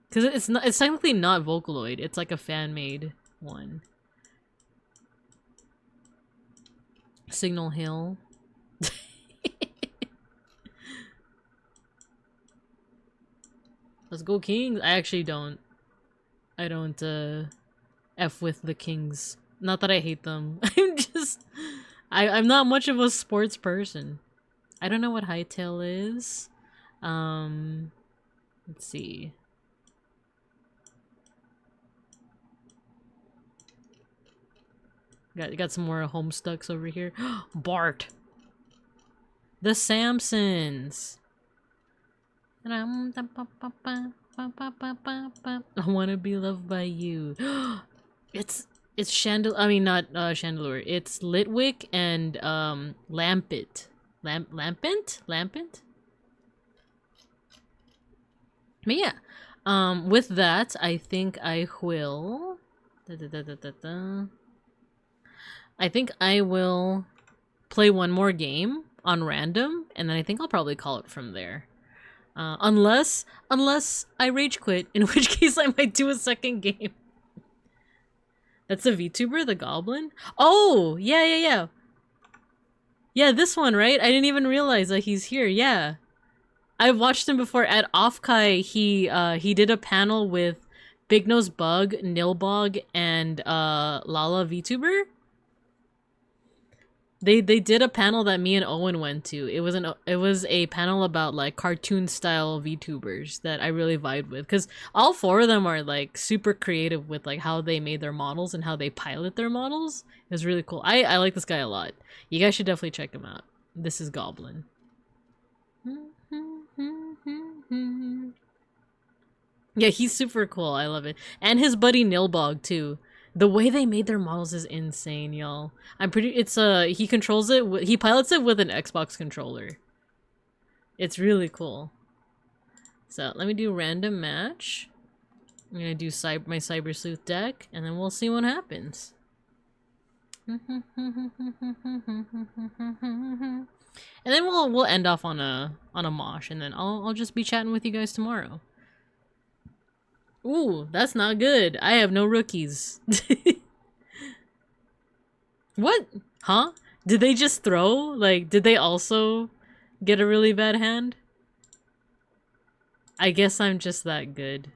Because it's technically not Vocaloid. It's like a fan-made one. Signal Hill. Let's go Kings. I actually don't. I don't F with the Kings. Not that I hate them. I'm not much of a sports person. I don't know what Hightail is. Let's see. Got some more Homestucks over here. Bart. The Samsons. I wanna be loved by you. It's Chandelier. I mean, not Chandelier. It's Litwick and Lampent. Lampent. But yeah, with that, I think I will. I think I will play one more game on random, and then I think I'll probably call it from there. Unless I rage quit, in which case I might do a second game. That's the VTuber, the Goblin? Oh, yeah. Yeah, this one, right? I didn't even realize that he's here, yeah. I've watched him before at Offkai. He did a panel with Big Nose Bug, Nilbog, and Lala VTuber. They did a panel that me and Owen went to. It was a panel about like cartoon style VTubers that I really vibed with, because all four of them are like super creative with like how they made their models and how they pilot their models. It was really cool. I like this guy a lot. You guys should definitely check him out. This is Goblin. Yeah, he's super cool. I love it. And his buddy Nilbog too. The way they made their models is insane, y'all. He controls it, he pilots it with an Xbox controller. It's really cool. So, let me do random match. I'm gonna do my Cyber Sleuth deck, and then we'll see what happens. And then we'll end off on a mosh, and then I'll just be chatting with you guys tomorrow. Ooh, that's not good. I have no rookies. What? Huh? Did they just throw? Like, did they also get a really bad hand? I guess I'm just that good.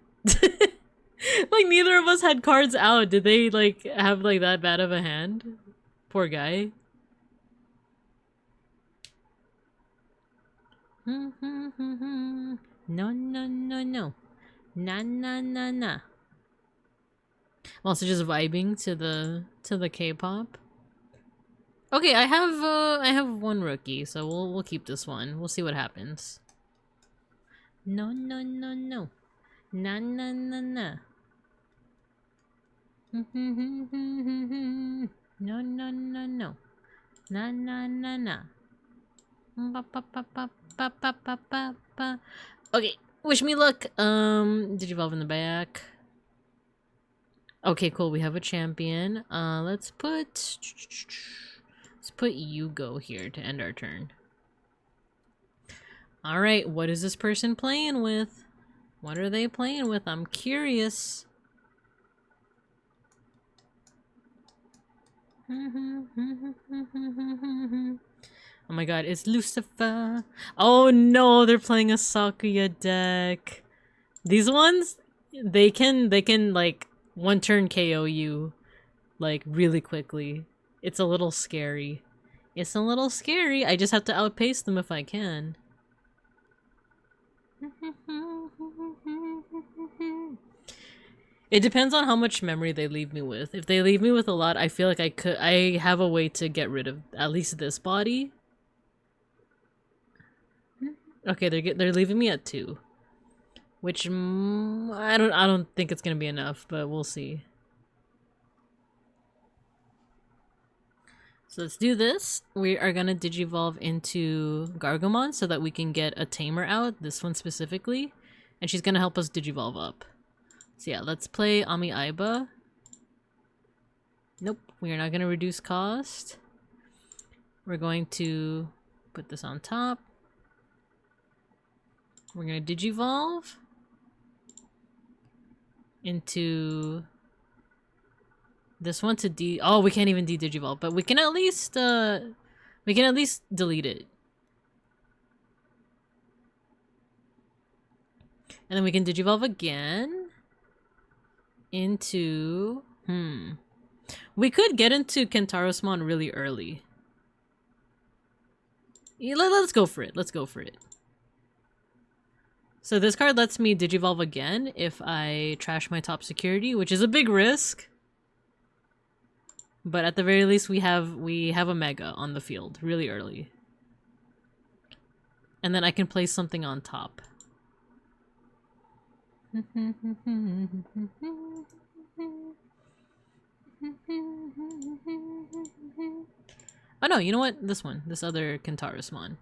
Like, neither of us had cards out. Did they, like, have, like, that bad of a hand? Poor guy. No, no, no, no. Na, na, na, na. I'm also just vibing to the K-pop. Okay, I have one rookie, so we'll keep this one. We'll see what happens. No, no, no, no. Na, na, na, na. No, no, no, no. Na, na, na, na. Ba, ba, ba, ba, ba, ba, ba, ba, ba. Okay, wish me luck. Digivolve in the back. Okay, cool. We have a champion. Let's put Yugo here to end our turn. All right, what is this person playing with? What are they playing with? I'm curious. Oh my god, it's Lucifer. Oh no, they're playing a Sakuya deck. These ones, they can like one turn KO you like really quickly. It's a little scary. It's a little scary. I just have to outpace them if I can. It depends on how much memory they leave me with. If they leave me with a lot, I feel like I have a way to get rid of at least this body. Okay, they're leaving me at 2. Which I don't think it's going to be enough, but we'll see. So let's do this. We are going to digivolve into Gargomon so that we can get a tamer out, this one specifically, and she's going to help us digivolve up. So yeah, let's play Ami Aiba. Nope, we are not going to reduce cost. We're going to put this on top. We're going to digivolve into this one to D. Oh, we can't even de-digivolve, but we can at least delete it. And then we can digivolve again into we could get into Kentaro'smon really early. Yeah, let's go for it. Let's go for it. So this card lets me digivolve again if I trash my top security, which is a big risk. But at the very least, we have a Mega on the field really early. And then I can place something on top. Oh no, you know what? This one. This other Kentaro'smon.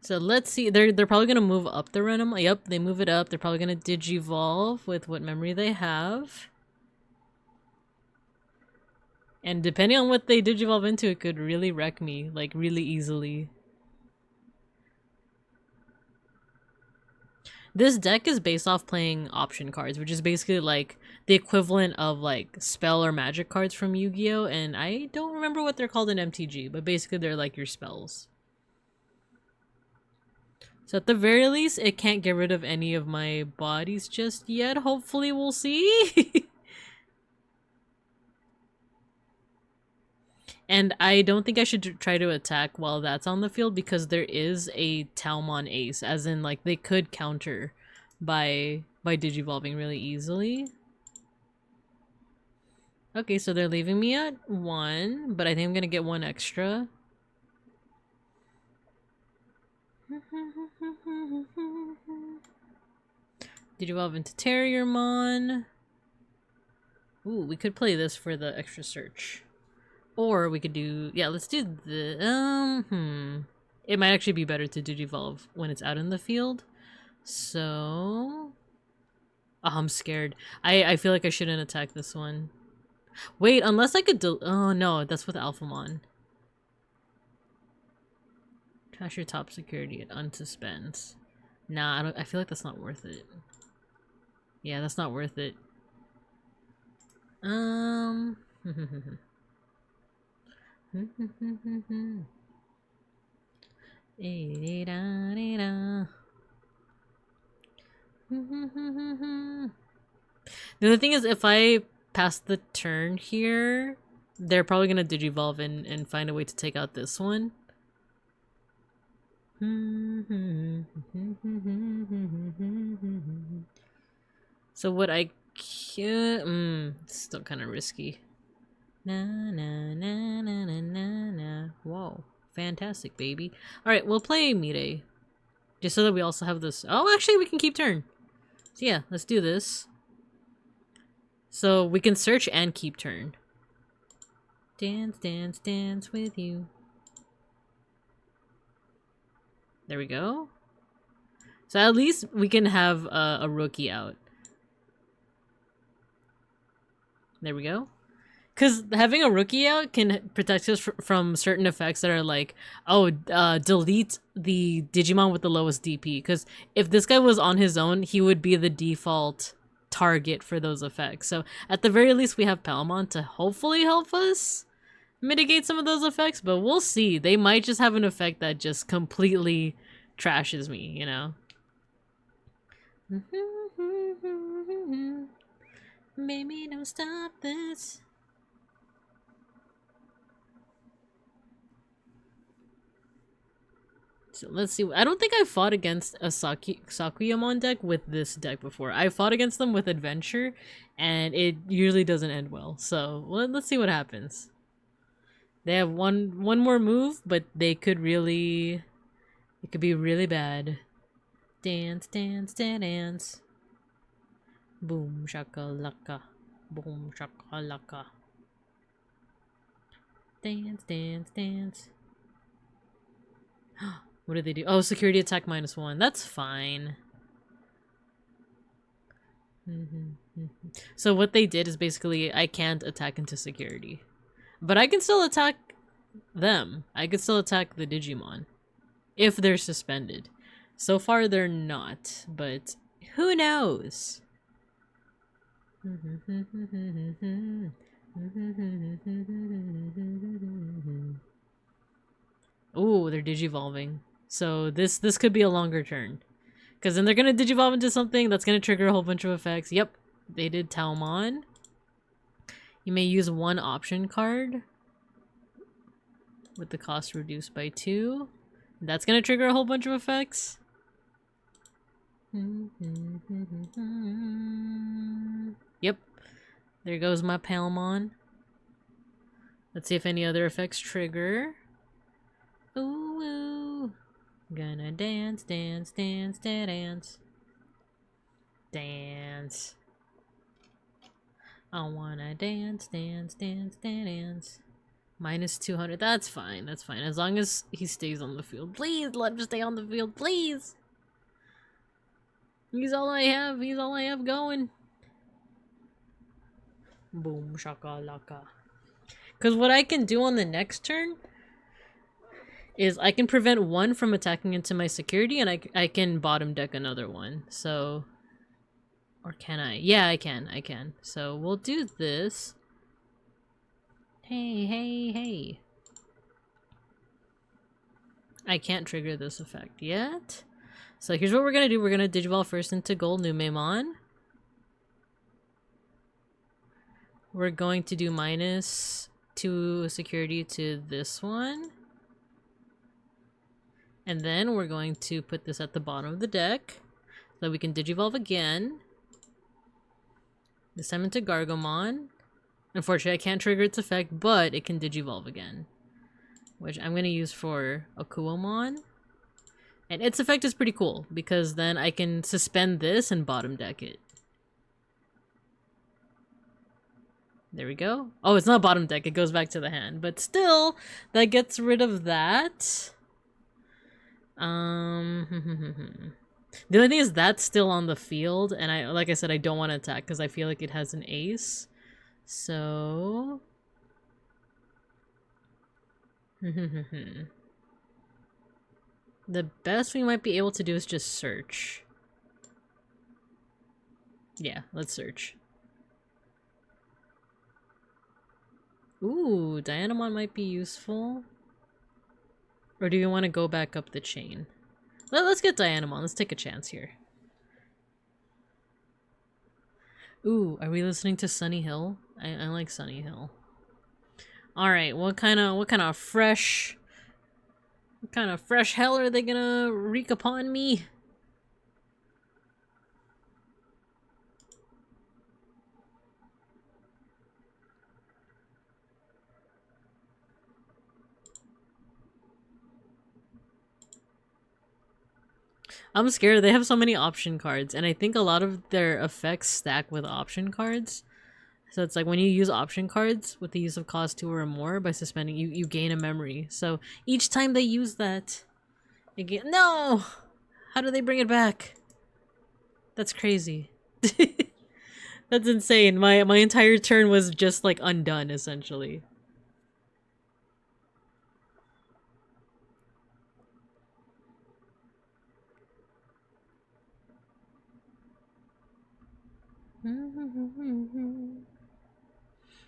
So let's see. They're probably gonna move up the Renum. Yep, they move it up. They're probably gonna digivolve with what memory they have. And depending on what they digivolve into, it could really wreck me, like really easily. This deck is based off playing option cards, which is basically like the equivalent of like spell or magic cards from Yu-Gi-Oh! And I don't remember what they're called in MTG, but basically they're like your spells. So at the very least, it can't get rid of any of my bodies just yet. Hopefully we'll see. And I don't think I should try to attack while that's on the field because there is a Talmon Ace, as in like they could counter by digivolving really easily. Okay, so they're leaving me at 1, but I think I'm gonna get 1 extra. Digivolve into Terriermon. Ooh, we could play this for the extra search. Or we could do... Yeah, let's do the... It might actually be better to digivolve when it's out in the field. So... Oh, I'm scared. I feel like I shouldn't attack this one. Wait, unless I could oh no, that's with Alphamon. Trash your top security at unsuspense. Nah, I feel like that's not worth it. Yeah, that's not worth it. The other thing is, if I pass the turn here, they're probably gonna digivolve and find a way to take out this one. So what I can... it's still kind of risky. Na na na na na na na. Whoa. Fantastic, baby. Alright, we'll play Mirei. Just so that we also have this... Oh, actually, we can keep turn. So yeah, let's do this. So we can search and keep turn. Dance, dance, dance with you. There we go. So at least we can have a rookie out. There we go. Because having a rookie out can protect us from certain effects that are like, oh, delete the Digimon with the lowest DP. Because if this guy was on his own, he would be the default target for those effects. So at the very least, we have Palmon to hopefully help us mitigate some of those effects. But we'll see. They might just have an effect that just completely trashes me, you know? Baby, don't stop this. So let's see. I don't think I fought against a Sakuyamon deck with this deck before. I fought against them with Adventure, and it usually doesn't end well. So let's see what happens. They have one more move, but they could really... It could be really bad. Dance, dance, dance. Boom shakalaka. Boom shakalaka. Dance, dance, dance. What did they do? Oh, security attack -1. That's fine. So what they did is basically I can't attack into security. But I can still attack them. I can still attack the Digimon. If they're suspended. So far they're not, but who knows? Oh, they're digivolving. So this could be a longer turn. Because then they're going to digivolve into something that's going to trigger a whole bunch of effects. Yep, they did Talmon. You may use one option card with the cost reduced by 2. That's going to trigger a whole bunch of effects. Yep, there goes my Palmon. Let's see if any other effects trigger. Ooh, ooh. Gonna dance, dance, dance, dance. Dance. I wanna dance, dance, dance, dance. -200. That's fine. That's fine. As long as he stays on the field. Please let him stay on the field. Please. He's all I have. He's all I have going. Boom shakalaka. Because what I can do on the next turn is I can prevent one from attacking into my security, and I can bottom deck another one. So, or can I? Yeah, I can. So we'll do this. Hey, hey, hey. I can't trigger this effect yet. So here's what we're gonna do. We're gonna digivolve first into Gold Numemon. We're going to do -2 security to this one. And then we're going to put this at the bottom of the deck so that we can digivolve again. This time into Gargomon. Unfortunately, I can't trigger its effect, but it can digivolve again. Which I'm going to use for Akuomon. And its effect is pretty cool, because then I can suspend this and bottom deck it. There we go. Oh, it's not bottom deck, it goes back to the hand. But still, that gets rid of that. The only thing is that's still on the field, and like I said, I don't want to attack because I feel like it has an ace. So the best we might be able to do is just search. Yeah, let's search. Ooh, Dianamon might be useful. Or do you want to go back up the chain? Let's get Dianamon. Let's take a chance here. Ooh, are we listening to Sunny Hill? I like Sunny Hill. All right, what kind of fresh hell are they gonna wreak upon me? I'm scared. They have so many option cards, and I think a lot of their effects stack with option cards. So it's like when you use option cards with the use of cost 2 or more by suspending, you gain a memory. So each time they use that, you get— No! How do they bring it back? That's crazy. That's insane. My entire turn was just like undone, essentially.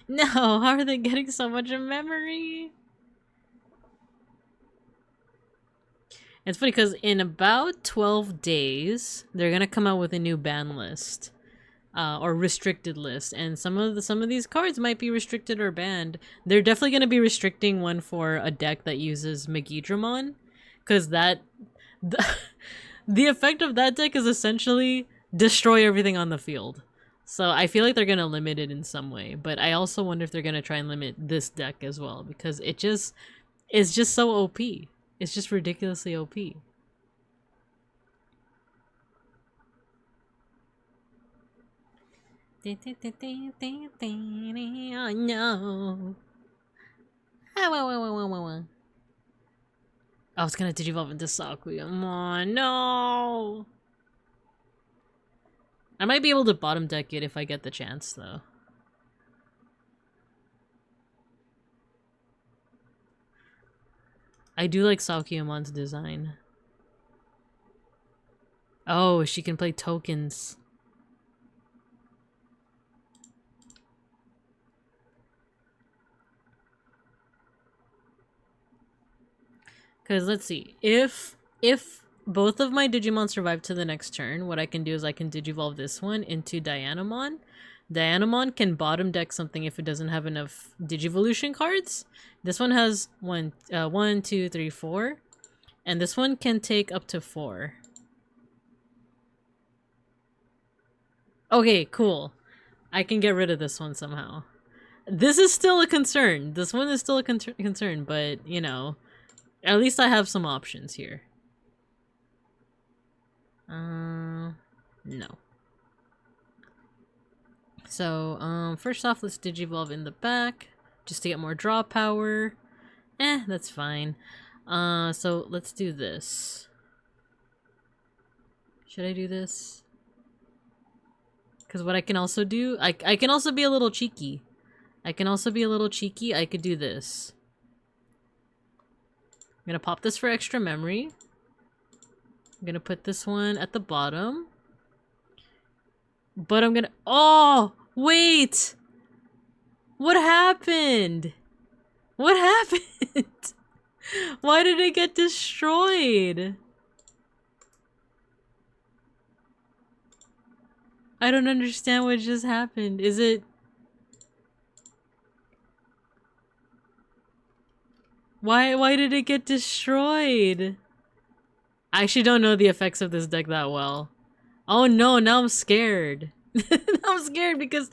No, how are they getting so much memory? It's funny because in about 12 days, they're gonna come out with a new ban list. Or restricted list, and some of these cards might be restricted or banned. They're definitely gonna be restricting one for a deck that uses MixItUp, because the effect of that deck is essentially destroy everything on the field. So I feel like they're gonna limit it in some way, but I also wonder if they're gonna try and limit this deck as well, because it's just so OP. It's just ridiculously OP. Oh no. I was gonna digivolve into Sakuya. Oh no. I might be able to bottom deck it if I get the chance, though. I do like Sakuyamon's design. Oh, she can play tokens. Because let's see, if both of my Digimon survive to the next turn, what I can do is I can digivolve this one into Dianamon. Dianamon can bottom deck something if it doesn't have enough Digivolution cards. This one has 1, 2, 3, 4. And this one can take up to 4. Okay, cool. I can get rid of this one somehow. This is still a concern. This one is still a concern, but, you know, at least I have some options here. No. So, first off, let's digivolve in the back, just to get more draw power. That's fine. So let's do this. Should I do this? Because what I can also do, I can also be a little cheeky. I could do this. I'm gonna pop this for extra memory. I'm gonna put this one at the bottom. But I'm gonna— Oh! Wait! What happened? What happened? Why did it get destroyed? I don't understand what just happened. Is it— Why did it get destroyed? I actually don't know the effects of this deck that well. Oh no, now I'm scared. Now I'm scared because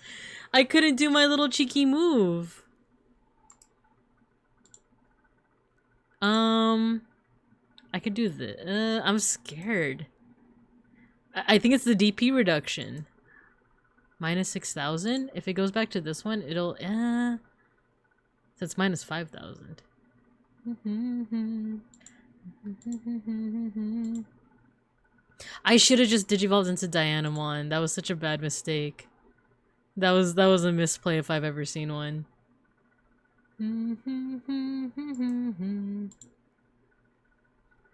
I couldn't do my little cheeky move. I could do this. I'm scared. I think it's the DP reduction. Minus 6,000. If it goes back to this one, it'll so it's minus 5,000. I should have just digivolved into Dianamon. That was such a bad mistake. That was a misplay if I've ever seen one.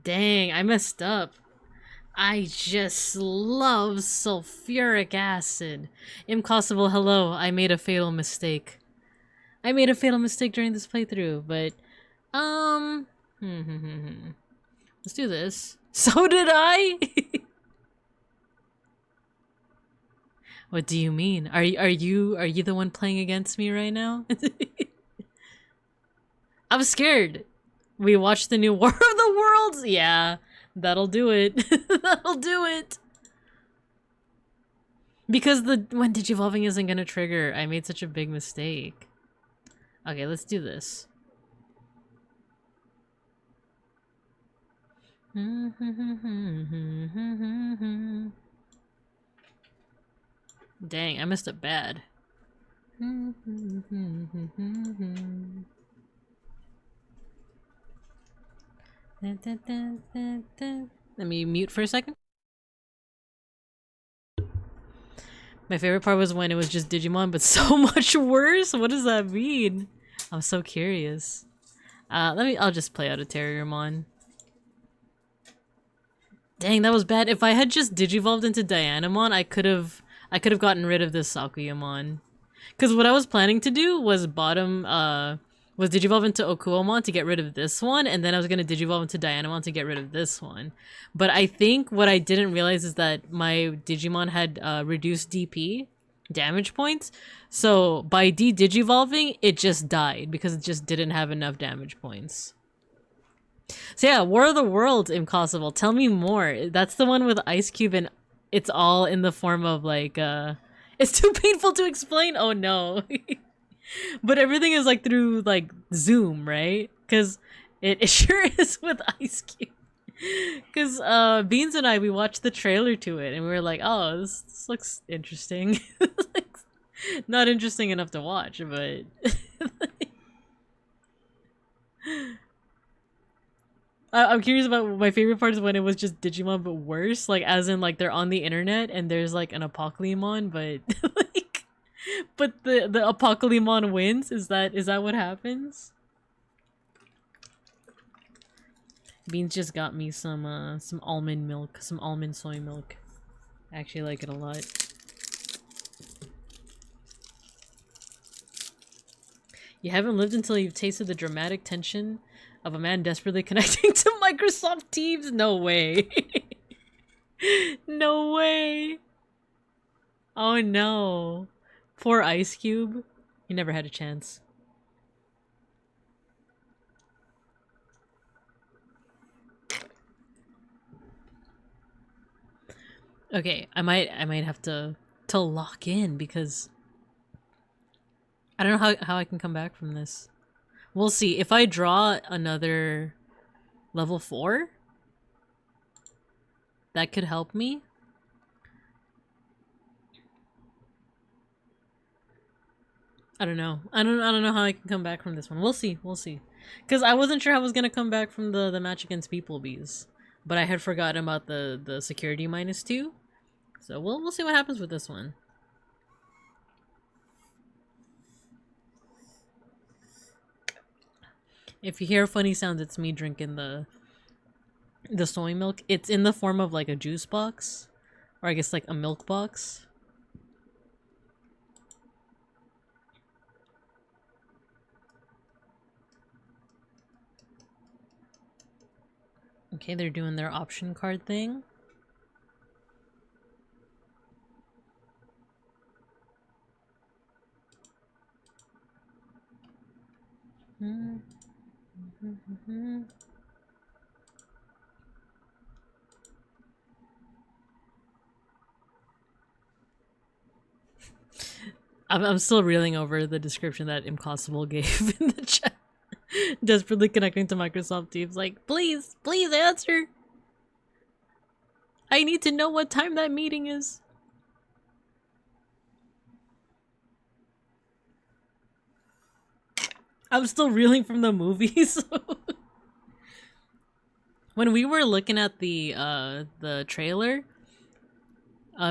Dang, I messed up. I just love sulfuric acid. Impossible, hello, I made a fatal mistake. I made a fatal mistake during this playthrough, but, let's do this. So did I? What do you mean? Are you the one playing against me right now? I'm scared. We watched the new War of the Worlds? Yeah, that'll do it. That'll do it. Because when digivolving isn't gonna trigger, I made such a big mistake. Okay, let's do this. Dang, I messed up bad. Let me mute for a second. My favorite part was when it was just Digimon, but so much worse? What does that mean? I'm so curious. I'll just play out a Terriermon. Dang, that was bad. If I had just digivolved into Dianamon, I could have gotten rid of this Sakuyamon. Because what I was planning to do was was digivolve into Okuomon to get rid of this one, and then I was gonna digivolve into Dianamon to get rid of this one. But I think what I didn't realize is that my Digimon had reduced DP, damage points, so by de-digivolving, it just died because it just didn't have enough damage points. So yeah, War of the Worlds, Impossible. Tell me more. That's the one with Ice Cube and it's all in the form of like, it's too painful to explain. Oh no. But everything is like through like Zoom, right? Because it sure is with Ice Cube. Because Beans and I, we watched the trailer to it and we were like, oh, this looks interesting. Like, not interesting enough to watch, but I'm curious about my favorite part is when it was just Digimon but worse, like as in like they're on the internet and there's like an Apocalypse, but like, but the Apocalypse wins. Is that what happens? Beans just got me some almond milk, some almond soy milk. I actually like it a lot. You haven't lived until you've tasted the dramatic tension of a man desperately connecting to Microsoft Teams? No way. No way. Oh no. Poor Ice Cube. He never had a chance. Okay, I might have to lock in because I don't know how I can come back from this. We'll see. If I draw another level 4, that could help me. I don't know. I don't know how I can come back from this one. We'll see. We'll see. Because I wasn't sure how I was gonna come back from the match against beeplebees, but I had forgotten about the security -2. So we'll see what happens with this one. If you hear funny sounds, it's me drinking the soy milk. It's in the form of like a juice box, or I guess like a milk box. Okay, they're doing their option card thing. I'm still reeling over the description that Impossible gave in the chat. Desperately connecting to Microsoft Teams, like, please answer. I need to know what time that meeting is. I'm still reeling from the movies. When we were looking at the trailer,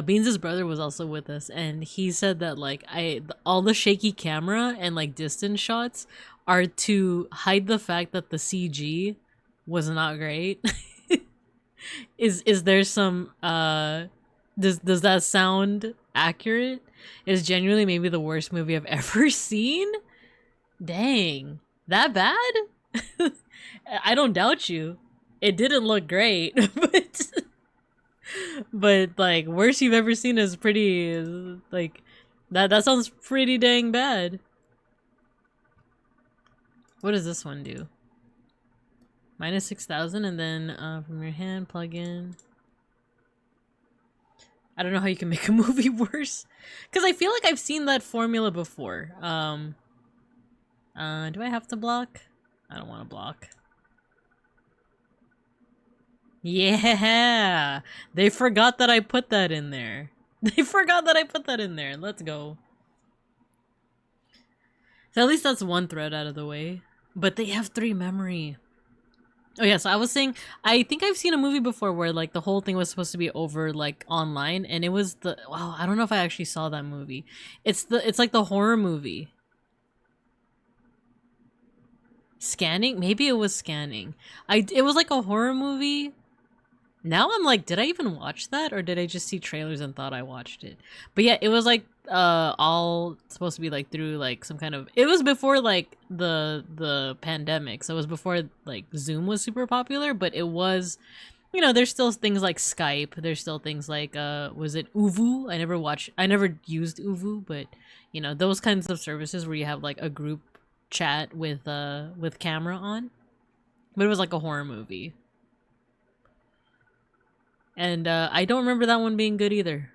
Beans' brother was also with us, and he said that like all the shaky camera and like distance shots are to hide the fact that the CG was not great. Is there some does that sound accurate? Is genuinely maybe the worst movie I've ever seen? Dang. That bad? I don't doubt you. It didn't look great, but like worst you've ever seen is pretty like that sounds pretty dang bad. What does this one do? Minus 6,000 and then from your hand plug in. I don't know how you can make a movie worse. Cause I feel like I've seen that formula before. Do I have to block? I don't want to block. Yeah! They forgot that I put that in there. They forgot that I put that in there. Let's go. So at least that's one thread out of the way. But they have 3 memory. Oh yeah, so I was saying, I think I've seen a movie before where like the whole thing was supposed to be over like online, and it was the wow, I don't know if I actually saw that movie. It's like the horror movie. Scanning? Maybe it was Scanning. It was like a horror movie. Now I'm like, did I even watch that, or did I just see trailers and thought I watched it? But yeah, it was like all supposed to be like through like some kind of, it was before like the pandemic, so it was before like Zoom was super popular, but it was, you know, there's still things like Skype, there's still things like was it Uvu? I never used Uvu, but you know, those kinds of services where you have like a group chat with camera on. But it was like a horror movie. And I don't remember that one being good either.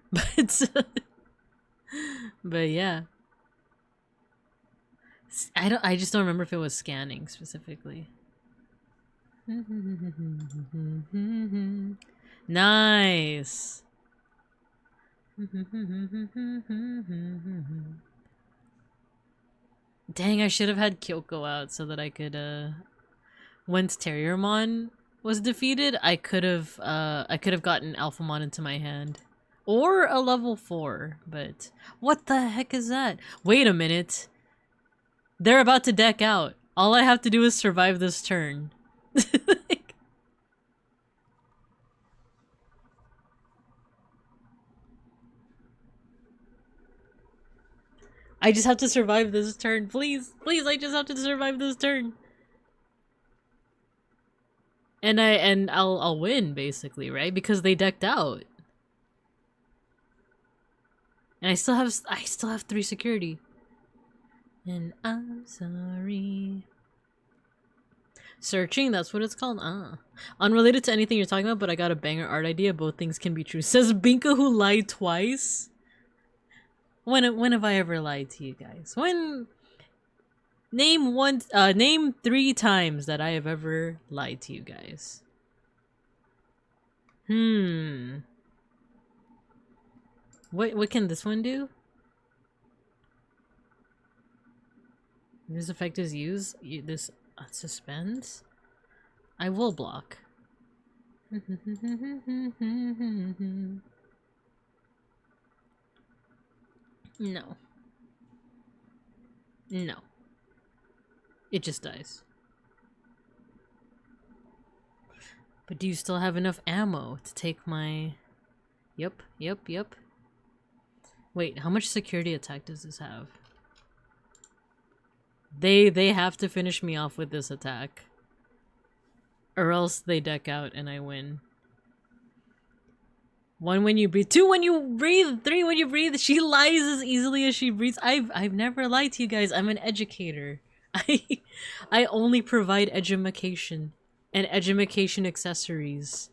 But yeah. I just don't remember if it was Scanning specifically. Nice. Dang, I should have had Kyoko out so that I could once Terriermon was defeated, I could have gotten Alphamon into my hand. Or a level 4, but what the heck is that? Wait a minute. They're about to deck out. All I have to do is survive this turn. I just have to survive this turn. Please, please, I just have to survive this turn. And I'll win basically, right? Because they decked out. And I still have 3 security. And I'm sorry. Searching, that's what it's called. Unrelated to anything you're talking about, but I got a banger art idea. Both things can be true. Says Binka, who lied twice. When have I ever lied to you guys? When? Name 3 times that I have ever lied to you guys. What can this one do? This effect is used. This suspends. I will block. No. No. It just dies. But do you still have enough ammo to take my... Yep. Wait, how much security attack does this have? They have to finish me off with this attack. Or else they deck out and I win. 1 when you breathe, 2 when you breathe, 3 when you breathe. She lies as easily as she breathes. I've never lied to you guys. I'm an educator. I only provide edumacation and edumacation accessories.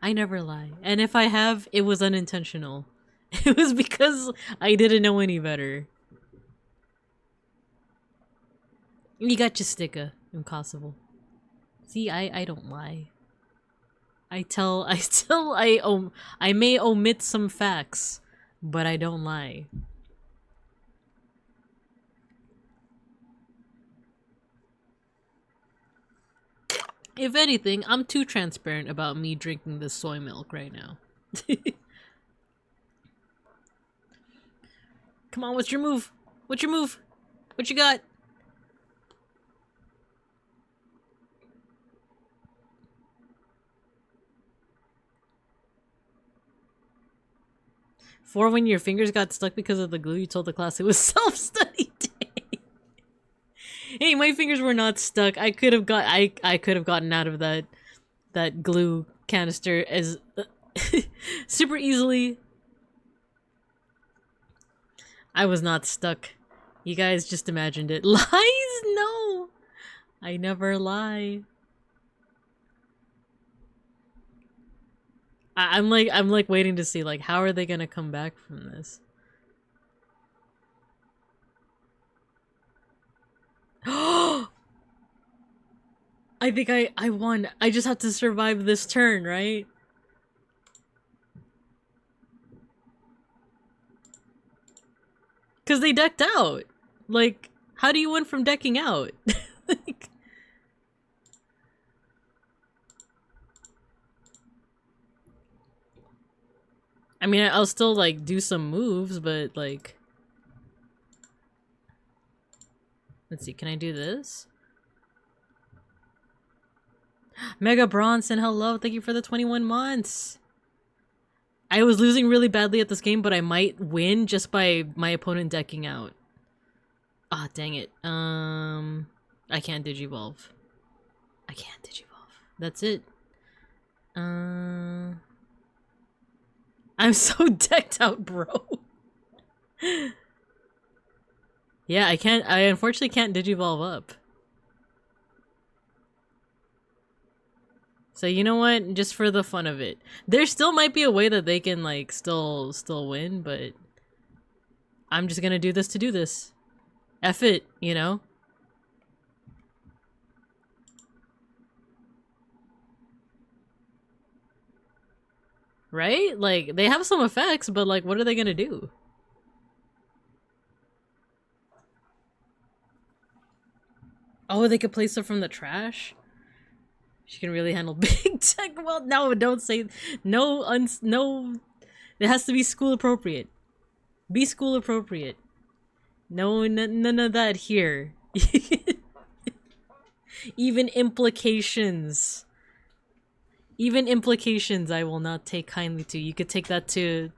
I never lie. And if I have, it was unintentional. It was because I didn't know any better. You got your sticker. Impossible. See, I don't lie. I may omit some facts, but I don't lie. If anything, I'm too transparent about me drinking this soy milk right now. Come on, what's your move? What's your move? What you got? 4 when your fingers got stuck because of the glue. You told the class it was self-study day. Hey, my fingers were not stuck. I could have gotten out of that glue canister as super easily. I was not stuck. You guys just imagined it. Lies? No! I never lie. I'm like waiting to see, like, how are they gonna come back from this? I think I won. I just have to survive this turn, right? Because they decked out. Like, how do you win from decking out? Like, I mean, I'll still, like, do some moves, but, like... Let's see, can I do this? Mega Bronson, hello, thank you for the 21 months! I was losing really badly at this game, but I might win just by my opponent decking out. Ah, dang it. I can't digivolve. I can't digivolve. That's it. I'm so decked out, bro. Yeah, I unfortunately can't digivolve up. So you know what? Just for the fun of it. There still might be a way that they can, like, still win, but I'm just gonna do this to do this. F it, you know? Right? Like, they have some effects, but, like, what are they gonna do? Oh, they could play stuff from the trash? She can really handle big tech. Well, no, don't say no. No, it has to be school appropriate. Be school appropriate. No, none of that here. Even implications. Even implications, I will not take kindly to. You could take that to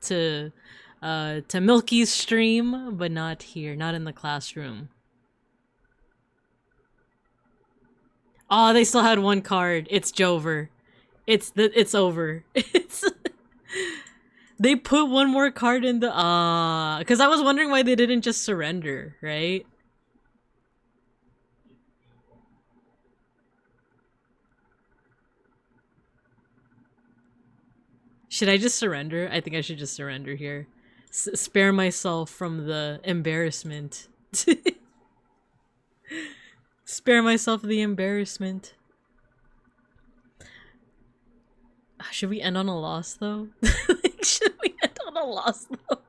Milky's stream, but not here, not in the classroom. Oh, they still had one card. It's Jover. It's over. They put one more card in the because I was wondering why they didn't just surrender, right? Should I just surrender? I think I should just surrender here. Spare myself from the embarrassment. Spare myself the embarrassment. Should we end on a loss though? Like, should we end on a loss though?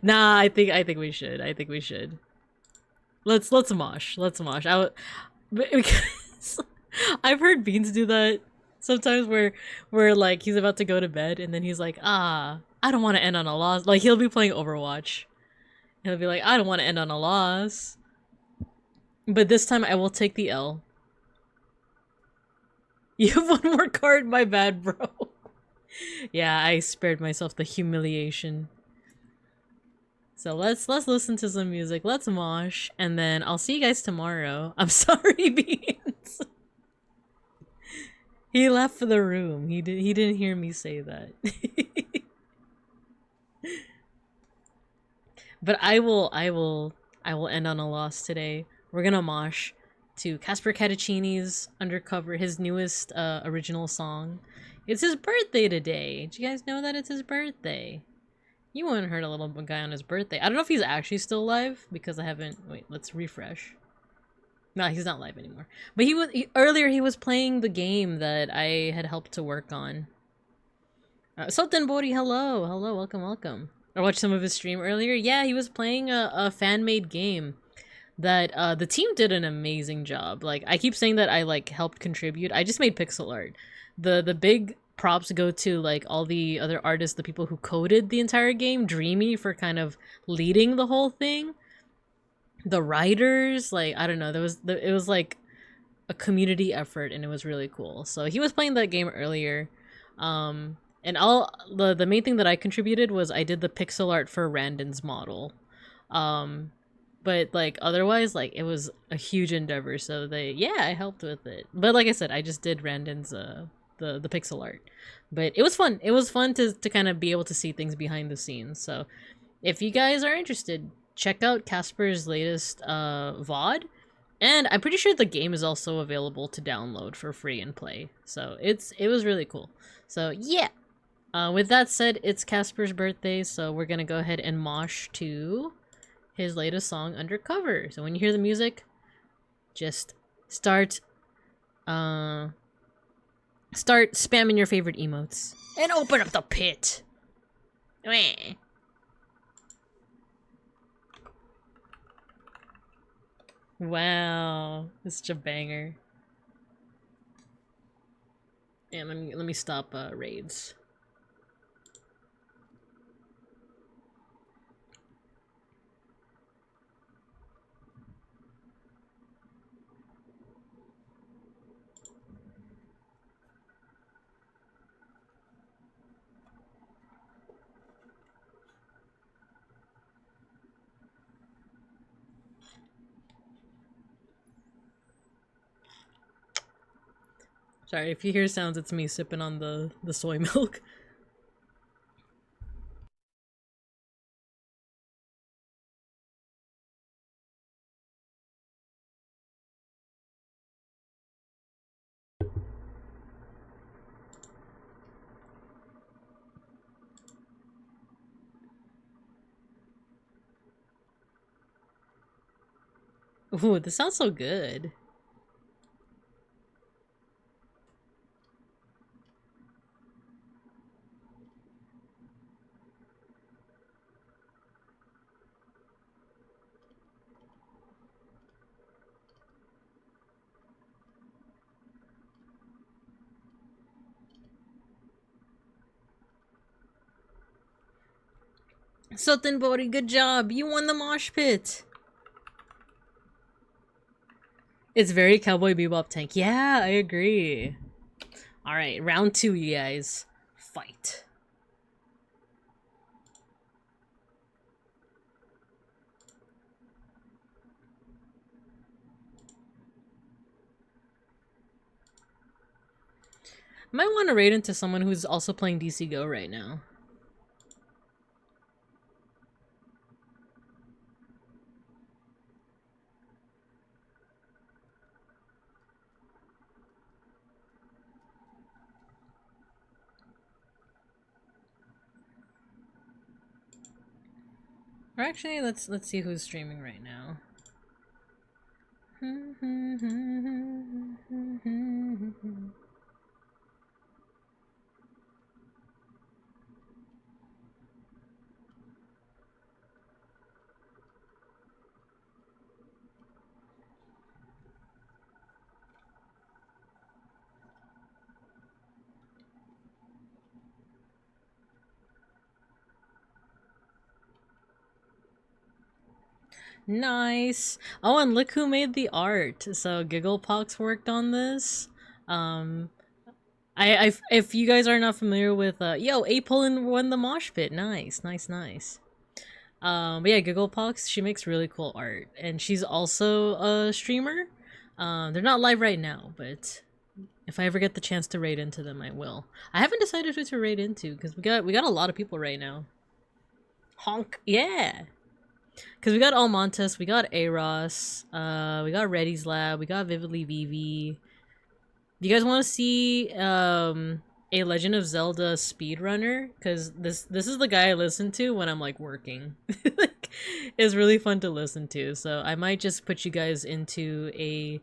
Nah, I think we should. I think we should. Let's mosh. Let's mosh. Because I've heard Beans do that sometimes where like he's about to go to bed and then he's like, I don't want to end on a loss. Like he'll be playing Overwatch. He'll be like, I don't want to end on a loss. But this time I will take the L. You have one more card, my bad, bro. Yeah, I spared myself the humiliation. So let's listen to some music. Let's mosh, and then I'll see you guys tomorrow. I'm sorry, Beans. He left the room. He didn't hear me say that. But I will end on a loss today. We're gonna mosh to Casper Catacini's Undercover, his newest original song. It's his birthday today. Did you guys know that it's his birthday? You wouldn't hurt a little guy on his birthday. I don't know if he's actually still alive because I haven't. Wait, let's refresh. No, he's not live anymore. But earlier he was playing the game that I had helped to work on. Sultan Bori, hello, welcome. I watched some of his stream earlier. Yeah, he was playing a fan-made game that the team did an amazing job. Like, I keep saying that I like helped contribute. I just made pixel art. The big props go to like all the other artists, the people who coded the entire game, Dreamy for kind of leading the whole thing. The writers, like, I don't know, it was like a community effort and it was really cool. So he was playing that game earlier. And And all the main thing that I contributed was I did the pixel art for Randon's model. But like otherwise, like it was a huge endeavor. So I helped with it. But like I said, I just did Randon's the pixel art. But it was fun. It was fun to kind of be able to see things behind the scenes. So if you guys are interested, check out Casper's latest VOD. And I'm pretty sure the game is also available to download for free and play. So it was really cool. So yeah. With that said, it's Casper's birthday, so we're gonna go ahead and mosh to his latest song, Undercover. So when you hear the music, just start spamming your favorite emotes. And open up the pit! Meh. Wow, it's such a banger. And let me stop raids. Sorry, if you hear sounds, it's me sipping on the soy milk. Ooh, this sounds so good. Sultan Bori, good job! You won the mosh pit! It's very Cowboy Bebop tank. Yeah, I agree. Alright, round 2, you guys. Fight. Might want to raid into someone who's also playing DCGO right now. Or actually, let's see who's streaming right now. Nice. Oh, and look who made the art. So Gigglepox worked on this. If you guys are not familiar with Apolin won the mosh pit. Nice. But yeah, Gigglepox, she makes really cool art, and she's also a streamer. They're not live right now, but if I ever get the chance to raid into them, I will. I haven't decided who to raid into because we got a lot of people right now. Honk, yeah. Because we got Almontes, we got Aros, we got Reddy's Lab, we got Vividly Vivi. Do you guys want to see a Legend of Zelda speedrunner? Because this is the guy I listen to when I'm like working. Like, it's really fun to listen to. So I might just put you guys into a.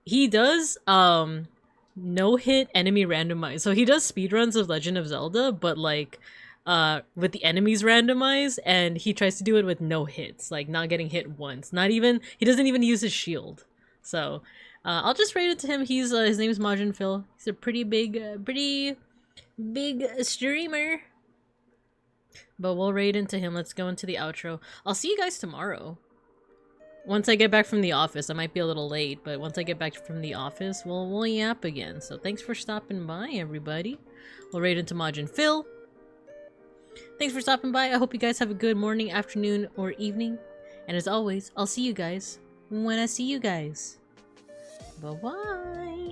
He does no hit enemy randomize. So he does speedruns of Legend of Zelda, but like with the enemies randomized, and he tries to do it with no hits, like not getting hit once. Not even he doesn't even use his shield. So I'll just rate it to him. He's his name is Majin Phil. He's a pretty big streamer. But we'll raid into him. Let's go into the outro. I'll see you guys tomorrow. Once I get back from the office, I might be a little late, but once I get back from the office, we'll yap again. So thanks for stopping by, everybody. We'll raid into Majin Phil. Thanks for stopping by. I hope you guys have a good morning, afternoon, or evening. And as always, I'll see you guys when I see you guys. Bye-bye.